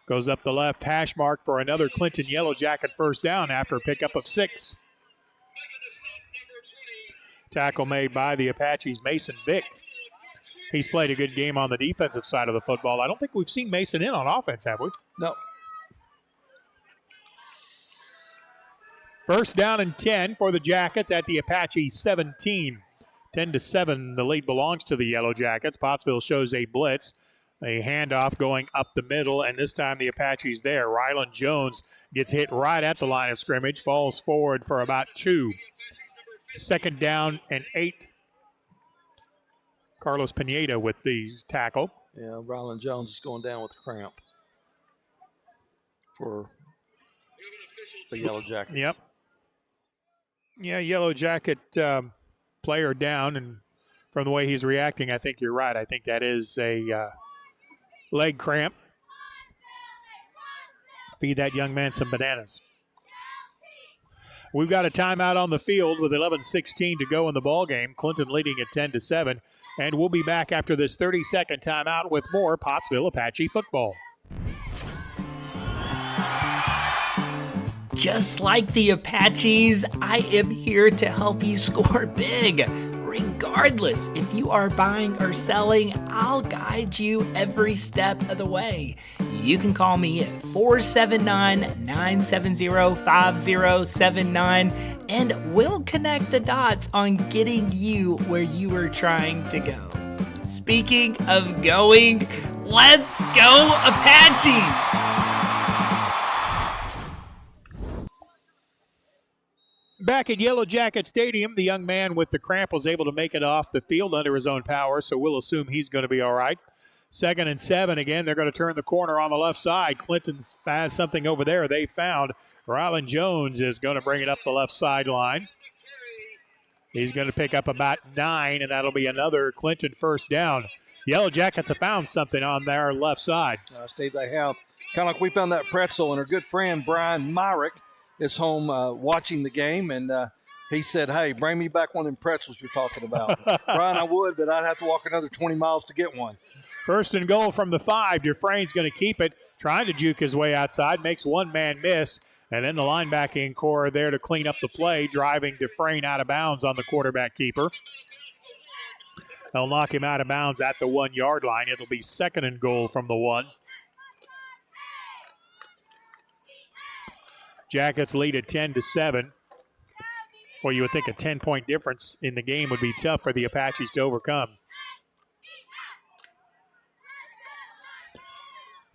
Goes up the left hash mark for another Clinton Yellow Jacket first down after a pickup of 6. Tackle made by the Apaches' Mason Vick. He's played a good game on the defensive side of the football. I don't think we've seen Mason in on offense, have we? No. First down and 10 for the Jackets at the Apache 17. 10-7, the lead belongs to the Yellow Jackets. Pottsville shows a blitz. A handoff going up the middle, and this time the Apache's there. Rylan Jones gets hit right at the line of scrimmage, falls forward for about 2. 2nd down and 8. Carlos Pineda with the tackle. Yeah, Rylan Jones is going down with a cramp for the Yellow Jackets. Yep. Yeah, Yellow Jacket player down, and from the way he's reacting, I think you're right. I think that is a leg cramp. Feed that young man some bananas. We've got a timeout on the field with 11:16 to go in the ball game. Clinton leading at 10-7. And we'll be back after this 30-second timeout with more Pottsville Apache football. Just like the Apaches, I am here to help you score big. Regardless if you are buying or selling, I'll guide you every step of the way. You can call me at 479-970-5079 and we'll connect the dots on getting you where you are trying to go. Speaking of going, let's go Apaches! Back at Yellow Jacket Stadium, the young man with the cramp was able to make it off the field under his own power, so we'll assume he's going to be all right. 2nd and 7. Again, they're going to turn the corner on the left side. Clinton has something over there they found. Rylan Jones is going to bring it up the left sideline. He's going to pick up about 9, and that'll be another Clinton first down. Yellow Jackets have found something on their left side. Steve, they have. Kind of like we found that pretzel, and our good friend Brian Myrick is home watching the game, and he said, hey, bring me back one of them pretzels you're talking about. Brian, I would, but I'd have to walk another 20 miles to get one. 1st and goal from the 5. Dufresne's going to keep it, trying to juke his way outside, makes one man miss, and then the linebacking core there to clean up the play, driving Dufresne out of bounds on the quarterback keeper. They'll knock him out of bounds at the 1-yard line. It'll be 2nd and goal from the 1. Jackets lead at 10-7. Well, you would think a 10-point difference in the game would be tough for the Apaches to overcome.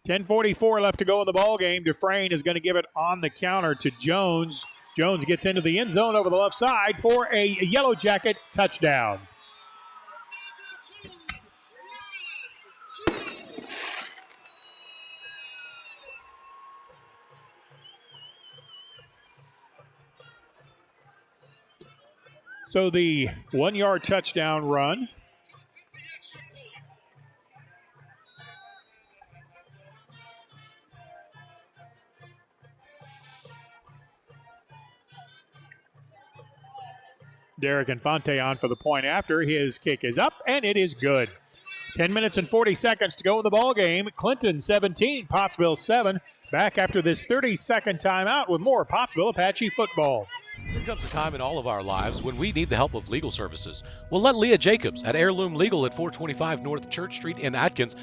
10:44 left to go in the ball game. Dufresne is going to give it on the counter to Jones. Jones gets into the end zone over the left side for a Yellow Jacket touchdown. So the 1-yard touchdown run. Derek Infante on for the point after. His kick is up, and it is good. 10 minutes and 40 seconds to go in the ball game. Clinton 17, Pottsville 7. Back after this 30-second timeout with more Pottsville Apache football. There comes a time in all of our lives when we need the help of legal services. Well, let Leah Jacobs at Heirloom Legal at 425 North Church Street in Atkins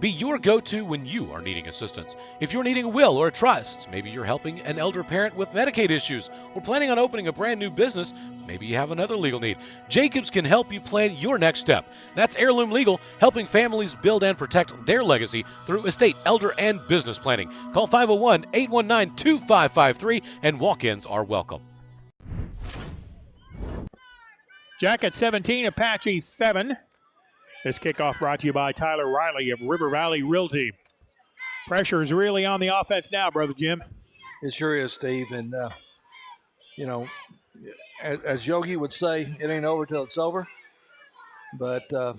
be your go-to when you are needing assistance. If you're needing a will or a trust, maybe you're helping an elder parent with Medicaid issues, or planning on opening a brand new business, maybe you have another legal need. Jacobs can help you plan your next step. That's Heirloom Legal, helping families build and protect their legacy through estate, elder, and business planning. Call 501-819-2553, and walk-ins are welcome. Jacket 17, Apache 7. This kickoff brought to you by Tyler Riley of River Valley Realty. Pressure is really on the offense now, Brother Jim. It sure is, Steve. And, you know, as Yogi would say, it ain't over till it's over. But we're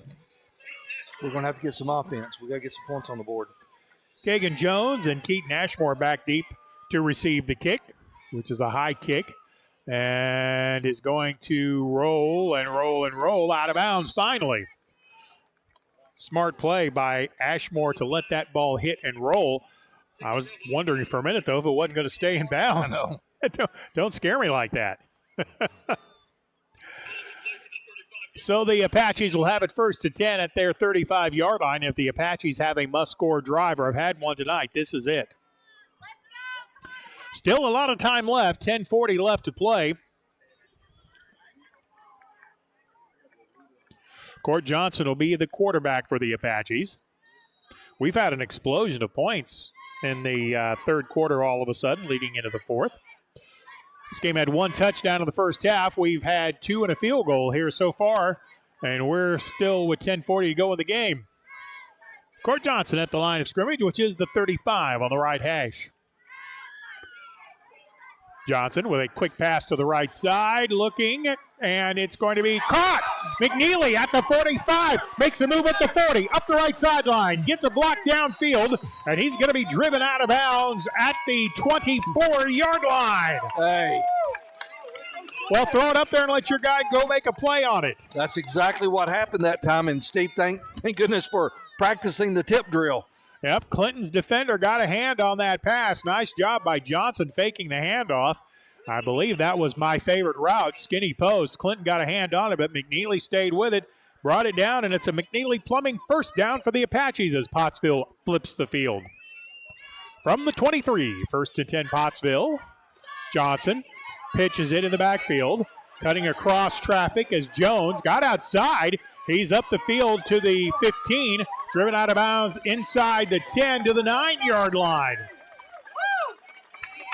going to have to get some offense. We got to get some points on the board. Kagan Jones and Keaton Ashmore back deep to receive the kick, which is a high kick, and is going to roll and roll and roll out of bounds finally. Smart play by Ashmore to let that ball hit and roll. I was wondering for a minute, though, if it wasn't going to stay in bounds. I know. Don't scare me like that. So the Apaches will have it 1st and 10 at their 35-yard line. If the Apaches have a must-score drive or have had one tonight, this is it. Still a lot of time left, 10:40 left to play. Court Johnson will be the quarterback for the Apaches. We've had an explosion of points in the third quarter all of a sudden, leading into the fourth. This game had one touchdown in the first half. We've had 2 and a field goal here so far, and we're still with 10:40 to go in the game. Court Johnson at the line of scrimmage, which is the 35 on the right hash. Johnson with a quick pass to the right side, looking, and it's going to be caught. McNeely at the 45, makes a move at the 40, up the right sideline, gets a block downfield, and he's going to be driven out of bounds at the 24-yard line. Hey. Well, throw it up there and let your guy go make a play on it. That's exactly what happened that time, and Steve, thank goodness for practicing the tip drill. Yep, Clinton's defender got a hand on that pass. Nice job by Johnson faking the handoff. I believe that was my favorite route, skinny post. Clinton got a hand on it, but McNeely stayed with it, brought it down, and it's a McNeely Plumbing first down for the Apaches as Pottsville flips the field. From the 23, first to 10 Pottsville. Johnson pitches it in the backfield, cutting across traffic as Jones got outside. He's up the field to the 15, driven out of bounds inside the 10 to the 9-yard line.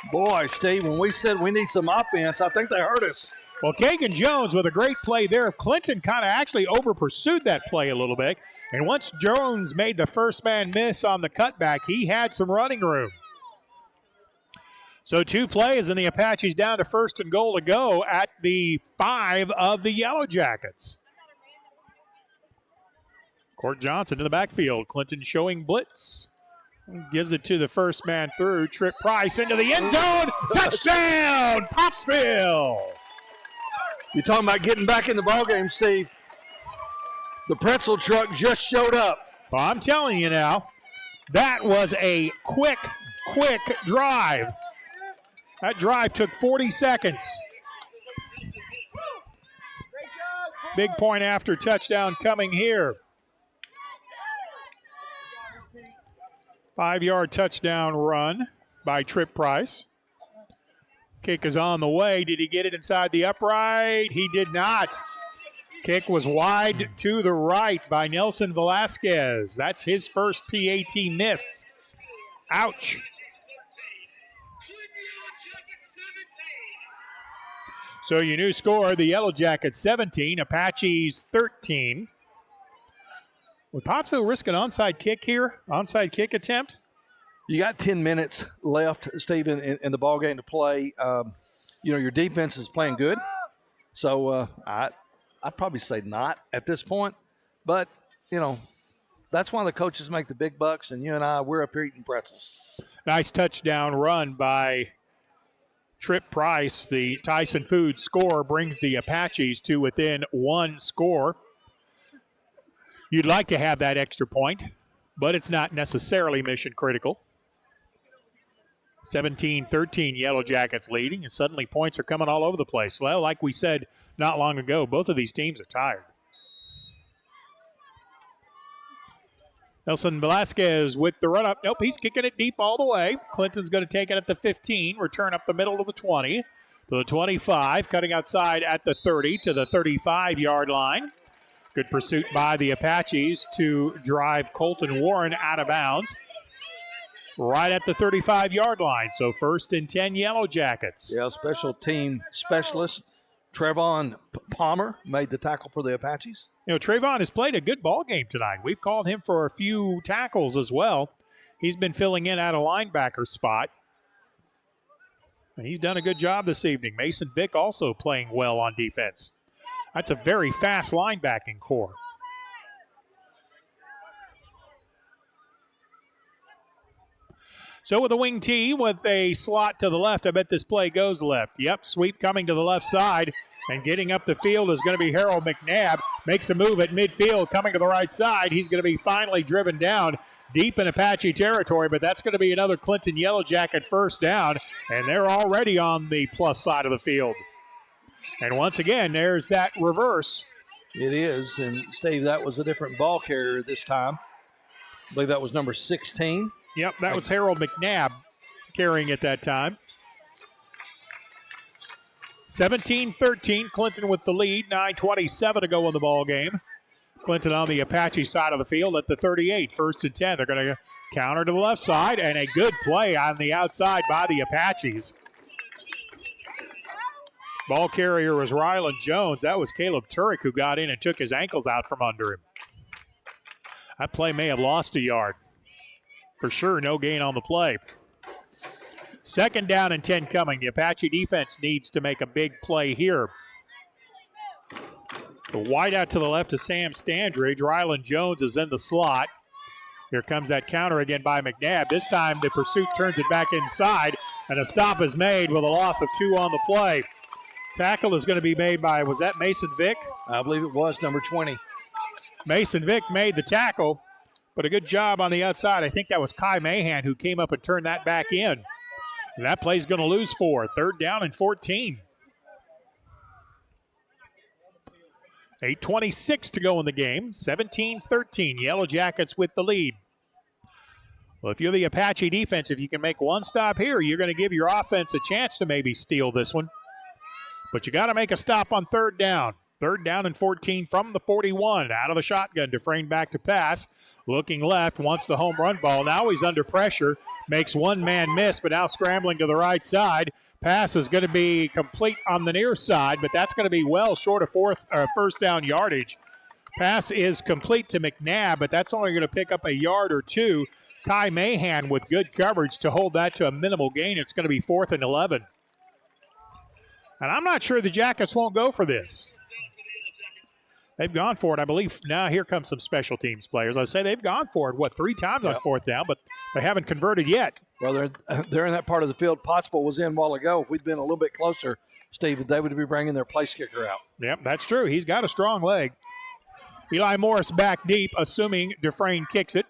Boy, Steve, when we said we need some offense, I think they heard us. Well, Kagan Jones with a great play there. Clinton kind of actually over-pursued that play a little bit. And once Jones made the first man miss on the cutback, he had some running room. So 2 plays and the Apaches down to first and goal to go at the 5 of the Yellow Jackets. Court Johnson in the backfield. Clinton showing blitz. Gives it to the first man through. Trip Price into the end zone. Touchdown, Pottsville. You're talking about getting back in the ballgame, Steve. The pretzel truck just showed up. Well, I'm telling you now, that was a quick drive. That drive took 40 seconds. Big point after touchdown coming here. 5-yard touchdown run by Trip Price. Kick is on the way. Did he get it inside the upright? He did not. Kick was wide to the right by Nelson Velasquez. That's his first PAT miss. Ouch. So your new score, the Yellow Jackets 17, Apaches 13. Would Pottsville risk an onside kick here? Onside kick attempt? You got 10 minutes left, Steve, in the ball game to play. Your defense is playing good. So I'd probably say not at this point. But, that's why the coaches make the big bucks, and you and I, we're up here eating pretzels. Nice touchdown run by Trip Price. The Tyson Foods score brings the Apaches to within 1 score. You'd like to have that extra point, but it's not necessarily mission critical. 17-13 Yellow Jackets leading, and suddenly points are coming all over the place. Well, like we said not long ago, both of these teams are tired. Nelson Velasquez with the run-up. Nope, he's kicking it deep all the way. Clinton's going to take it at the 15, return up the middle to the 20, to the 25, cutting outside at the 30 to the 35-yard line. Good pursuit by the Apaches to drive Colton Warren out of bounds right at the 35-yard line. So 1st and 10 Yellow Jackets. Yeah, special team specialist Trevon Palmer made the tackle for the Apaches. Trevon has played a good ball game tonight. We've called him for a few tackles as well. He's been filling in at a linebacker spot. And he's done a good job this evening. Mason Vick also playing well on defense. That's a very fast linebacking core. So with a wing T with a slot to the left, I bet this play goes left. Yep, sweep coming to the left side. And getting up the field is going to be Harold McNabb. Makes a move at midfield, coming to the right side. He's going to be finally driven down deep in Apache territory, but that's going to be another Clinton Yellow Jacket first down. And they're already on the plus side of the field. And once again, there's that reverse. It is, and Steve, that was a different ball carrier this time. I believe that was number 16. Yep, that was Harold McNabb carrying it that time. 17-13, Clinton with the lead, 9:27 to go in the ball game. Clinton on the Apache side of the field at the 38, 1st and 10. They're going to counter to the left side, and a good play on the outside by the Apaches. Ball carrier was Ryland Jones. That was Caleb Turek who got in and took his ankles out from under him. That play may have lost a yard. For sure, no gain on the play. 2nd down and 10 coming. The Apache defense needs to make a big play here. The wide out to the left is Sam Standridge. Rylan Jones is in the slot. Here comes that counter again by McNabb. This time the pursuit turns it back inside, and a stop is made with a loss of 2 on the play. Tackle is going to be made by, was that Mason Vick? I believe it was number 20. Mason Vick made the tackle, but a good job on the outside. I think that was Kai Mahan who came up and turned that back in. And that play's going to lose 4. 3rd down and 14. 8:26 to go in the game. 17-13. Yellow Jackets with the lead. Well, if you're the Apache defense, if you can make one stop here, you're going to give your offense a chance to maybe steal this one. But you got to make a stop on 3rd down. 3rd down and 14 from the 41. Out of the shotgun. Dufresne back to pass. Looking left. Wants the home run ball. Now he's under pressure. Makes one man miss, but now scrambling to the right side. Pass is going to be complete on the near side, but that's going to be well short of 1st down yardage. Pass is complete to McNabb, but that's only going to pick up a yard or 2. Kai Mahan with good coverage to hold that to a minimal gain. It's going to be 4th and 11. And I'm not sure the Jackets won't go for this. They've gone for it, I believe. Now here comes some special teams players. I say they've gone for it, 3 times on 4th down, but they haven't converted yet. Well, they're in that part of the field. Pottsville was in a while ago. If we'd been a little bit closer, Steve, they would be bringing their place kicker out. Yep, that's true. He's got a strong leg. Eli Morris back deep, assuming Dufresne kicks it.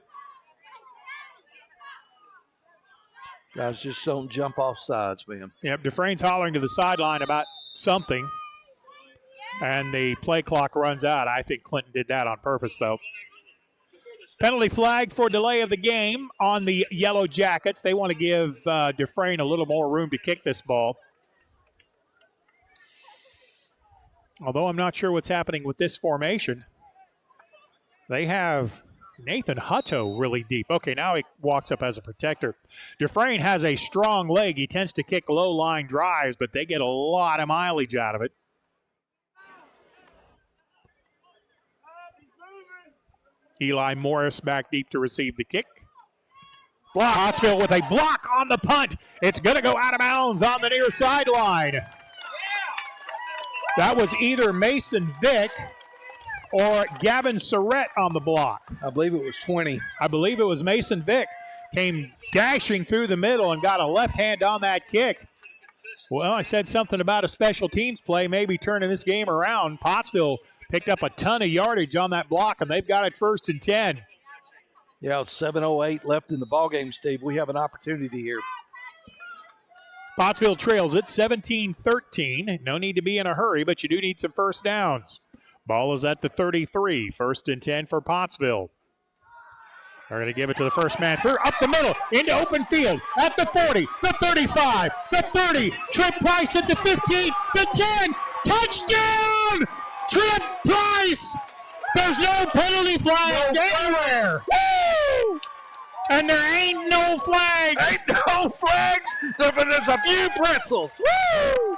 Guys, just don't jump off sides, man. Yep, Dufresne's hollering to the sideline about something. And the play clock runs out. I think Clinton did that on purpose, though. Penalty flag for delay of the game on the Yellow Jackets. They want to give Dufresne a little more room to kick this ball. Although I'm not sure what's happening with this formation. They have Nathan Hutto really deep. Okay, now he walks up as a protector. Dufresne has a strong leg. He tends to kick low-line drives, but they get a lot of mileage out of it. Eli Morris back deep to receive the kick. Pottsville with a block on the punt. It's going to go out of bounds on the near sideline. That was either Mason Vick or Gavin Surrett on the block. I believe it was 20. I believe it was Mason Vick. Came dashing through the middle and got a left hand on that kick. Well, I said something about a special teams play, maybe turning this game around. Pottsville picked up a ton of yardage on that block, and they've got it 1st and 10. Yeah, it's 7:08 left in the ballgame, Steve. We have an opportunity here. Pottsville trails it 17-13. No need to be in a hurry, but you do need some 1st downs. Ball is at the 33. 1st and 10 for Pottsville. They're going to give it to the first man through, up the middle, into open field, at the 40, the 35, the 30, Trip Price at the 15, the 10, touchdown! Trip Price! There's no penalty flags anywhere! Woo! And there ain't no flags! Ain't no flags, but there's a few pretzels. Woo!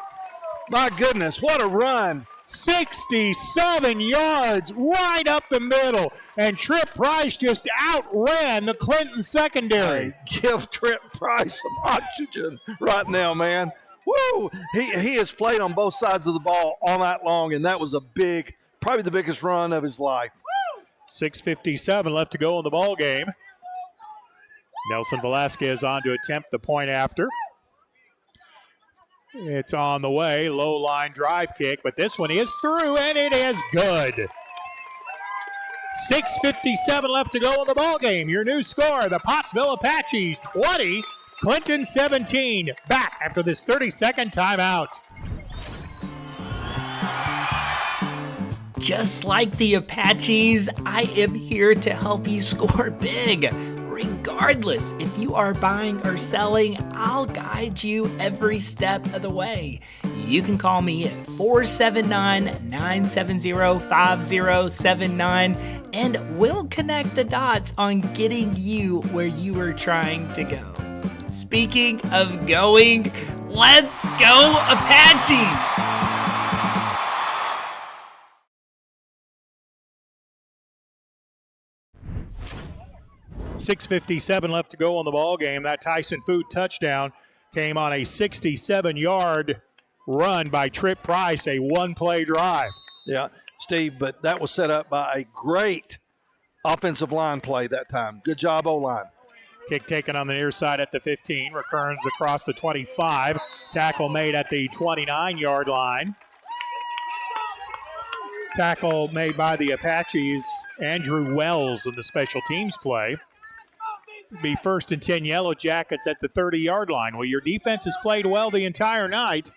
My goodness, what a run. 67 yards right up the middle, and Trip Price just outran the Clinton secondary. Hey, give Trip Price some oxygen right now, man. Woo! He has played on both sides of the ball all night long, and that was a big, probably the biggest run of his life. 6:57 left to go in the ball game. Nelson Velasquez on to attempt the point after. It's on the way, low line drive kick, but this one is through, and it is good. 6:57 left to go in the ball game. Your new score: the Pottsville Apaches 20, Clinton 17. Back after this 30-second timeout. Just like the Apaches, I am here to help you score big. Regardless if you are buying or selling, I'll guide you every step of the way. You can call me at 479-970-5079 and we'll connect the dots on getting you where you are trying to go. Speaking of going, let's go Apaches! 6:57 left to go on the ball game. That Tyson Food touchdown came on a 67-yard run by Trip Price, a one-play drive. Yeah, Steve, but that was set up by a great offensive line play that time. Good job, O-line. Kick taken on the near side at the 15. Returns across the 25. Tackle made at the 29-yard line. Tackle made by the Apaches. Andrew Wells in the special teams play. Be 1st and 10 Yellow Jackets at the 30-yard line. Well, your defense has played well the entire night.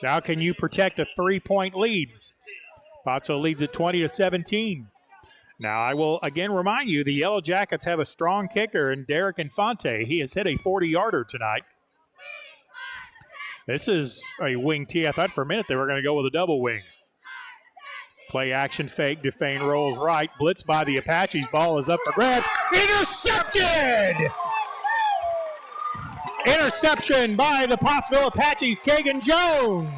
Now can you protect a 3-point lead? Pottsville leads at 20-17. Now, I will again remind you, the Yellow Jackets have a strong kicker in Derek Infante. He has hit a 40-yarder tonight. This is a wing tee. I thought for a minute they were going to go with a double wing. Play action fake. Defane rolls right. Blitz by the Apaches. Ball is up for grabs. Intercepted! Interception by the Pottsville Apaches. Kagan Jones.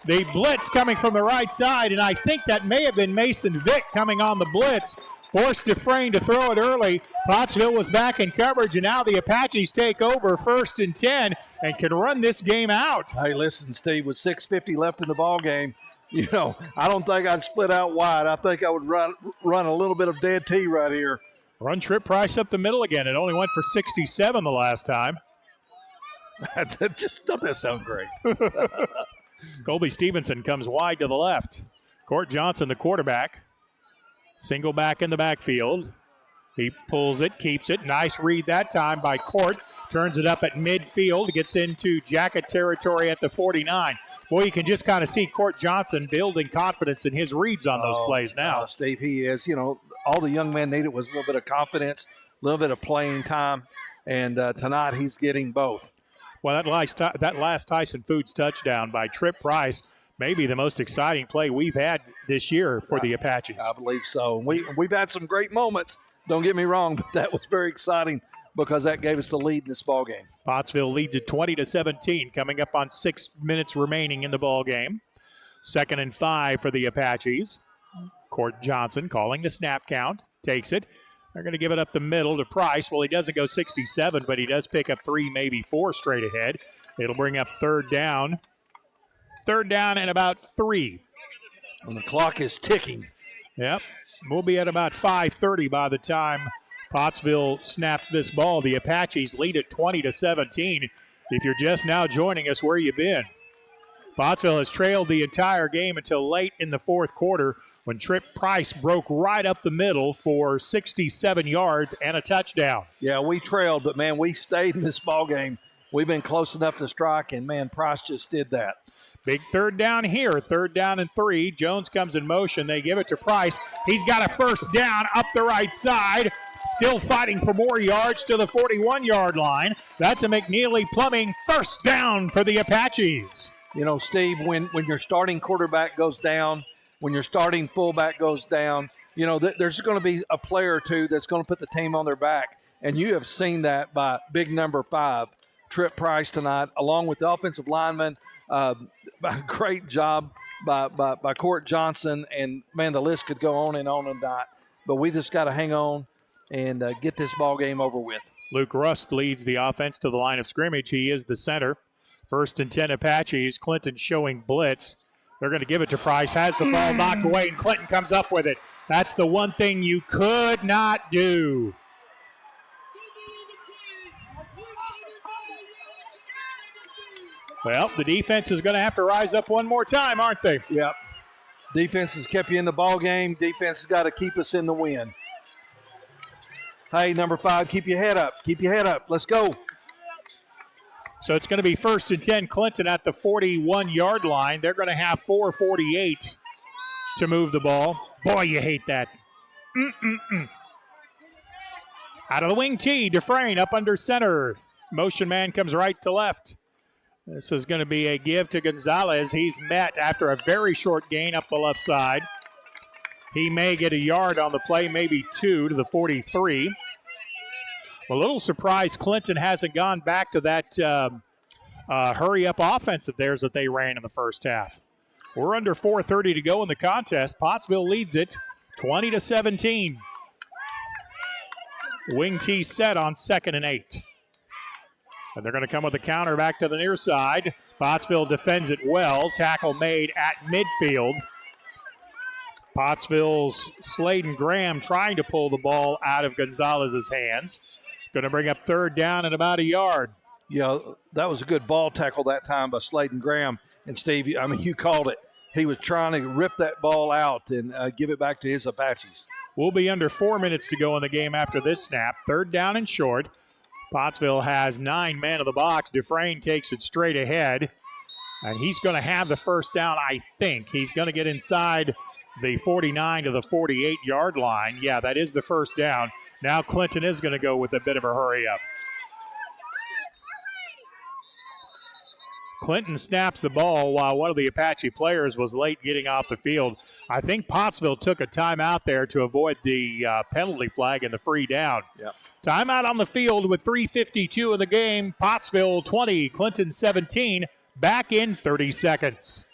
The blitz coming from the right side, and I think that may have been Mason Vick coming on the blitz. Forced Dufresne to throw it early. Pottsville was back in coverage, and now the Apaches take over 1st and 10 and can run this game out. Hey, listen, Steve, with 6:50 left in the ball game, you know, I don't think I'd split out wide. I think I would run a little bit of dead tee right here. Run Trip Price up the middle again. It only went for 67 the last time. Just doesn't that sound great? Colby Stevenson comes wide to the left. Court Johnson, the quarterback. Single back in the backfield. He pulls it, keeps it. Nice read that time by Court. Turns it up at midfield. Gets into Jacket territory at the 49. Boy, you can just kind of see Court Johnson building confidence in his reads on those plays now. Steve, he is. You know, all the young man needed was a little bit of confidence, a little bit of playing time, and tonight he's getting both. Well, that last Tyson Foods touchdown by Trip Price, maybe the most exciting play we've had this year for the Apaches. I believe so. We've had some great moments, don't get me wrong, but that was very exciting because that gave us the lead in this ball game. Pottsville leads at 20-17, coming up on 6 minutes remaining in the ball game. 2nd and 5 for the Apaches. Court Johnson calling the snap count, takes it. They're going to give it up the middle to Price. Well, he doesn't go 67, but he does pick up 3, maybe 4 straight ahead. It'll bring up 3rd down. 3rd down and about 3. And the clock is ticking. Yep. We'll be at about 5:30 by the time Pottsville snaps this ball. The Apaches lead at 20-17. If you're just now joining us, where you been? Pottsville has trailed the entire game until late in the 4th quarter when Trip Price broke right up the middle for 67 yards and a touchdown. Yeah, we trailed, but, man, we stayed in this ball game. We've been close enough to strike, and, man, Price just did that. Big 3rd down here, 3rd down and 3. Jones comes in motion. They give it to Price. He's got a 1st down up the right side. Still fighting for more yards to the 41-yard line. That's a McNeely Plumbing 1st down for the Apaches. You know, Steve, when your starting quarterback goes down, when your starting fullback goes down, you know, there's going to be a player or two that's going to put the team on their back. And you have seen that by big number 5, Trip Price tonight, along with the offensive lineman. Great job by Court Johnson. And, man, the list could go on and on. But we just got to hang on and get this ball game over with. Luke Rust leads the offense to the line of scrimmage. He is the center. 1st and 10 Apaches. Clinton showing blitz. They're going to give it to Price. Has the ball knocked away, and Clinton comes up with it. That's the one thing you could not do. Well, the defense is going to have to rise up one more time, aren't they? Yep. Defense has kept you in the ball game. Defense has got to keep us in the win. Hey, number 5, keep your head up. Keep your head up. Let's go. So it's going to be 1st and 10, Clinton at the 41-yard line. They're going to have 4:48 to move the ball. Boy, you hate that. Out of the wing tee, Dufresne up under center. Motion man comes right to left. This is going to be a give to Gonzalez. He's met after a very short gain up the left side. He may get a yard on the play, maybe 2 to the 43. A little surprised Clinton hasn't gone back to that hurry-up offense of theirs that they ran in the first half. We're under 4:30 to go in the contest. Pottsville leads it 20-17. . Wing tee set on 2nd and 8. And they're going to come with a counter back to the near side. Pottsville defends it well. Tackle made at midfield. Pottsville's Sladen Graham trying to pull the ball out of Gonzalez's hands. Going to bring up third down and about a yard. Yeah, that was a good ball tackle that time by Sladen Graham. And Steve, I mean, you called it. He was trying to rip that ball out and give it back to his Apaches. We'll be under 4 minutes to go in the game after this snap. Third down and short. Pottsville has 9 men in the box. Dufresne takes it straight ahead. And he's going to have the first down, I think. He's going to get inside the 49 to the 48-yard line. Yeah, that is the first down. Now Clinton is going to go with a bit of a hurry up. Clinton snaps the ball while one of the Apache players was late getting off the field. I think Pottsville took a timeout there to avoid the penalty flag and the free down. Yep. Timeout on the field with 3:52 in the game. Pottsville 20, Clinton 17. Back in 30 seconds.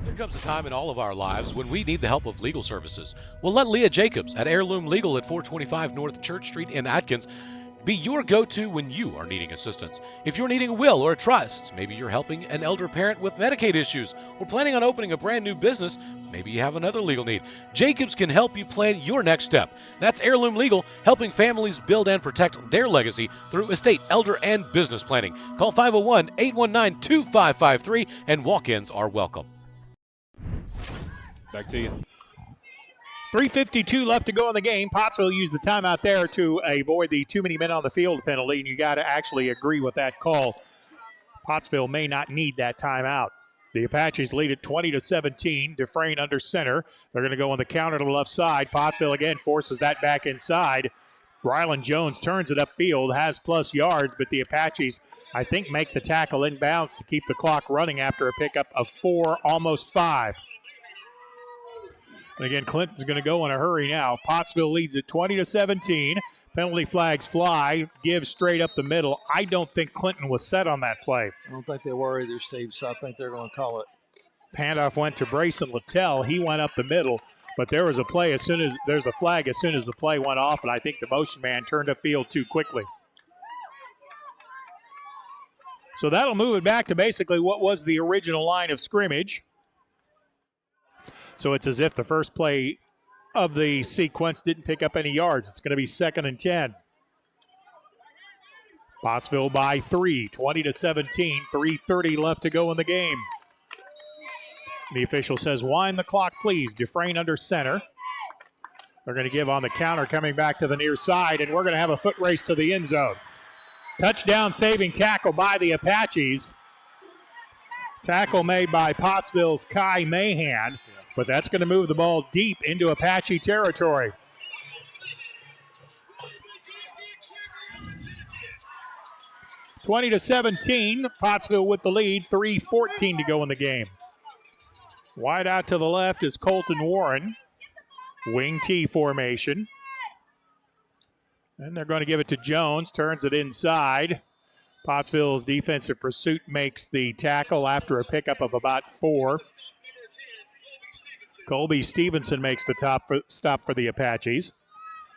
There comes a time in all of our lives when we need the help of legal services. Well, let Leah Jacobs at Heirloom Legal at 425 North Church Street in Atkins be your go-to when you are needing assistance. If you're needing a will or a trust, maybe you're helping an elder parent with Medicaid issues, or planning on opening a brand new business, maybe you have another legal need. Jacobs can help you plan your next step. That's Heirloom Legal, helping families build and protect their legacy through estate, elder, and business planning. Call 501-819-2553, and walk-ins are welcome. Back to you. 3:52 left to go in the game. Pottsville used the timeout there to avoid the too many men on the field penalty, and you got to actually agree with that call. Pottsville may not need that timeout. The Apaches lead it 20-17. Dufresne under center. They're going to go on the counter to the left side. Pottsville again forces that back inside. Rylan Jones turns it upfield, has plus yards, but the Apaches, I think, make the tackle inbounds to keep the clock running after a pickup of 4, almost 5. And again, Clinton's going to go in a hurry now. Pottsville leads it 20-17. Penalty flags fly, give straight up the middle. I don't think Clinton was set on that play. I don't think they were either, Steve, so I think they're going to call it. Handoff went to Brayson Littell. He went up the middle, but there was a play there's a flag as soon as the play went off, and I think the motion man turned upfield too quickly. So that'll move it back to basically what was the original line of scrimmage. So it's as if the first play of the sequence didn't pick up any yards. It's going to be 2nd and 10. Pottsville by 3, 20-17, 3:30 left to go in the game. The official says, wind the clock, please. Dufresne under center. They're going to give on the counter, coming back to the near side, and we're going to have a foot race to the end zone. Touchdown saving tackle by the Apaches. Tackle made by Pottsville's Kai Mahan, but that's going to move the ball deep into Apache territory. (20-17), Pottsville with the lead, 3:14 to go in the game. Wide out to the left is Colton Warren. Wing T formation. And they're going to give it to Jones, turns it inside. Pottsville's defensive pursuit makes the tackle after a pickup of about 4. Colby Stevenson makes the stop for the Apaches.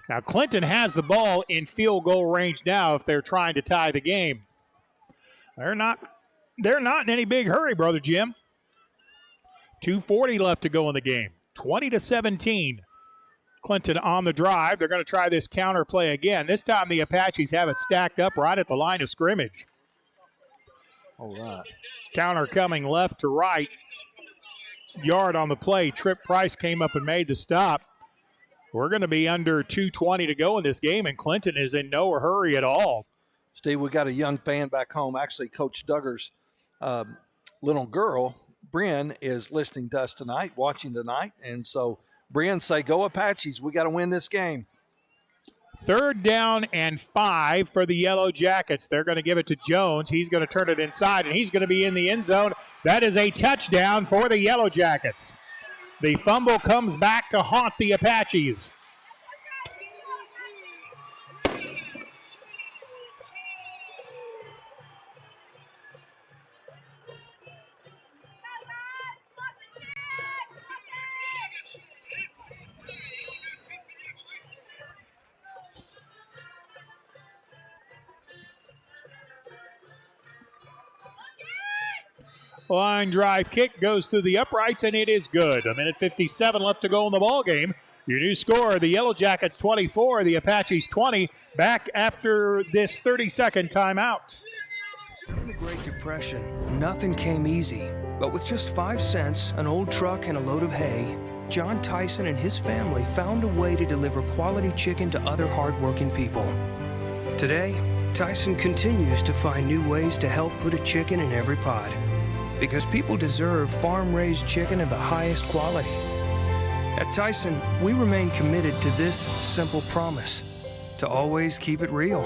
Now Clinton has the ball in field goal range now if they're trying to tie the game. They're not in any big hurry, Brother Jim. 2:40 left to go in the game. 20-17. Clinton on the drive. They're going to try this counter play again. This time the Apaches have it stacked up right at the line of scrimmage. All right. Counter coming left to right. Yard on the play. Trip Price came up and made the stop. We're going to be under 2:20 to go in this game, and Clinton is in no hurry at all. Steve, we got a young fan back home. Actually, Coach Duggar's little girl, Bryn, is listening to us tonight, watching tonight. And so, Bryn, say, go Apaches. We got to win this game. 3rd down and 5 for the Yellow Jackets. They're going to give it to Jones. He's going to turn it inside, and he's going to be in the end zone. That is a touchdown for the Yellow Jackets. The fumble comes back to haunt the Apaches. Line drive kick goes through the uprights, and it is good. 1:57 left to go in the ball game. Your new score, the Yellow Jackets 24, the Apaches 20, back after this 30-second timeout. During the Great Depression, nothing came easy. But with just 5 cents, an old truck, and a load of hay, John Tyson and his family found a way to deliver quality chicken to other hardworking people. Today, Tyson continues to find new ways to help put a chicken in every pot. Because people deserve farm-raised chicken of the highest quality. At Tyson, we remain committed to this simple promise: to always keep it real,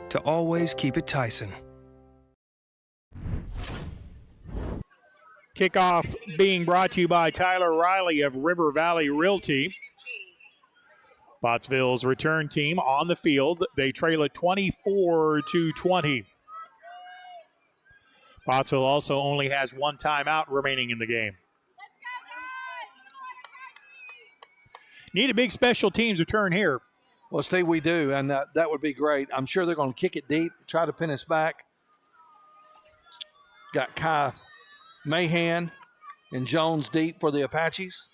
to always keep it Tyson. Kickoff being brought to you by Tyler Riley of River Valley Realty. Pottsville's return team on the field. They trail it 24-20. Pottsville also only has one timeout remaining in the game. Need a big special teams return here. Well, Steve, we do, and that would be great. I'm sure they're going to kick it deep, try to pin us back. Got Kai Mahan and Jones deep for the Apaches.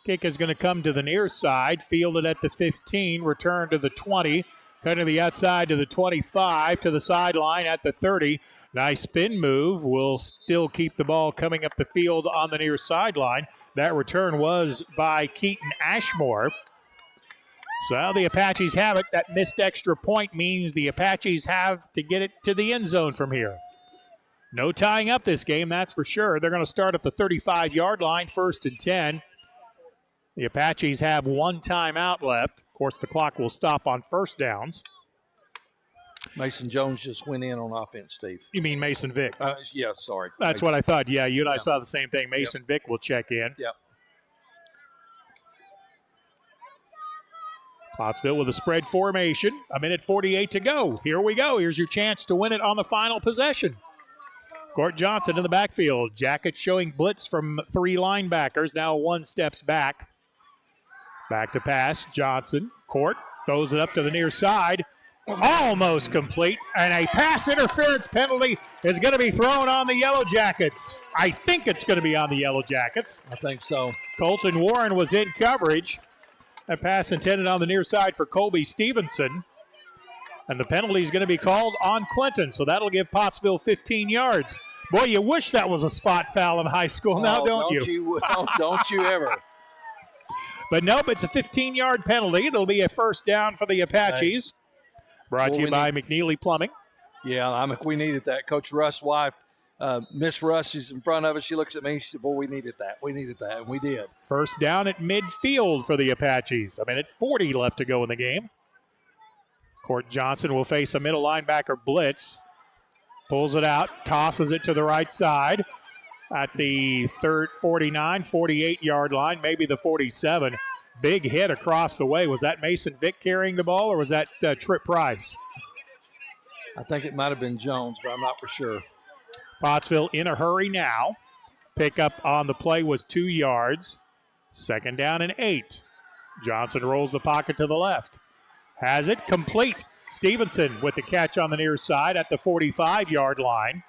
Kick is going to come to the near side, fielded at the 15, return to the 20, cut to the outside to the 25, to the sideline at the 30. Nice spin move. Will still keep the ball coming up the field on the near sideline. That return was by Keaton Ashmore. So now the Apaches have it. That missed extra point means the Apaches have to get it to the end zone from here. No tying up this game, that's for sure. They're going to start at the 35-yard line, 1st and 10. The Apaches have one timeout left. Of course, the clock will stop on first downs. Mason Jones just went in on offense, Steve. You mean Mason Vick? Yeah, sorry. That's what I thought. Yeah, you and I saw the same thing. Mason Vick will check in. Yep. Pottsville with a spread formation. 1:48 to go. Here we go. Here's your chance to win it on the final possession. Court Johnson in the backfield. Jackets showing blitz from 3 linebackers. Now 1 steps back. Back to pass. Johnson. Court throws it up to the near side. Almost complete. And a pass interference penalty is going to be thrown on the Yellow Jackets. I think it's going to be on the Yellow Jackets. I think so. Colton Warren was in coverage. That pass intended on the near side for Colby Stevenson. And the penalty is going to be called on Clinton. So that'll give Pottsville 15 yards. Boy, you wish that was a spot foul in high school now, don't you? Don't you ever. But nope, it's a 15-yard penalty. It'll be a first down for the Apaches. Brought to you by McNeely Plumbing. Yeah, we needed that. Coach Russ' wife, Miss Russ, she's in front of us. She looks at me. She said, boy, we needed that. We needed that, and we did. First down at midfield for the Apaches. 1:40 left to go in the game. Court Johnson will face a middle linebacker blitz. Pulls it out, tosses it to the right side at the 49, 48-yard line, maybe the 47. Big hit across the way. Was that Mason Vick carrying the ball, or was that Tripp Price? I think it might have been Jones, but I'm not for sure. Pottsville in a hurry now. Pickup on the play was 2 yards. Second down and 8. Johnson rolls the pocket to the left. Has it complete. Stevenson with the catch on the near side at the 45-yard line.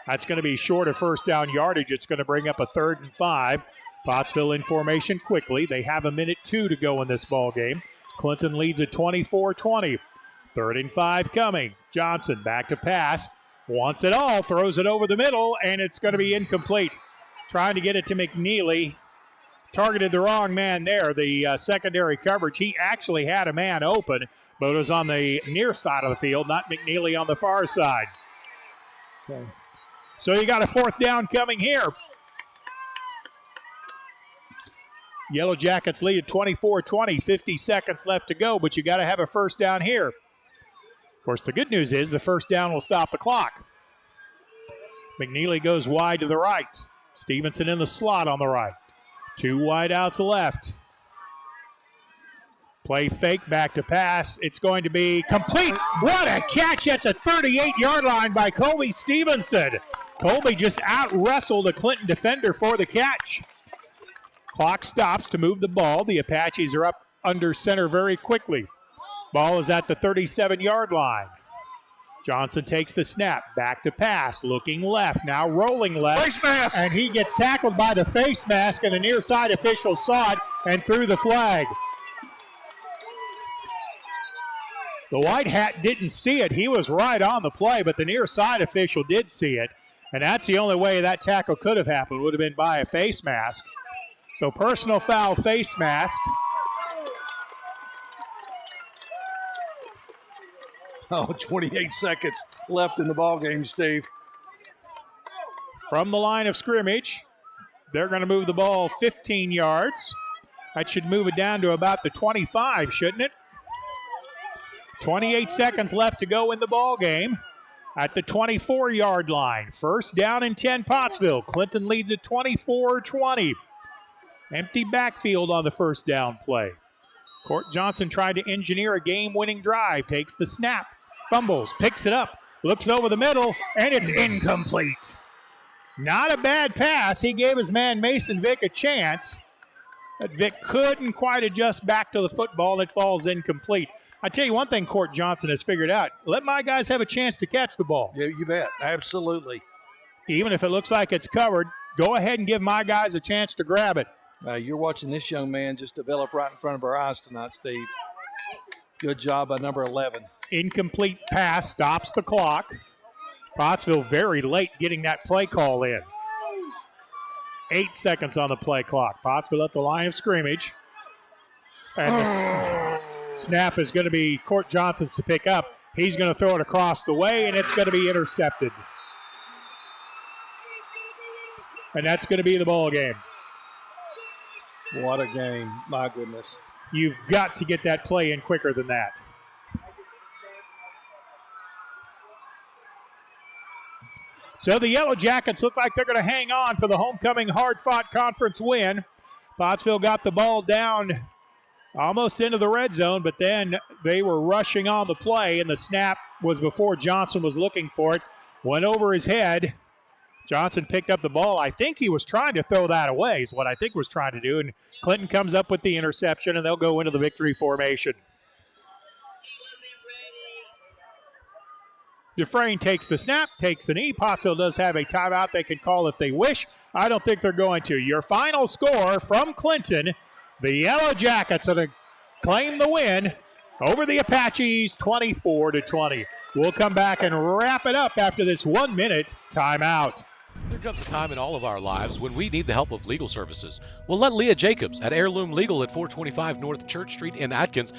That's going to be short of first down yardage. It's going to bring up a 3rd and 5. Pottsville in formation quickly. They have 1:02 to go in this ball game. Clinton leads at 24-20. 3rd and 5 coming. Johnson back to pass. Wants it all. Throws it over the middle, and it's going to be incomplete. Trying to get it to McNeely. Targeted the wrong man there, the secondary coverage. He actually had a man open, but it was on the near side of the field, not McNeely on the far side. Okay. So you got a 4th down coming here. Yellow Jackets lead at 24-20, 50 seconds left to go, but you got to have a first down here. Of course, the good news is the first down will stop the clock. McNeely goes wide to the right. Stevenson in the slot on the right. 2 wideouts left. Play fake, back to pass. It's going to be complete. What a catch at the 38-yard line by Colby Stevenson. Colby just out-wrestled a Clinton defender for the catch. Clock stops to move the ball. The Apaches are up under center very quickly. Ball is at the 37-yard line. Johnson takes the snap, back to pass, looking left, now rolling left. Face mask! And he gets tackled by the face mask, and a near side official saw it and threw the flag. The white hat didn't see it. He was right on the play, but the near side official did see it. And that's the only way that tackle could have happened, would have been by a face mask. So personal foul, face mask. Oh, 28 seconds left in the ball game, Steve. From the line of scrimmage, they're going to move the ball 15 yards. That should move it down to about the 25, shouldn't it? 28 seconds left to go in the ball game at the 24-yard line. First down and 10, Pottsville. Clinton leads at 24-20. Empty backfield on the first down play. Court Johnson tried to engineer a game-winning drive. Takes the snap, fumbles, picks it up, looks over the middle, and it's incomplete. Not a bad pass. He gave his man Mason Vick a chance, but Vick couldn't quite adjust back to the football, and it falls incomplete. I tell you one thing Court Johnson has figured out. Let my guys have a chance to catch the ball. Yeah, you bet. Absolutely. Even if it looks like it's covered, go ahead and give my guys a chance to grab it. You're watching this young man just develop right in front of our eyes tonight, Steve. Good job by number 11. Incomplete pass stops the clock. Pottsville very late getting that play call in. 8 seconds on the play clock. Pottsville at the line of scrimmage. And the snap is going to be Court Johnson's to pick up. He's going to throw it across the way, and it's going to be intercepted. And that's going to be the ball game. What a game. My goodness. You've got to get that play in quicker than that. So the Yellow Jackets look like they're going to hang on for the homecoming hard-fought conference win. Pottsville got the ball down almost into the red zone, but then they were rushing on the play, and the snap was before Johnson was looking for it. Went over his head. Johnson picked up the ball. I think he was trying to throw that away is what I think was trying to do, and Clinton comes up with the interception, and they'll go into the victory formation. Dufresne takes the snap, takes a knee. Pottsville does have a timeout they can call if they wish. I don't think they're going to. Your final score from Clinton, the Yellow Jackets are to claim the win over the Apaches 24-20. We'll come back and wrap it up after this 1 minute timeout. There comes a time in all of our lives when we need the help of legal services. Well, let Leah Jacobs at Heirloom Legal at 425 North Church Street in Atkins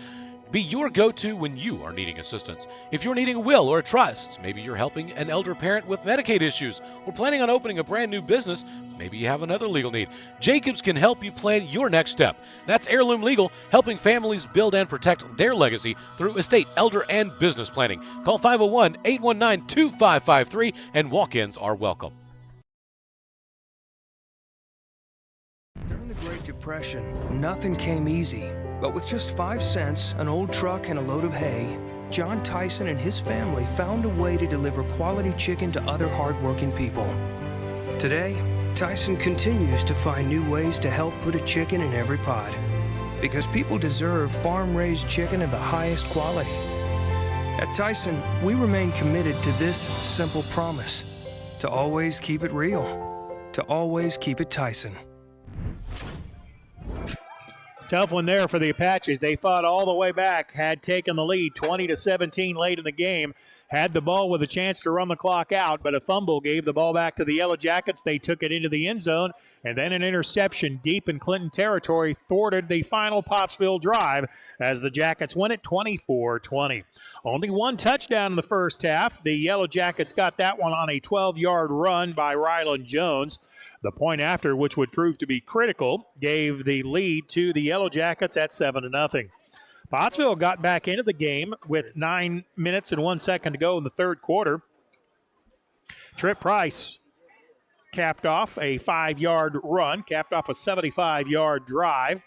be your go-to when you are needing assistance. If you're needing a will or a trust, maybe you're helping an elder parent with Medicaid issues, or planning on opening a brand new business, maybe you have another legal need. Jacobs can help you plan your next step. That's Heirloom Legal, helping families build and protect their legacy through estate, elder, and business planning. Call 501-819-2553, and walk-ins are welcome. During the Great Depression, nothing came easy. But with just 5 cents, an old truck, and a load of hay, John Tyson and his family found a way to deliver quality chicken to other hardworking people. Today, Tyson continues to find new ways to help put a chicken in every pot. Because people deserve farm-raised chicken of the highest quality. At Tyson, we remain committed to this simple promise: to always keep it real, to always keep it Tyson. Tough one there for the Apaches. They fought all the way back, had taken the lead 20-17 late in the game, had the ball with a chance to run the clock out, but a fumble gave the ball back to the Yellow Jackets. They took it into the end zone, and then an interception deep in Clinton territory thwarted the final Pottsville drive as the Jackets win it 24-20. Only one touchdown in the first half. The Yellow Jackets got that one on a 12-yard run by Ryland Jones. The point after, which would prove to be critical, gave the lead to the Yellow Jackets at 7-0. Pottsville got back into the game with 9 minutes and 1 second to go in the third quarter. Trip Price capped off a 5-yard run, capped off a 75-yard drive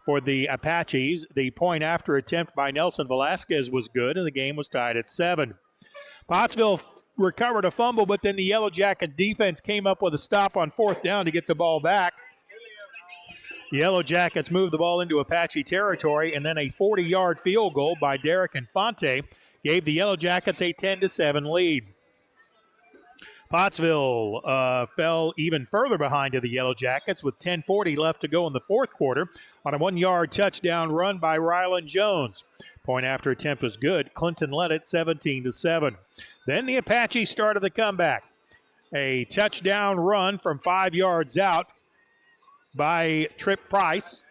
for the Apaches. The point after attempt by Nelson Velasquez was good, and the game was tied at 7. Pottsville recovered a fumble, but then the Yellow Jacket defense came up with a stop on fourth down to get the ball back. Yellow Jackets moved the ball into Apache territory, and then a 40-yard field goal by Derek Infante gave the Yellow Jackets a 10-7 lead. Pottsville fell even further behind to the Yellow Jackets with 10:40 left to go in the fourth quarter on a 1-yard touchdown run by Rylan Jones. Point after attempt was good. Clinton led it 17-7. Then the Apaches started the comeback. A touchdown run from 5 yards out by Trip Price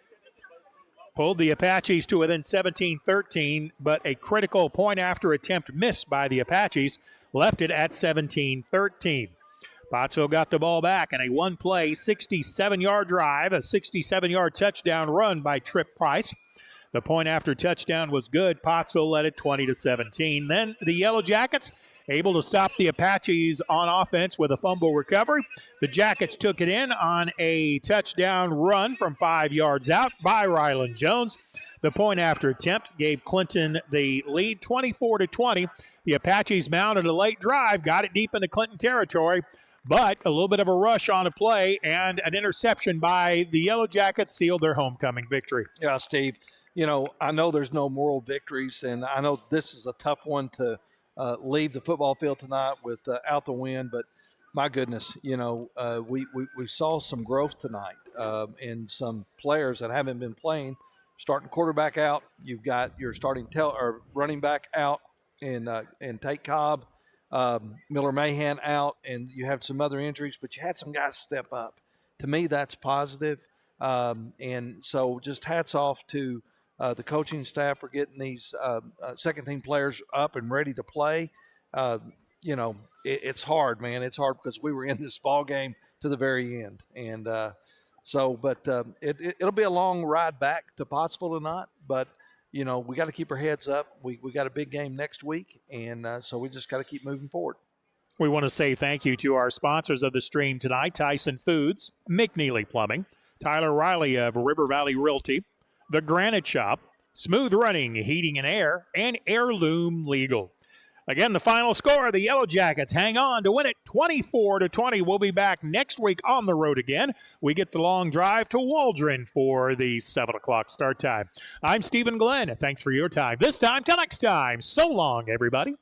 pulled the Apaches to within 17-13, but a critical point after attempt missed by the Apaches left it at 17-13. Pottsville got the ball back in a one-play, 67-yard drive, a 67-yard touchdown run by Trip Price. The point after touchdown was good. Pottsville led it 20-17. Then the Yellow Jackets able to stop the Apaches on offense with a fumble recovery. The Jackets took it in on a touchdown run from 5 yards out by Rylan Jones. The point after attempt gave Clinton the lead 24-20. The Apaches mounted a late drive, got it deep into Clinton territory, but a little bit of a rush on a play and an interception by the Yellow Jackets sealed their homecoming victory. Yeah, Steve, I know there's no moral victories, and I know this is a tough one to leave the football field tonight without the win, but my goodness, we saw some growth tonight in some players that haven't been playing. Starting quarterback out, you've got your starting running back out in Tate Cobb, Miller Mahan out, and you have some other injuries, but you had some guys step up. To me, that's positive. And so just hats off to the coaching staff for getting these second-team players up and ready to play. It's hard, man. It's hard because we were in this ball game to the very end. And it'll be a long ride back to Pottsville tonight. But, we got to keep our heads up. We got a big game next week, and so we just got to keep moving forward. We want to say thank you to our sponsors of the stream tonight, Tyson Foods, McNeely Plumbing, Tyler Riley of River Valley Realty, The Granite Shop, Smooth Running, Heating and Air, and Heirloom Legal. Again, the final score, the Yellow Jackets hang on to win it 24-20. We'll be back next week on the road again. We get the long drive to Waldron for the 7 o'clock start time. I'm Stephen Glenn. Thanks for your time. This time till next time. So long, everybody.